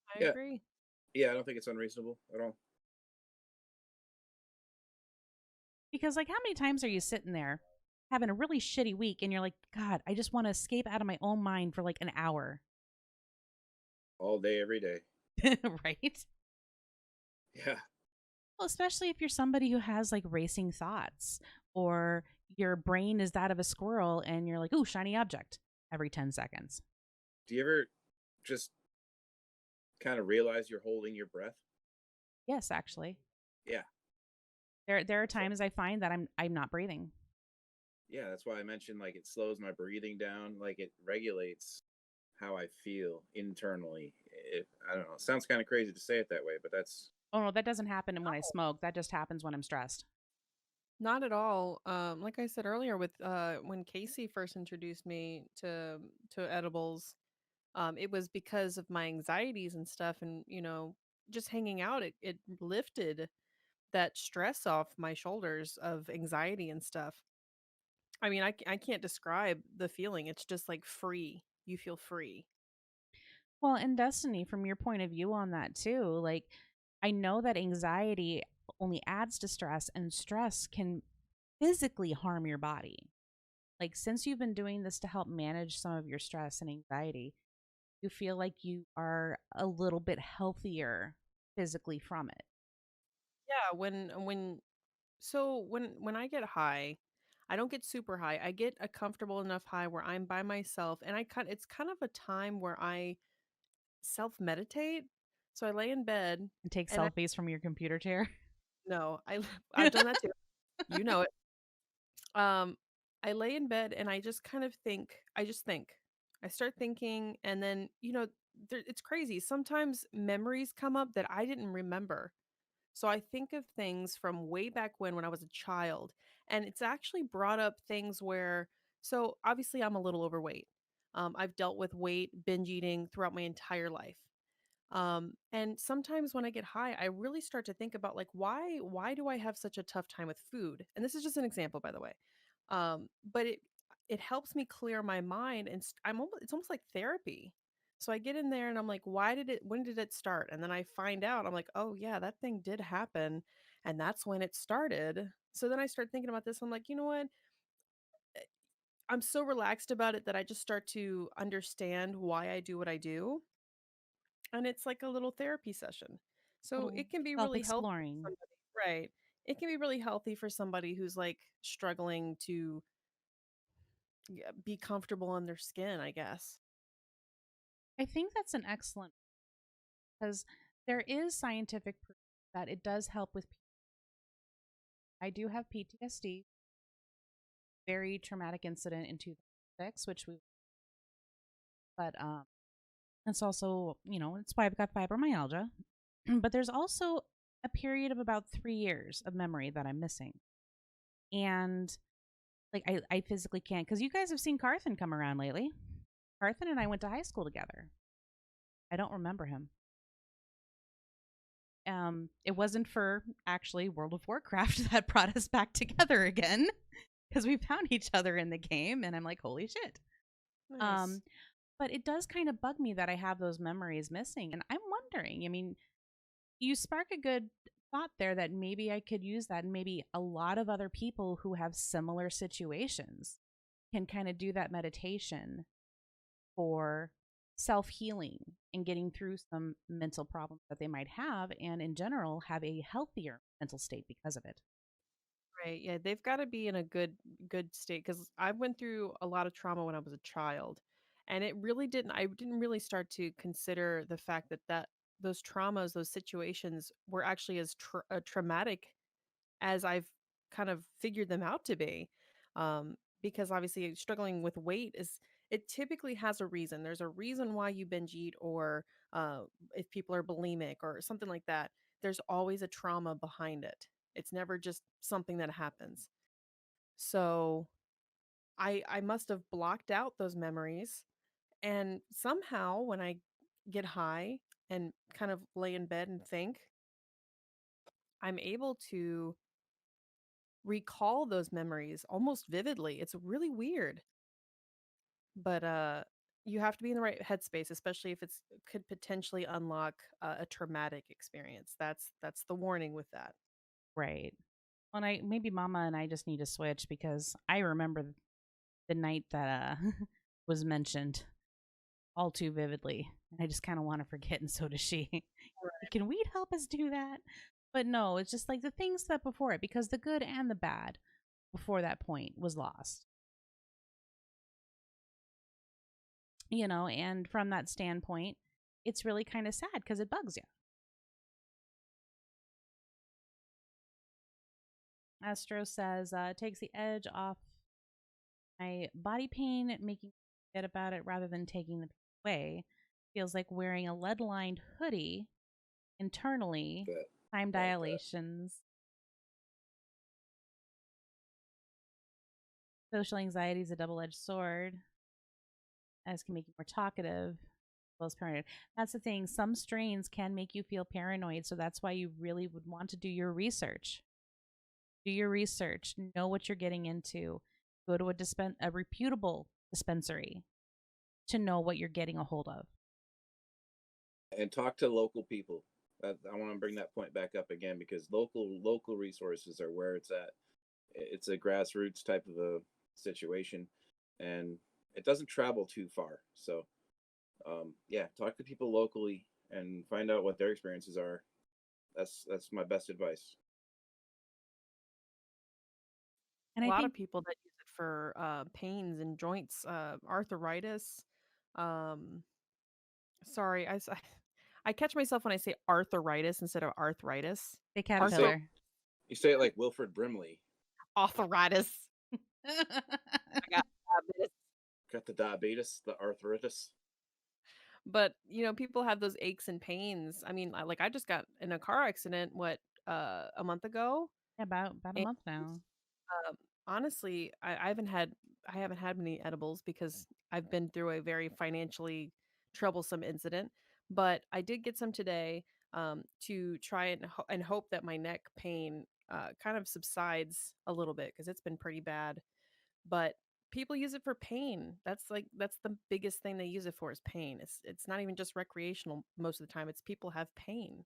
I Yeah. agree. Yeah, I don't think it's unreasonable at all. Because, like, how many times are you sitting there having a really shitty week and you're like, God, I just want to escape out of my own mind for like an hour? All day, every day. Right? Yeah. Well, especially if you're somebody who has like racing thoughts or your brain is that of a squirrel and you're like, ooh, shiny object every 10 seconds. Do you ever just kind of realize you're holding your breath? Yes, actually. Yeah. There are So, times I find that I'm not breathing. yeah, that's why I mentioned like it slows my breathing down, like it regulates how I feel internally. I don't know. It sounds kind of crazy to say it that way, but that's Oh no, that doesn't happen when I smoke. That just happens when I'm stressed. Not at all. Like I said earlier, with when Casey first introduced me to edibles, it was because of my anxieties and stuff, and just hanging out, it lifted that stress off my shoulders of anxiety and stuff. I mean, I can't describe the feeling. It's just like free. You feel free. Well, and Destiny, from your point of view on that too, like I know that anxiety only adds to stress and stress can physically harm your body. Like since you've been doing this to help manage some of your stress and anxiety, you feel like you are a little bit healthier physically from it. Yeah, when I get high, I don't get super high. I get a comfortable enough high where I'm by myself, and it's kind of a time where I self meditate. So I lay in bed And take and I selfies from your computer chair. no, I've done that too. You know it. Um, I lay in bed and I just kind of think. I just think. I start thinking, and then it's crazy. Sometimes memories come up that I didn't remember. So I think of things from way back when I was a child, and it's actually brought up things where so obviously I'm a little overweight. I've dealt with weight, binge eating throughout my entire life. And sometimes when I get high, I really start to think about like why do I have such a tough time with food? And this is just an example, by the way. But it helps me clear my mind, and it's almost like therapy. So I get in there and I'm like, when did it start? And then I find out, I'm like, oh yeah, that thing did happen, and that's when it started. So then I start thinking about this. I'm like, you know what? I'm so relaxed about it that I just start to understand why I do what I do, and it's like a little therapy session. So Little it can be really healthy for self-exploring. somebody, right? It can be really healthy for somebody who's like struggling to be comfortable in their skin, I guess. I think that's an excellent because there is scientific proof that it does help with. I do have PTSD, very traumatic incident in 2006, which we, but it's also, it's why I've got fibromyalgia. But there's also a period of about 3 years of memory that I'm missing. And like, I physically can't, because you guys have seen Carthen come around lately. Carthen and I went to high school together. I don't remember him. It wasn't for actually World of Warcraft that brought us back together again, because we found each other in the game, and I'm like, holy shit. Nice. But it does kind of bug me that I have those memories missing. And I'm wondering, I mean, you spark a good thought there that maybe I could use that. And maybe a lot of other people who have similar situations can kind of do that meditation for self healing and getting through some mental problems that they might have. And in general, have a healthier mental state because of it. Right. Yeah, they've got to be in a good state, cuz I went through a lot of trauma when I was a child. And I didn't really start to consider the fact that those traumas, those situations were actually as traumatic as I've kind of figured them out to be. Because obviously struggling with weight it typically has a reason. There's a reason why you binge eat, or uh, if people are bulimic or something like that, there's always a trauma behind it. It's never just something that happens. So I must have blocked out those memories, and somehow when I get high and kind of lay in bed and think, I'm able to recall those memories almost vividly. It's really weird. But you have to be in the right headspace, especially if it's could potentially unlock a traumatic experience. That's the warning with that. Right. Well, I maybe Mama and I just need to switch because I remember the night that was mentioned all too vividly. And I just kind of want to forget, and so does she. Can weed help us do that? But no, it's just like the things that before it, because the good and the bad before that point was lost. And from that standpoint, it's really kind of sad because it bugs you. Astro says, it takes the edge off my body pain, making me forget about it rather than taking the pain away. Feels like wearing a lead lined hoodie internally, But time like that. dilations, social anxiety is a double edged sword, as can make you more talkative, as well as paranoid. That's the thing. Some strains can make you feel paranoid, so that's why you really would want to do your research. Do your research, know what you're getting into, go to a reputable dispensary to know what you're getting a hold of. And talk to local people. I want to bring that point back up again because local resources are where it's at. It's a grassroots type of a situation, and it doesn't travel too far. So, yeah, talk to people locally and find out what their experiences are. That's my best advice. And A I lot of think, people that use it for pains and joints, arthritis. Um, sorry, I catch myself when I say arthritis instead of arthritis. the You say caterpillar. you say it like Wilfred Brimley. Arthritis. I got diabetes. Got the diabetes, the arthritis. But people have those aches and pains. I mean, I just got in a car accident a month ago. About a And month now. honestly, I haven't had many edibles because I've been through a very financially troublesome incident. But I did get some today to try and hope that my neck pain kind of subsides a little bit because it's been pretty bad. But people use it for pain. That's the biggest thing they use it for is pain. It's not even just recreational most of the time. It's people have pain.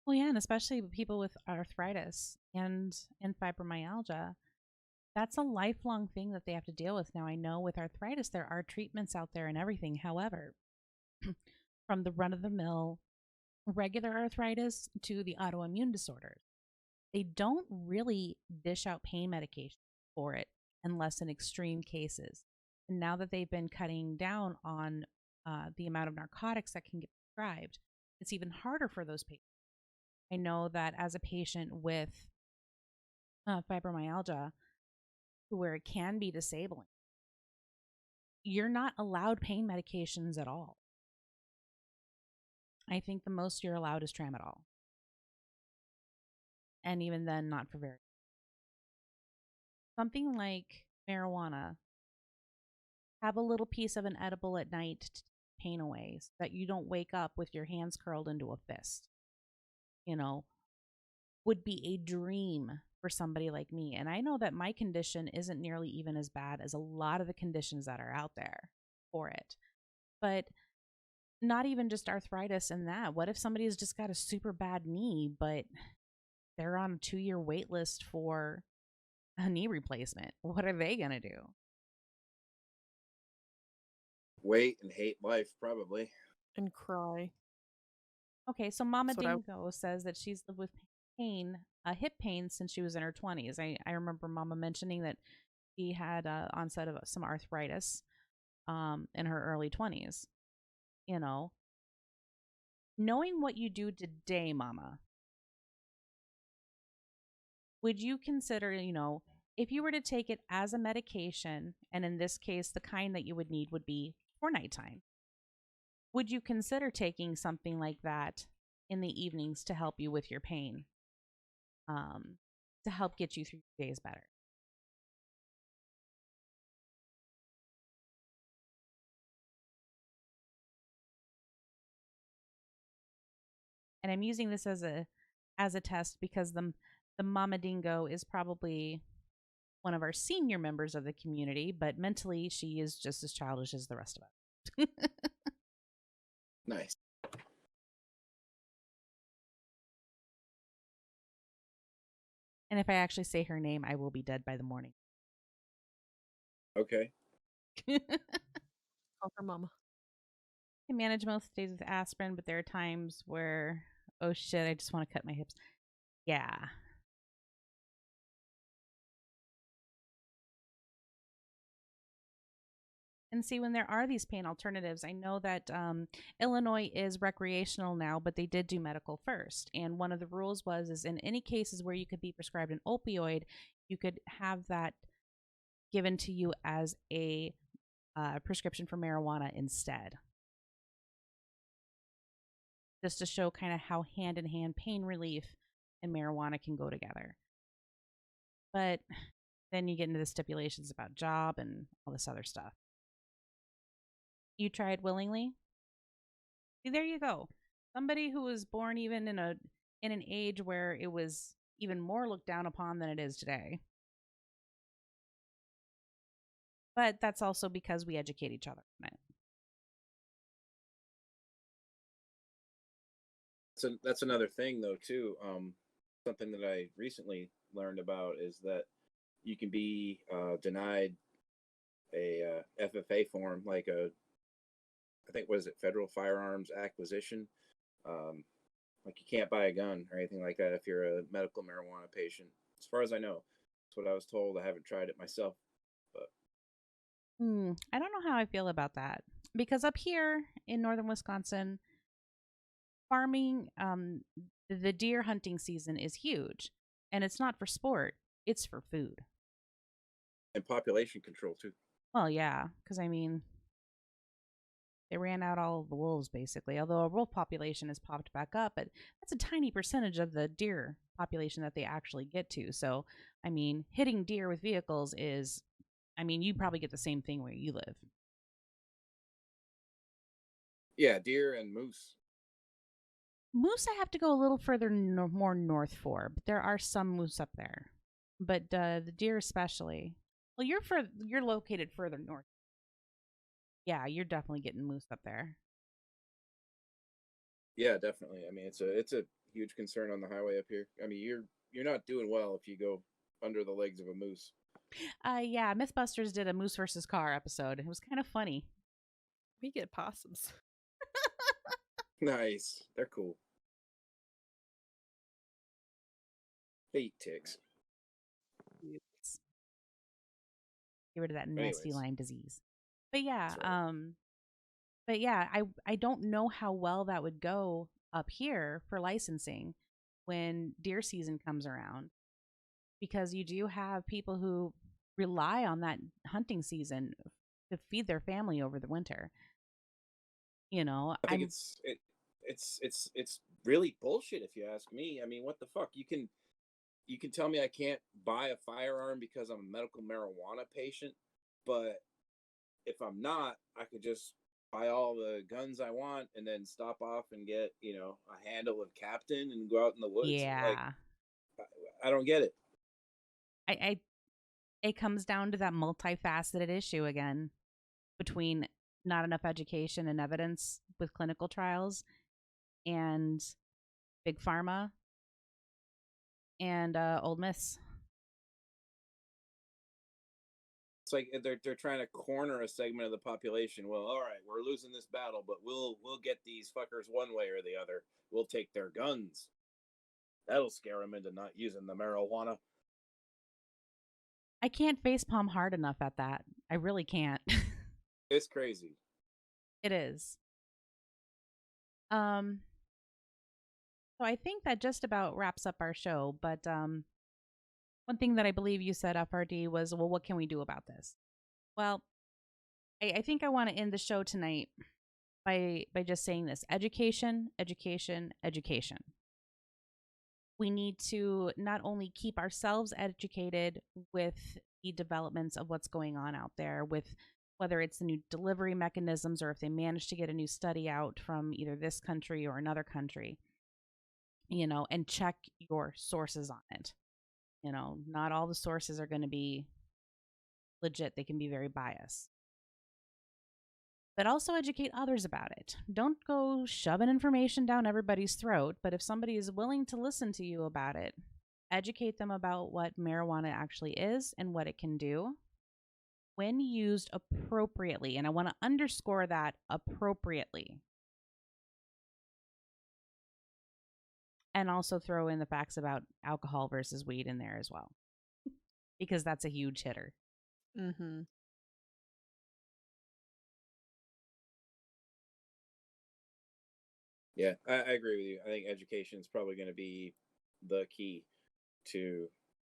Well, yeah, and especially with people with arthritis and fibromyalgia, that's a lifelong thing that they have to deal with. Now, I know with arthritis there are treatments out there and everything. However, from the run of the mill regular arthritis to the autoimmune disorders, they don't really dish out pain medication for it unless in extreme cases. And now that they've been cutting down on the amount of narcotics that can get prescribed, it's even harder for those patients. I know that as a patient with fibromyalgia, where it can be disabling, you're not allowed pain medications at all. I think the most you're allowed is tramadol. And even then, not for very. Something like marijuana, have a little piece of an edible at night to take pain away so that you don't wake up with your hands curled into a fist. You know, would be a dream for somebody like me. And I know that my condition isn't nearly even as bad as a lot of the conditions that are out there for it. But not even just arthritis and that. What if somebody's just got a super bad knee, but they're on a 2-year wait list for a knee replacement? What are they going to do? Wait and hate life, probably. And cry. Okay, so Mama That's what I Dingo says that she's lived with pain, hip pain, since she was in her 20s. I remember Mama mentioning that she had onset of some arthritis in her early 20s. You know, knowing what you do today, Mama, would you consider, if you were to take it as a medication, and in this case, the kind that you would need would be for nighttime, would you consider taking something like that in the evenings to help you with your pain, to help get you through your days better? And I'm using this as a test because the Mama Dingo is probably one of our senior members of the community, but mentally she is just as childish as the rest of us. Nice. And if I actually say her name, I will be dead by the morning. Okay. call her mama. I manage most days with aspirin, but there are times where, oh shit, I just want to cut my hips. Yeah. And see, when there are these pain alternatives, I know that Illinois is recreational now, but they did do medical first. And one of the rules is in any cases where you could be prescribed an opioid, you could have that given to you as a prescription for marijuana instead. Just to show kind of how hand in hand pain relief and marijuana can go together. But then you get into the stipulations about job and all this other stuff. You tried willingly? See, there you go. Somebody who was born even in an age where it was even more looked down upon than it is today. But that's also because we educate each other on it. So that's another thing, though, too. Something that I recently learned about is that you can be denied a FFA form, like I think, was it federal firearms acquisition? Like you can't buy a gun or anything like that if you're a medical marijuana patient. As far as I know, that's what I was told. I haven't tried it myself, but I don't know how I feel about that. Because up here in northern Wisconsin, farming, the deer hunting season is huge. And it's not for sport, it's for food. and population control too. Well, yeah, because I mean, they ran out all of the wolves basically. Although a wolf population has popped back up, but that's a tiny percentage of the deer population that they actually get to. So, I mean, hitting deer with vehicles is, I mean, you probably get the same thing where you live. Yeah, deer and moose. Moose, I have to go a little further more north for, but there are some moose up there. But the deer, especially. Well, you're located further north. Yeah, you're definitely getting moose up there. Yeah, definitely. I mean, it's a huge concern on the highway up here. I mean, you're not doing well if you go under the legs of a moose. Yeah, MythBusters did a moose versus car episode. It was kind of funny. We get possums. Nice. They're cool. They eat ticks. Get rid of that nasty Anyways. Lyme disease. But yeah, That's right. I don't know how well that would go up here for licensing when deer season comes around, because you do have people who rely on that hunting season to feed their family over the winter. You know, I think it's really bullshit if you ask me. I mean, what the fuck? You can tell me I can't buy a firearm because I'm a medical marijuana patient, but if I'm not, I could just buy all the guns I want and then stop off and get, a handle of Captain and go out in the woods. Like, yeah. I don't get it. I it comes down to that multifaceted issue again between not enough education and evidence with clinical trials and big pharma and old myths. It's like they're trying to corner a segment of the population. Well, all right, we're losing this battle, but we'll get these fuckers one way or the other. We'll take their guns. That'll scare them into not using the marijuana. I can't facepalm hard enough at that. I really can't. It's crazy. It is. Um so I think that just about wraps up our show, but one thing that I believe you said, EffArDee, was, well, what can we do about this? Well, I think I want to end the show tonight by just saying this: education, education, education. We need to not only keep ourselves educated with the developments of what's going on out there, with whether it's the new delivery mechanisms or if they manage to get a new study out from either this country or another country, and check your sources on it. Not all the sources are going to be legit, they can be very biased. But also educate others about it. Don't go shoving information down everybody's throat, but if somebody is willing to listen to you about it, educate them about what marijuana actually is and what it can do when used appropriately. And I want to underscore that, appropriately. And also throw in the facts about alcohol versus weed in there as well, because that's a huge hitter. Mm-hmm. Yeah, I agree with you. I think education is probably going to be the key to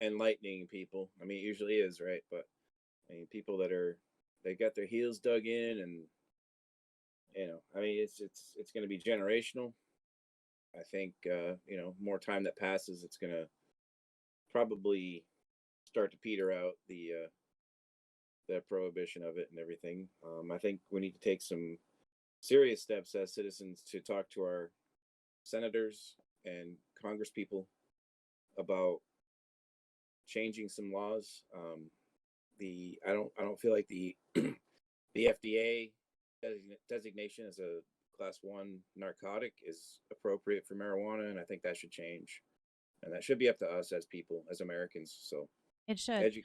enlightening people. I mean, it usually is, right? But I mean, people they got their heels dug in, and I mean, it's going to be generational. I think more time that passes, it's going to probably start to peter out the prohibition of it and everything. I think we need to take some serious steps as citizens to talk to our senators and congresspeople about changing some laws. I don't feel like the the FDA designation as a class 1 narcotic is appropriate for marijuana, and I think that should change. And that should be up to us as people, as Americans. So It should.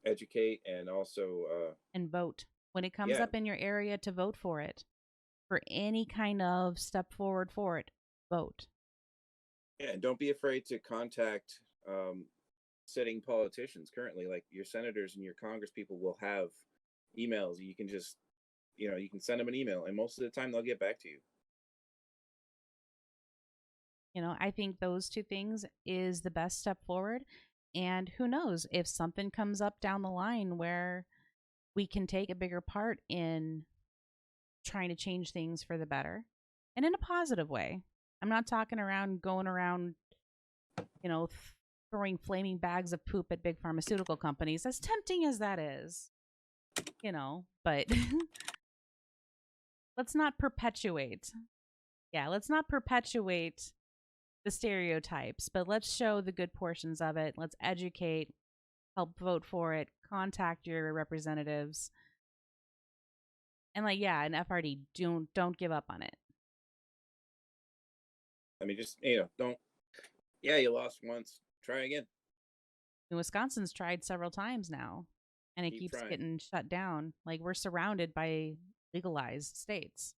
Educate and also and vote. When it comes yeah, up in your area, to vote for it. For any kind of step forward for it, vote. yeah, and don't be afraid to contact sitting politicians currently. Like your senators and your congresspeople will have emails. You can just you can send them an email, and most of the time they'll get back to you. I think those two things is the best step forward. And who knows, if something comes up down the line where we can take a bigger part in trying to change things for the better and in a positive way. I'm not talking going around, throwing flaming bags of poop at big pharmaceutical companies, as tempting as that is, but let's not perpetuate. Yeah, let's not perpetuate the stereotypes, but let's show the good portions of it. Let's educate, help vote for it, contact your representatives. And like, yeah, an EffArDee, don't give up on it. I mean, just don't. Yeah, you lost once. Try again. Wisconsin's tried several times now, and it Keep keeps trying. getting shut down. Like, we're surrounded by legalized states.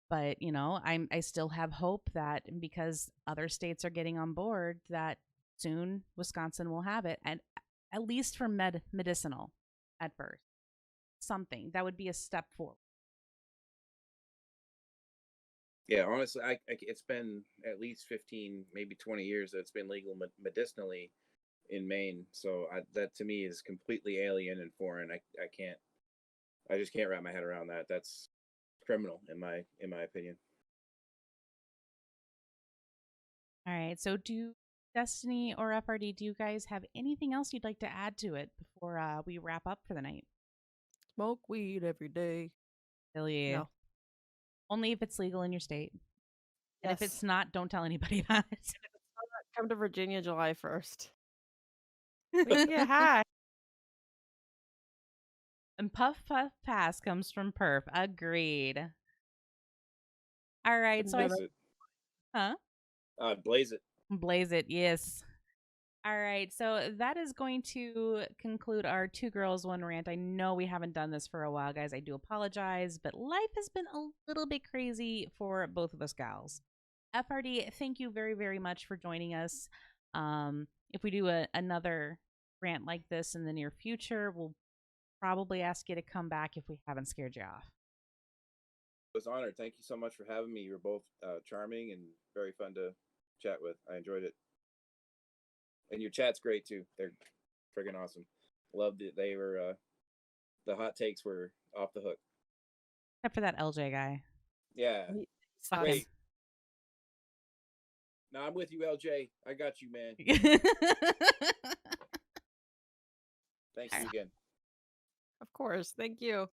But I still have hope that because other states are getting on board, that soon Wisconsin will have it, and at least for medicinal at first. Something that would be a step forward. Yeah, honestly, it's been at least 15, maybe 20 years that it's been legal medicinally in Maine. So that to me is completely alien and foreign. I just can't wrap my head around that. That's criminal in my opinion. All right. So do Destiny or EffArDee, do you guys have anything else you'd like to add to it before we wrap up for the night? Smoke weed every day. Hell yeah. No. Only if it's legal in your state. And if Yes. it's not, don't tell anybody about it. Come to Virginia July 1st. We can get high. And Puff Puff Pass comes from Perf. Agreed. All right. So Blaze it. Huh? Blaze it. Blaze it, yes. All right, so that is going to conclude our Two Girls, One Rant. I know we haven't done this for a while, guys. I do apologize, but life has been a little bit crazy for both of us gals. EffArDee, thank you very, very much for joining us. If we do another rant like this in the near future, we'll probably ask you to come back if we haven't scared you off. I was honored. Thank you so much for having me. You're both charming and very fun to chat with. I enjoyed it. And your chat's great too. They're friggin' awesome. Loved it. They were the hot takes were off the hook. Except for that LJ guy. Yeah. Fuck Great. him. No, I'm with you, LJ. I got you, man. Thank you again. Of course. Thank you.